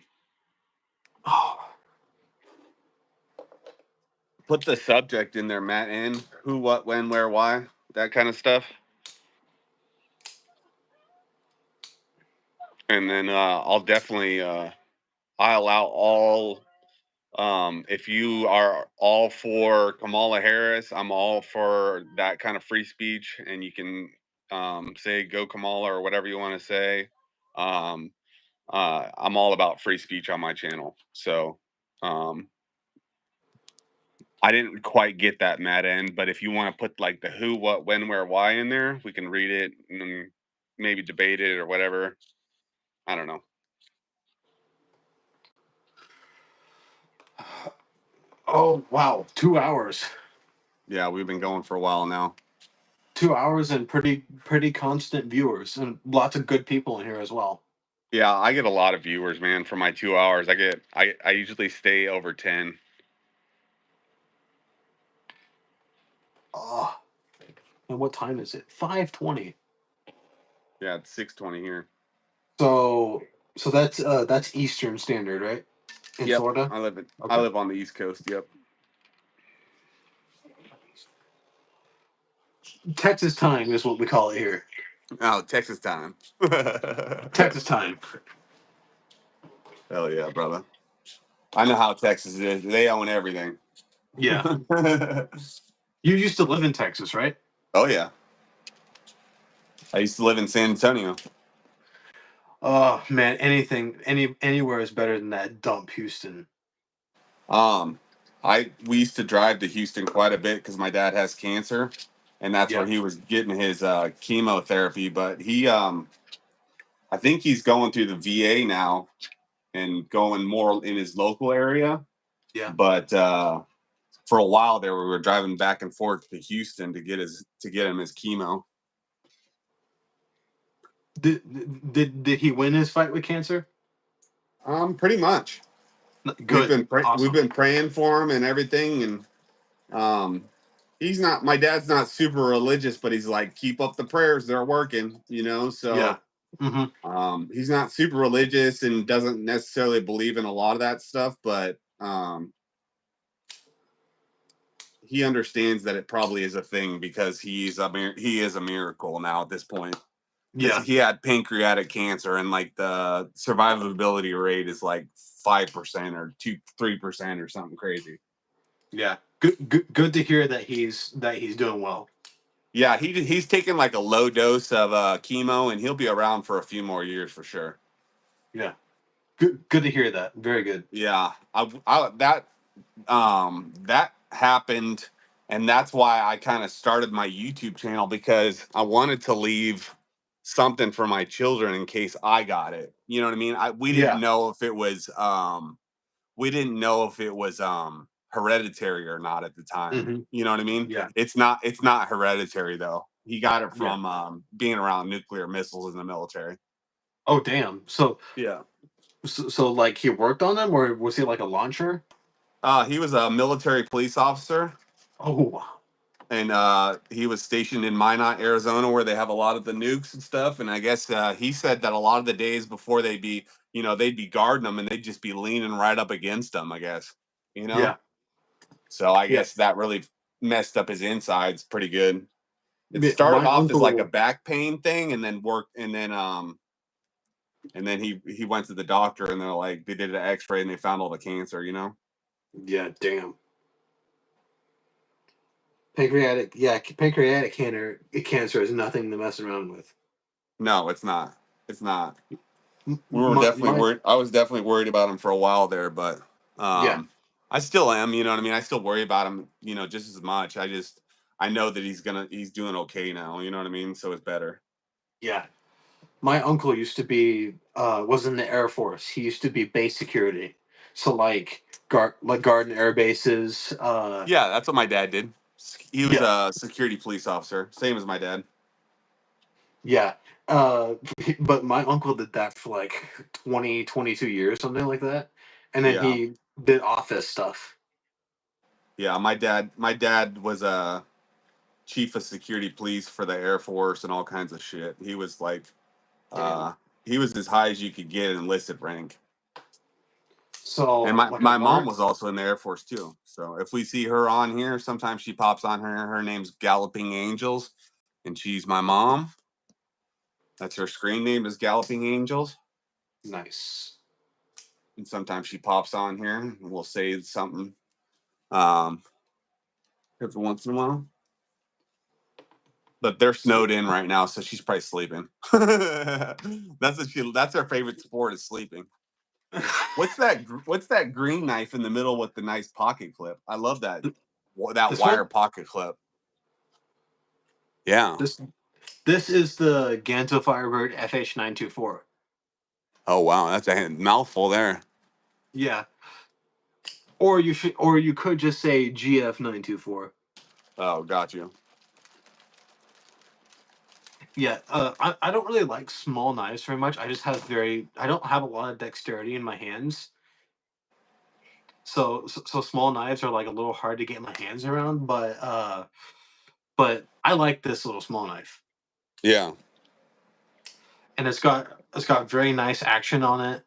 Put the subject in there, Matt N. Who, what, when, where, why, that kind of stuff. And then I'll definitely I'll allow all. If you are all for Kamala Harris, I'm all for that kind of free speech, and you can say go Kamala or whatever you want to say. Um, I'm all about free speech on my channel. So I didn't quite get that, Matt N, but if you want to put like the who, what, when, where, why in there, we can read it and maybe debate it or whatever. I don't know. oh wow, 2 hours. Yeah, we've been going for a while now. 2 hours and pretty constant viewers and lots of good people in here as well. Yeah, I get a lot of viewers, man, for my 2 hours. I usually stay over 10. Oh, and what time is it? 5:20. Yeah, it's 6:20 here. So that's Eastern Standard, right? In Yep, Florida. I Okay. live on the East Coast. Yep. Texas time is what we call it here. Oh, Texas time. Texas time. Hell yeah, brother. I know how Texas is. They own everything. Yeah. You used to live in Texas, right? Oh yeah. I used to live in San Antonio. Oh man, anywhere is better than that dump Houston. Um, we used to drive to Houston quite a bit because my dad has cancer, and that's where Yeah. he was getting his chemotherapy. But I think he's going through the VA now and going more in his local area. Yeah. But for a while there, we were driving back and forth to Houston to get him his chemo. Did he win his fight with cancer? Pretty much. Good. We've Awesome. been praying for him and everything, and he's not. My dad's not super religious, but he's like, keep up the prayers; they're working, you know. Yeah. So Mm-hmm. he's not super religious and doesn't necessarily believe in a lot of that stuff, but he understands that it probably is a thing because he is a miracle now at this point. Because Yeah. he had pancreatic cancer and like the survivability rate is like 5% or 3% or something crazy. Yeah. Good to hear that he's doing well. Yeah, he's taking like a low dose of chemo and he'll be around for a few more years for sure. Yeah. Good to hear that. Very good. Yeah, that happened, and that's why I kind of started my YouTube channel because I wanted to leave something for my children in case I got it. You know what I mean? We didn't Yeah. know if it was hereditary or not at the time. Mm-hmm. You know what I mean? Yeah. It's not hereditary though. He got it Yeah. from being around nuclear missiles in the military. Oh damn. So Yeah. like he worked on them, or was he like a launcher? He was a military police officer, Oh. and he was stationed in Minot, Arizona, where they have a lot of the nukes and stuff. And I guess he said that a lot of the days before they'd be guarding them, and they'd just be leaning right up against them. I guess, you know. Yeah. So I Yeah. guess that really messed up his insides pretty good. It started My off as like a uncle. back pain thing, and then he went to the doctor, and they did an X-ray, and they found all the cancer. You know. Yeah. Damn. Pancreatic cancer is nothing to mess around with. No, it's not. It's not. We were My, definitely my worried. I was definitely worried about him for a while there, but yeah. I still am. You know what I mean? I still worry about him. You know, just as much. I know that he's doing okay now. You know what I mean? So it's better. Yeah. My uncle used to be was in the Air Force. He used to be base security. So like guard and air bases. Yeah, that's what my dad did. He was Yeah, a security police officer, same as my dad. yeah. But my uncle did that for like 20, 22 years, something like that. And then Yeah, he did office stuff. yeah. My dad was a chief of security police for the Air Force and all kinds of shit. He was like, Damn. uh, he was as high as you could get in enlisted rank. And So like I my mom learned was also in the Air Force too. So if we see her on here, sometimes she pops on her. Her name's Galloping Angels, and she's my mom. That's her screen name is Galloping Angels. nice. And sometimes she pops on here and we'll say something um, every once in a while. But they're So snowed in right now, so she's probably sleeping. That's what she. That's her favorite sport is sleeping. What's that? What's that green knife in the middle with the nice pocket clip? I love that. That this one, wire pocket clip. Yeah. this this is the Ganzo Firebird FH924. Oh wow, that's a mouthful there. Yeah. Or you could just say GF924. Oh, got you. Yeah, I don't really like small knives very much. I don't have a lot of dexterity in my hands. So small knives are like a little hard to get my hands around, but I like this little small knife. Yeah. And it's got very nice action on it.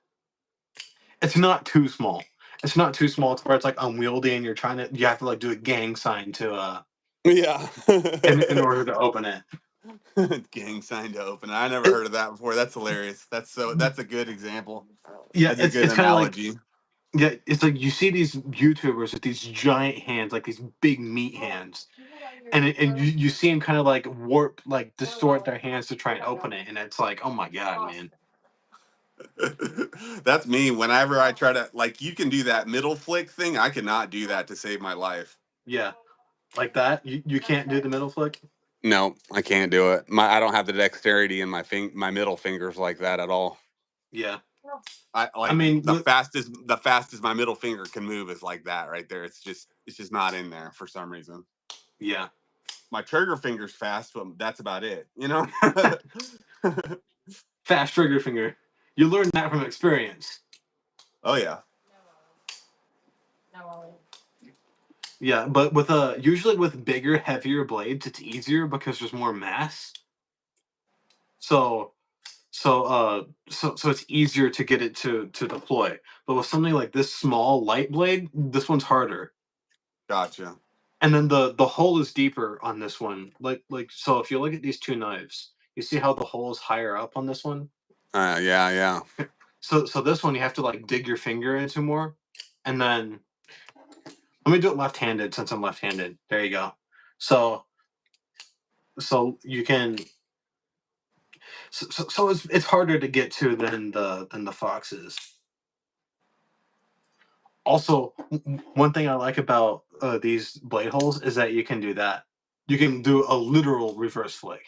It's not too small. It's not too small to where it's like unwieldy and you have to like do a gang sign to Yeah. in order to open it. Gang sign to open. I never heard of that before. That's hilarious. That's a good example. Yeah, That's a it's good it's kind of like analogy. yeah, it's like you see these YouTubers with these giant hands, like these big meat hands, and you see them kind of like distort their hands to try and open it, and it's like, oh my god, man. That's me. Whenever I try to like you can do that middle flick thing, I cannot do that to save my life. Yeah, like that. You can't do the middle flick. No, I can't do it. I don't have the dexterity in my middle fingers like that at all. Yeah, I I like mean, the fastest my middle finger can move is like that right there. It's just not in there for some reason. yeah, My trigger finger's fast, but that's about it. fast trigger finger. You learn that from experience. Oh yeah. Yeah, but usually with bigger, heavier blades, it's easier because there's more mass. So so it's easier to get it to deploy. But with something like this small light blade, this one's harder. Gotcha. And then the hole is deeper on this one. So if you look at these two knives, you see how the hole is higher up on this one? Yeah, yeah. So this one you have to like dig your finger into more. And then let me do it left-handed since I'm left-handed. There you go. So so you can so it's harder to get to than the foxes. Also, one thing I like about these blade holes is that you can do that. You can do a literal reverse flick.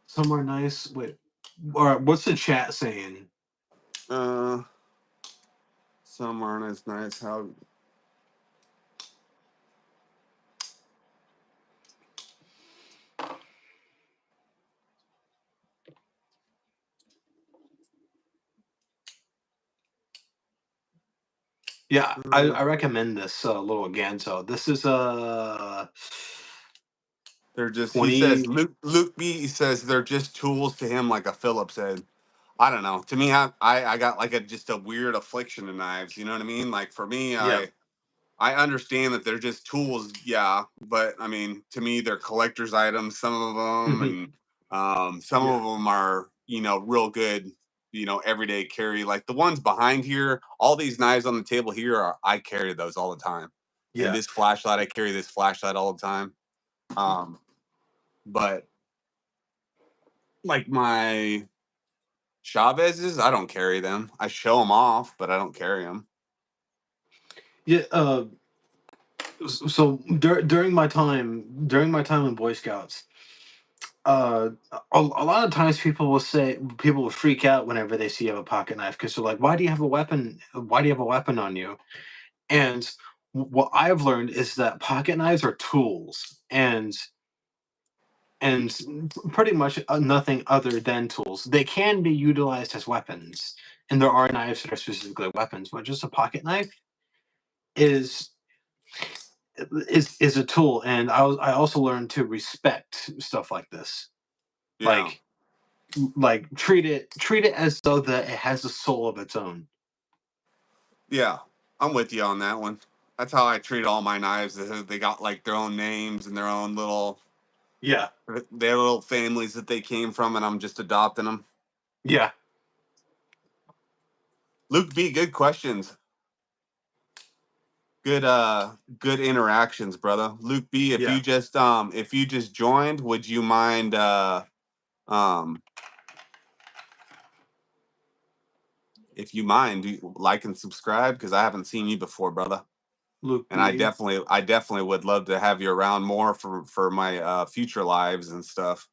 Somewhere nice. Wait, all right. What's the chat saying? Uh, some aren't as nice. How? Yeah, I recommend this little Ganzo. This is They're just. He says 20. Luke B. says they're just tools to him, like a Phillips head. I don't know. To me, I got like just a weird affliction of knives. You know what I mean? Like for me, Yeah, I understand that they're just tools, yeah, but I mean, to me, they're collector's items, some of them, hmm, and some yeah, of them are, real good, everyday carry. Like the ones behind here, all these knives on the table here I carry those all the time. And yeah. this flashlight, I carry this flashlight all the time. Um, but like my Chavez's, I don't carry them. I show them off, but I don't carry them. Yeah, So during my time in Boy Scouts, a lot of times people will freak out whenever they see you have a pocket knife because they're like, "Why do you have a weapon? Why do you have a weapon on you?" And what I've learned is that pocket knives are tools, and pretty much nothing other than tools. They can be utilized as weapons, and there are knives that are specifically weapons, but just a pocket knife is is a tool. And I also learned to respect stuff like this. Yeah, Like treat it as though that it has a soul of its own. yeah, I'm with you on that one. That's how I treat all my knives. They got like their own names and Yeah, their little families that they came from, and I'm just adopting them. yeah, Luke B, good questions. Good interactions, brother. Luke B, yeah. if you just joined, would you mind um if you mind, like and subscribe because I haven't seen you before, brother. Luke And B. I definitely would love to have you around more for my future lives and stuff.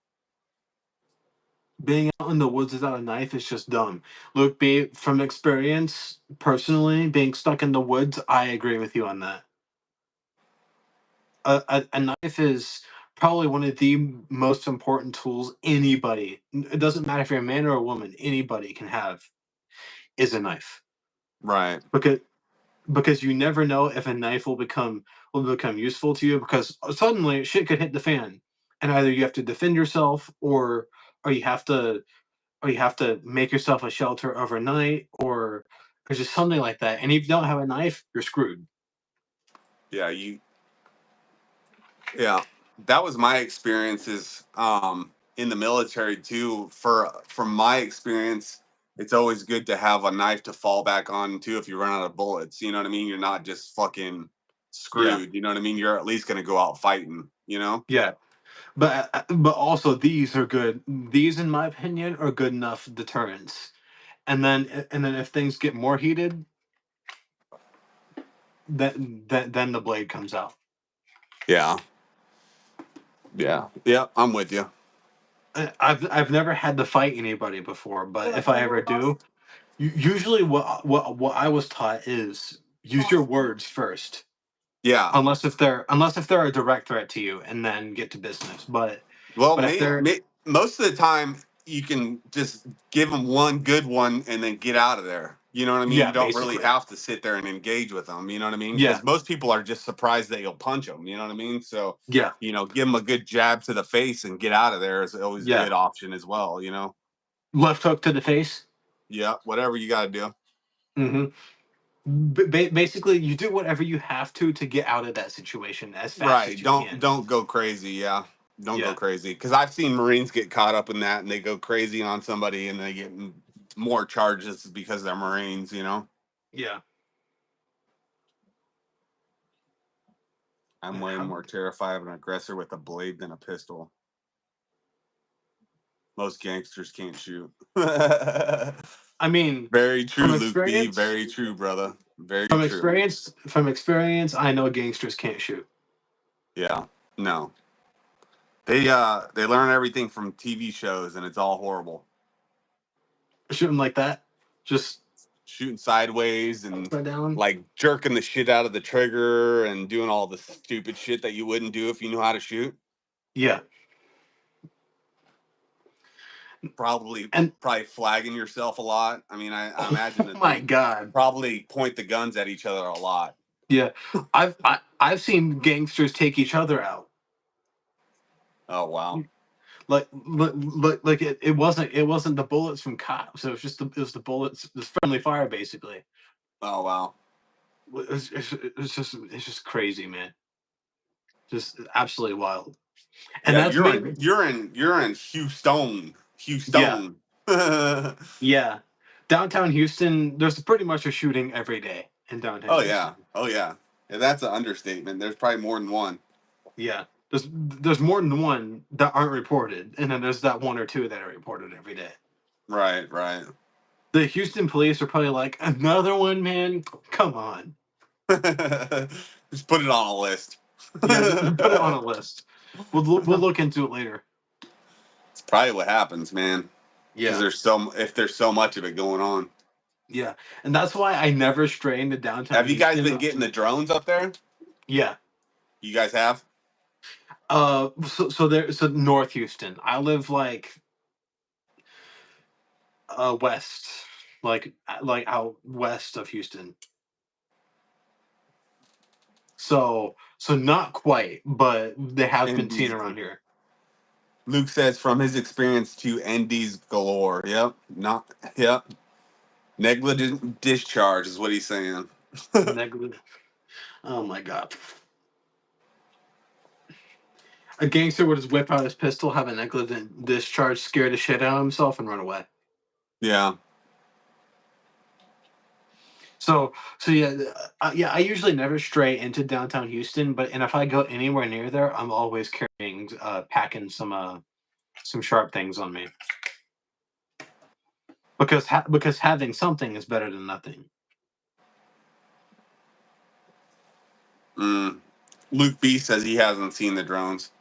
Being out in the woods without a knife is just dumb. Luke B. From experience, personally, being stuck in the woods, I agree with you on that. A knife is probably one of the most important tools anybody. It doesn't matter if you're a man or a woman. Anybody can have is a knife Right. because you never know if a knife will become useful to you because suddenly shit could hit the fan, and either you have to defend yourself or you have to make yourself a shelter overnight or just something like that. And if you don't have a knife, you're screwed. Yeah, yeah. That was my experiences in the military too. From my experience, it's always good to have a knife to fall back on too if you run out of bullets. You know what I mean? You're not just fucking Yeah, screwed. You know what I mean? You're at least gonna go out fighting, you know? yeah. But also these are good. These, in my opinion, are good enough deterrents. And then if things get more heated, then the blade comes out. Yeah. Yeah. Yeah, I'm with you. I've never had to fight anybody before, but if I ever do, usually what I was taught is use your words first, Yeah. unless if they're a direct threat to you, and then get to business. Well, But if they're most of the time you can just give them one good one and then get out of there. You know what I mean? yeah, You don't really basically, have to sit there and engage with them. You know what I mean? yeah, Because most people are just surprised that you'll punch them. You know what I mean? So, yeah, give them a good jab to the face and get out of there is always a yeah. good option as well. Left hook to the face. Yeah, whatever you got to do. hmm Basically, you do whatever you have to get out of that situation as fast Right. as you can. Don't go crazy. Yeah. Don't go Yeah, crazy because I've seen Marines get caught up in that and they go crazy on somebody and they get more charges because they're Marines. yeah. I'm way more terrified of an aggressor with a blade than a pistol. Most gangsters can't shoot. I mean, Very true, from Luke B. experience, Very true, brother. Very true. from experience, I know gangsters can't shoot. Yeah. No. They learn everything from TV shows and it's all horrible. Shooting like that, just Shooting sideways and upside down. like jerking the shit out of the trigger and doing all the stupid shit that you wouldn't do if you knew how to shoot. Yeah, Probably and probably flagging yourself a lot. I mean, I imagine oh that my they god, probably point the guns at each other a lot. yeah, I've seen gangsters take each other out. Oh wow. Like it wasn't the bullets from cops. It was the bullets, this friendly fire basically. Oh wow. It's just crazy, man. Just absolutely wild. And Yeah, that's mainly you're in Houston. yeah, Houston. Oh yeah. Downtown Houston, there's pretty much a shooting every day in downtown yeah. Houston. Oh yeah. Yeah, that's an understatement. There's probably more than one. Yeah. There's more than one that aren't reported, and then there's that one or two that are reported every day. Right, right. The Houston police are probably like, another one, man. Come on. Just put it on a list. Yeah, put it on a list. We'll look into it later. It's probably what happens, man. Because Yeah, if there's so much of it going on. yeah, and that's why I never stray into downtown Have you guys Houston. been getting the drones up there? Yeah. You guys have? So North Houston. I live like west, like out west of Houston. So not quite, but they have been seen NDs. around here. Luke says from his experience to NDs galore. Yep. Not. Yep. Negligent discharge is what he's saying. Negligent. Oh my god. A gangster would just whip out his pistol, have a negligent discharge, scare the shit out of himself, and run away. Yeah. So yeah, yeah. I usually never stray into downtown Houston, and if I go anywhere near there, I'm always carrying, packing some sharp things on me because having something is better than nothing. Mm. Luke B says he hasn't seen the drones.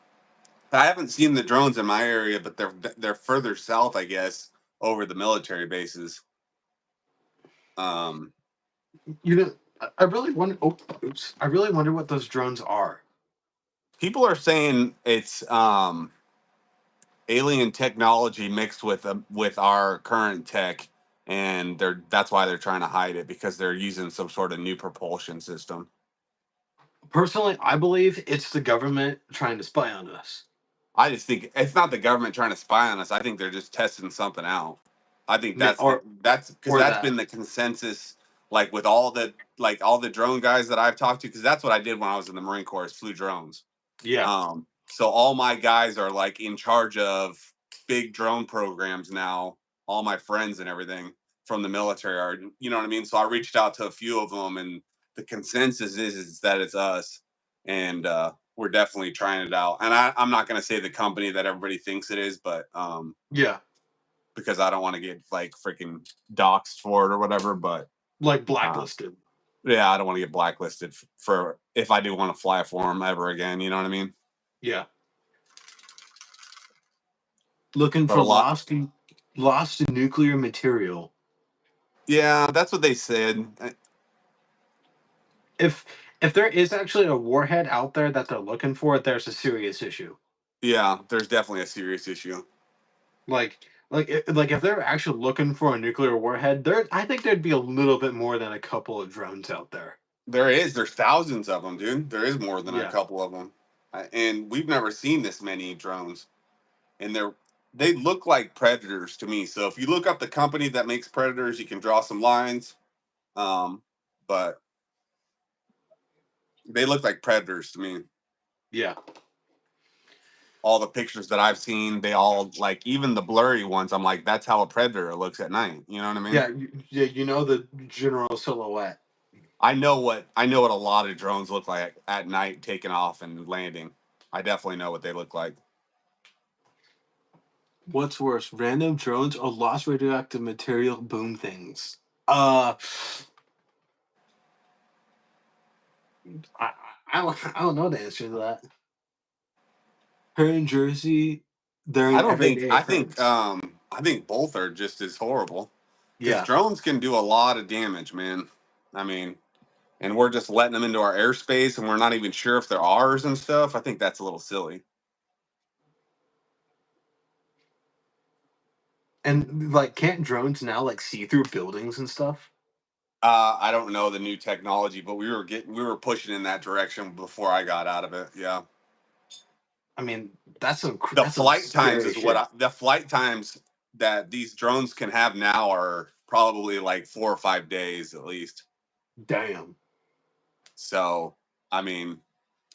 I haven't seen the drones in my area, but they're further south, I guess, over the military bases. Um, You know, I really wonder. Oh, oops! I really wonder what those drones are. People are saying it's alien technology mixed with our current tech, and that's why they're trying to hide it because they're using some sort of new propulsion system. Personally, I believe it's the government trying to spy on us. I just think it's not the government trying to spy on us. I think they're just testing something out. I think Or that's because that's that. been the consensus. Like with all the drone guys that I've talked to, because that's what I did when I was in the Marine Corps, is flew drones. Yeah. So all my guys are like in charge of big drone programs now. All my friends and everything from the military are, you know what I mean. So I reached out to a few of them, and the consensus is that it's us, and we're definitely trying it out. And I'm not going to say the company that everybody thinks it is, but Yeah. because I don't want to get like freaking doxxed for it or whatever. But Like uh, blacklisted. yeah, I don't want to get blacklisted for if I do want to fly for them ever again. You know what I mean? Yeah. Looking But a for lot, lost nuclear material. yeah, that's what they said. If if there is actually a warhead out there that they're looking for, there's a serious issue. Yeah, there's definitely a serious issue. Like if they're actually looking for a nuclear warhead, I think there'd be a little bit more than a couple of drones out there. There's thousands of them, dude. There is more than a Yeah. couple of them, and we've never seen this many drones. And they look like predators to me. So if you look up the company that makes predators, you can draw some lines. Um, but they look like predators to me. Yeah. All the pictures that I've seen, they all like even the blurry ones. I'm like, that's how a predator looks at night. You know what I mean? Yeah, yeah, you know the general silhouette. I know what a lot of drones look like at night, taking off and landing. I definitely know what they look like. What's worse, random drones or lost radioactive material boom things? Uh, I, I don't know the answer to that. Here in Jersey, they're I an don't think everyday occurrence. I think both are just as horrible because Yeah, drones can do a lot of damage, man. I mean, and we're just letting them into our airspace and we're not even sure if they're ours and stuff. I think that's a little silly. and like, can't drones now like see through buildings and stuff? I don't know the new technology, but we were pushing in that direction before I got out of it. Yeah. I mean, that's some scary shit. The flight times that these drones can have now are probably like 4 or 5 days at least. Damn. So, I mean,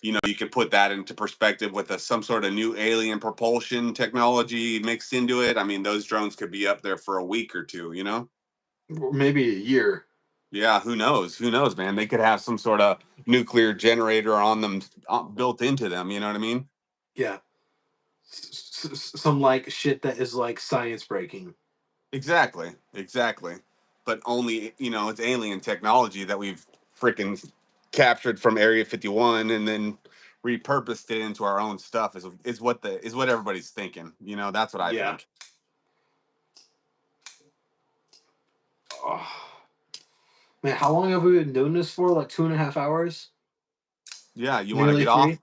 you know, you could put that into perspective with some sort of new alien propulsion technology mixed into it. I mean, those drones could be up there for a week or two, you know? Or maybe a year. Yeah, who knows? Who knows, man? They could have some sort of nuclear generator on them built into them, you know what I mean? Yeah. Some like shit that is like science breaking. Exactly. Exactly. But only, you know, it's alien technology that we've freaking captured from Area 51 and then repurposed it into our own stuff is what everybody's thinking. You know, that's what I Yeah. think. Oh. Man, how long have we been doing this for? Like 2.5 hours? Yeah, you want to Nearly get off? 3?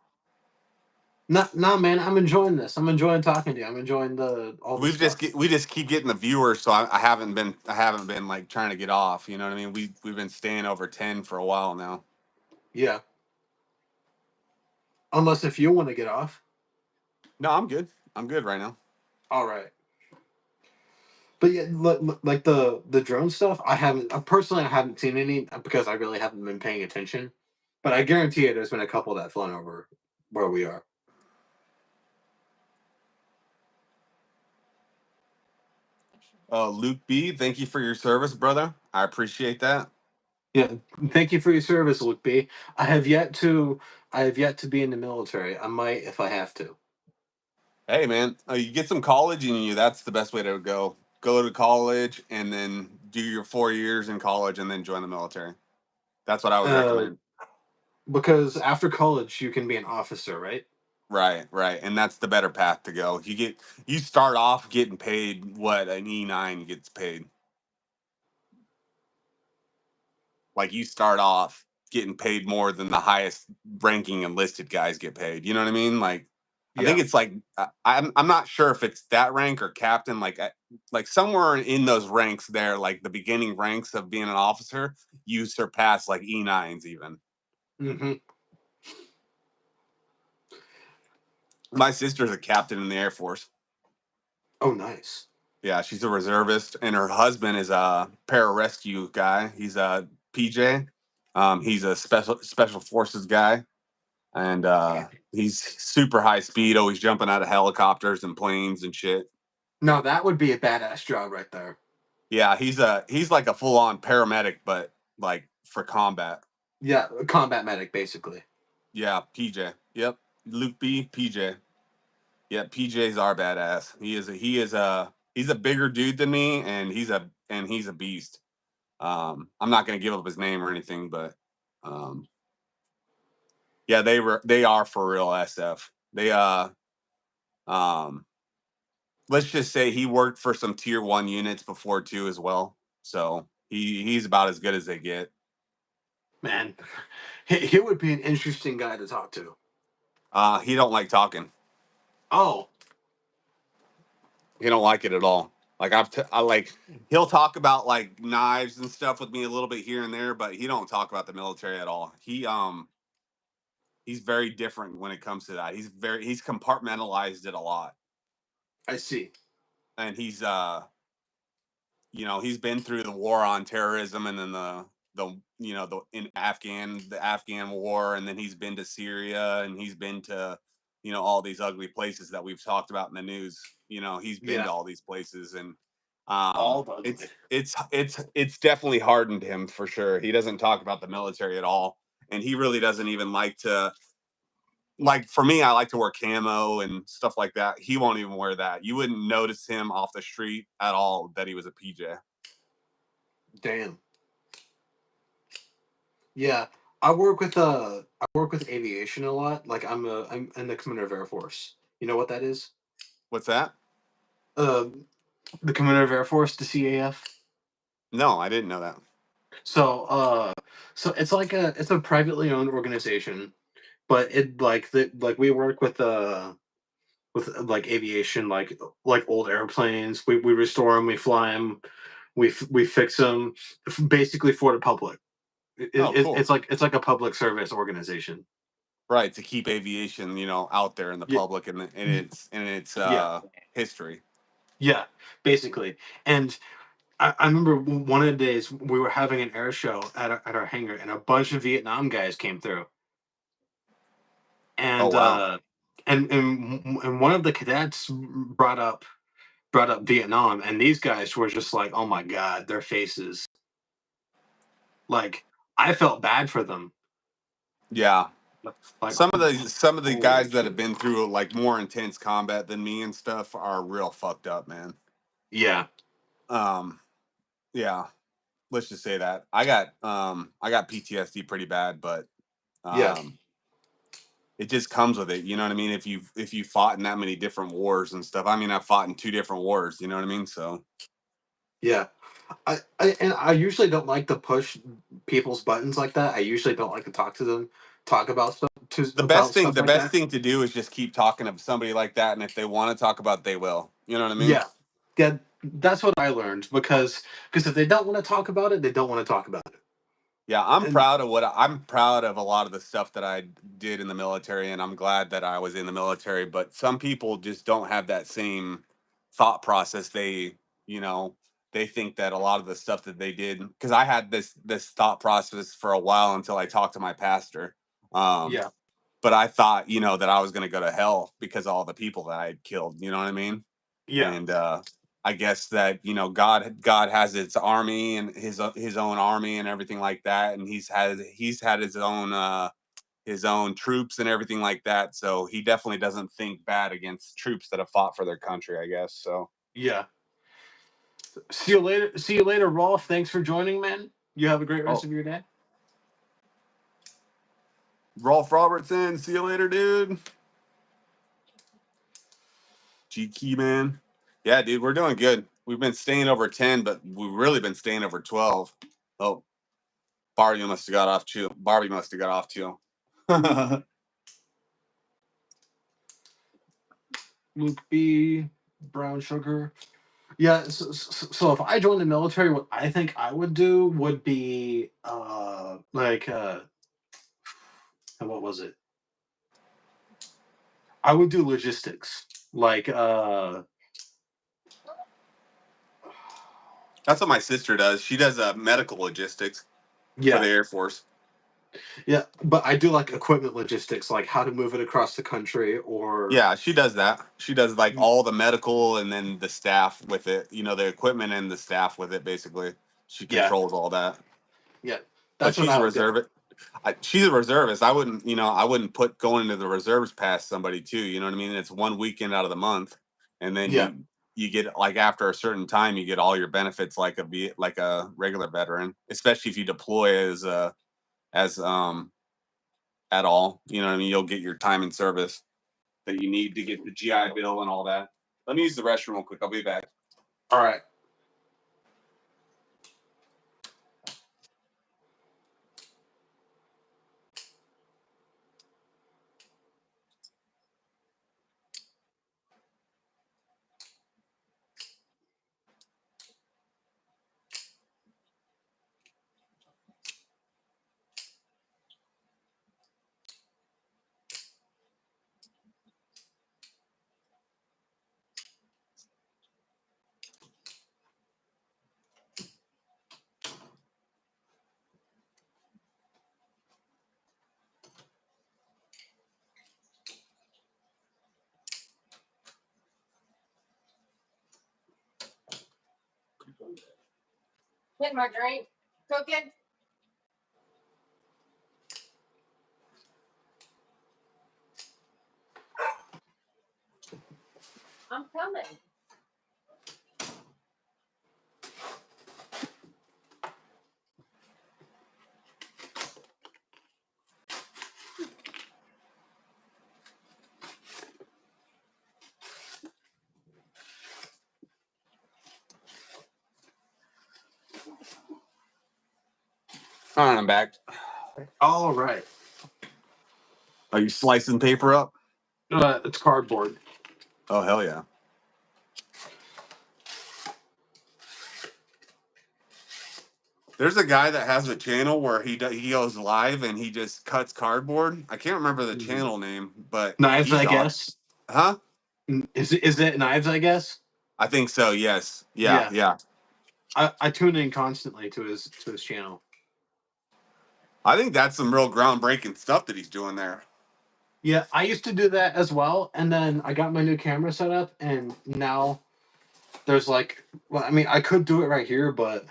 No, man, I'm enjoying this. I'm enjoying talking to you. I'm enjoying all the stuff. We just keep getting the viewers, so I haven't been like trying to get off. You know what I mean? We've been staying over 10 for a while now. Yeah. Unless if you want to get off. No, I'm good. I'm good right now. All right. But yeah, like the drone stuff, I haven't personally I haven't seen any because I really haven't been paying attention. But I guarantee you, there's been a couple that flown over where we are. Luke B, thank you for your service, brother. I appreciate that. Yeah, thank you for your service, Luke B. I have yet to be in the military. I might if I have to. Hey, man, you get some college in you. That's the best way to go. Go to college and then do your 4 years in college and then join the military. That's what I would Uh, recommend. because after college you can be an officer, right? Right, right, and that's the better path to go. You start off getting paid what an E9 gets paid. Like you start off getting paid more than the highest ranking enlisted guys get paid. You know what I mean? Like I think Yeah. it's like I'm not sure if it's that rank or captain. Like somewhere in those ranks there, like the beginning ranks of being an officer, you surpass like E9s even. Mm-hmm. My sister's a captain in the Air Force. Oh, nice. Yeah, she's a reservist, and her husband is a pararescue guy. He's a PJ. He's a special forces guy, and he's super high speed, always jumping out of helicopters and planes and shit. No, that would be a badass job right there. Yeah, he's like a full on paramedic, but like for combat. Yeah, a combat medic basically. Yeah, PJ. Yep, Luke B. PJ. Yeah, PJ's our badass. He's a bigger dude than me, and he's a beast. I'm not gonna give up his name or anything, but um, yeah, they are for real SF. They um, let's just say he worked for some tier 1 units before too as well. So he's about as good as they get. Man, he would be an interesting guy to talk to. He don't like talking. Oh, He don't like it at all. Like I like he'll talk about like knives and stuff with me a little bit here and there, but he don't talk about the military at all. He's very different when it comes to that. He's compartmentalized it a lot. I see. And he's been through the war on terrorism and then the Afghan war, and then he's been to Syria, and he's been to all these ugly places that we've talked about in the news. He's been Yeah, to all these places, and all ugly. it's definitely hardened him for sure. He doesn't talk about the military at all, and he really doesn't even like to. Like for me, I like to wear camo and stuff like that. He won't even wear that. You wouldn't notice him off the street at all that he was a PJ. Damn. Yeah, I work with aviation a lot. Like I'm in the Commander of Air Force. You know what that is? What's that? Uh, the Commander of Air Force, the CAF. No, I didn't know that. So so it's a privately owned organization, but it like we work with like aviation, like old airplanes. We restore them, we fly them, we fix them, basically for the public. Oh, cool. It's like a public service organization. Right, to keep aviation, out there in the Yeah, public and in its yeah, history. yeah, basically. And I remember one of the days we were having an air show at our hangar, and a bunch of Vietnam guys came through, Oh and wow. and one of the cadets brought up Vietnam, and these guys were just like, "Oh my god," their faces. Like I felt bad for them. Yeah. Like, Some of the holy guys that have shit. been through like more intense combat than me and stuff are real fucked up, man. Yeah. Um yeah, let's just say that. I got PTSD pretty bad, but Yeah. It just comes with it, you know what I mean? If you fought in that many different wars and stuff. I mean, I've fought in 2 different wars, you know what I mean? So Yeah. I usually don't like to push people's buttons like that. I usually don't like to talk to them, talk about stuff the like best that. thing to do is just keep talking to somebody like that, and if they want to talk about it, they will. You know what I mean? Yeah. Yeah, that's what I learned because if they don't want to talk about it, they don't want to talk about it. Yeah, And I'm proud of a lot of the stuff that I did in the military, and I'm glad that I was in the military. But some people just don't have that same thought process. You know, they think that a lot of the stuff that they did, because I had this thought process for a while until I talked to my pastor. Um, yeah, but I thought, that I was going to go to hell because of all the people that I had killed. You know what I mean? yeah, And I guess that God has its army and his own army and everything like that, and he's had his own troops and everything like that. So he definitely doesn't think bad against troops that have fought for their country, I guess. So yeah. See you later. See you later, Rolf. Thanks for joining, man. You have a great rest oh, of your day. Rolf Robertson, see you later, dude. G Key man. Yeah, dude, we're doing good. We've been staying over 10, but we've really been staying over 12. Oh, Barbie must have got off too. Barbie must have got off too. Luke B, brown sugar. Yeah. So if I joined the military, what I think I would do would be what was it? I would do logistics. That's what my sister does. She does medical logistics for the Yeah, Air Force. yeah, but I do like equipment logistics, like how to move it across the country, or Yeah, she does that. She does like all the medical and then the staff with it. The equipment and the staff with it. Basically, she yeah, controls all that. yeah. But That's what I would do. She's a reservist. I wouldn't put going into the reserves past somebody too. You know what I mean? It's one weekend out of the month, and then Yeah, you get like after a certain time, you get all your benefits like like a regular veteran, especially if you deploy as at all. You know what I mean? You'll get your time in service that you need to get the GI Bill and all that. Let me use the restroom real quick. I'll be back. all right. Get my drink. Cooking. I'm coming. All right, I'm back. All right. Are you slicing paper up? It's cardboard. Oh hell yeah! There's a guy that has a channel where he goes live and he just cuts cardboard. I can't remember the Mhm. channel name, but Knives, he's I on. guess. Huh? Is it knives? I guess. I think so. Yes. Yeah. Yeah. Yeah. I tune in constantly to his channel. I think that's some real groundbreaking stuff that he's doing there. Yeah, I used to do that as well, and then I got my new camera set up, and now there's well, I mean, I could do it right here, but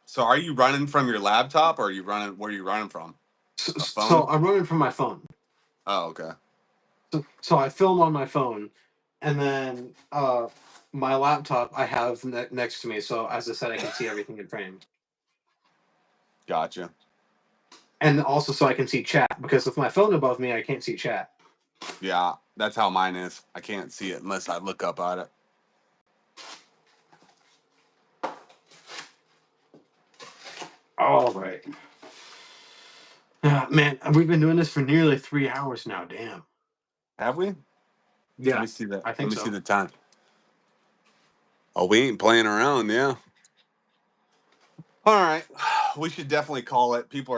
So, are you running from your laptop, or are you running? Where are you running from? A so phone? I'm running from my phone. Oh, okay. So I film on my phone, and then my laptop I have next to me. So as I said, I can see everything in frame. Gotcha. and also so I can see chat, because with my phone above me, I can't see chat. Yeah, that's how mine is. I can't see it unless I look up at it. All right. Man, we've been doing this for nearly 3 hours now. Damn. Have we? Yeah, Let me see that. I Let think me so. see the time. Oh, we ain't playing around, yeah. All right. We should definitely call it. People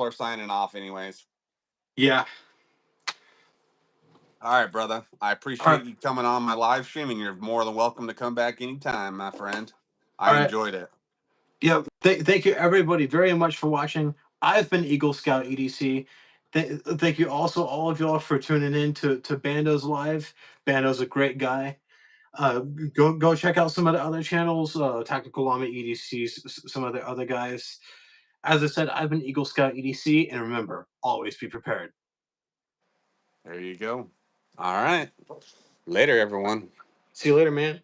are signing off anyways. Yeah. All right, brother. I All appreciate right. you coming on my live stream, and you're more than welcome to come back anytime, my friend. I All right. enjoyed it. Yeah. Thank you, everybody, very much for watching. I've been Eagle Scout EDC. Thank you also, all of y'all, for tuning in to Bando's live. Bando's a great guy. Go check out some of the other channels, Tactical Llama EDC, some of the other guys. As I said, I've been Eagle Scout EDC, and remember, always be prepared. There you go. All right. Later, everyone. See you later, man.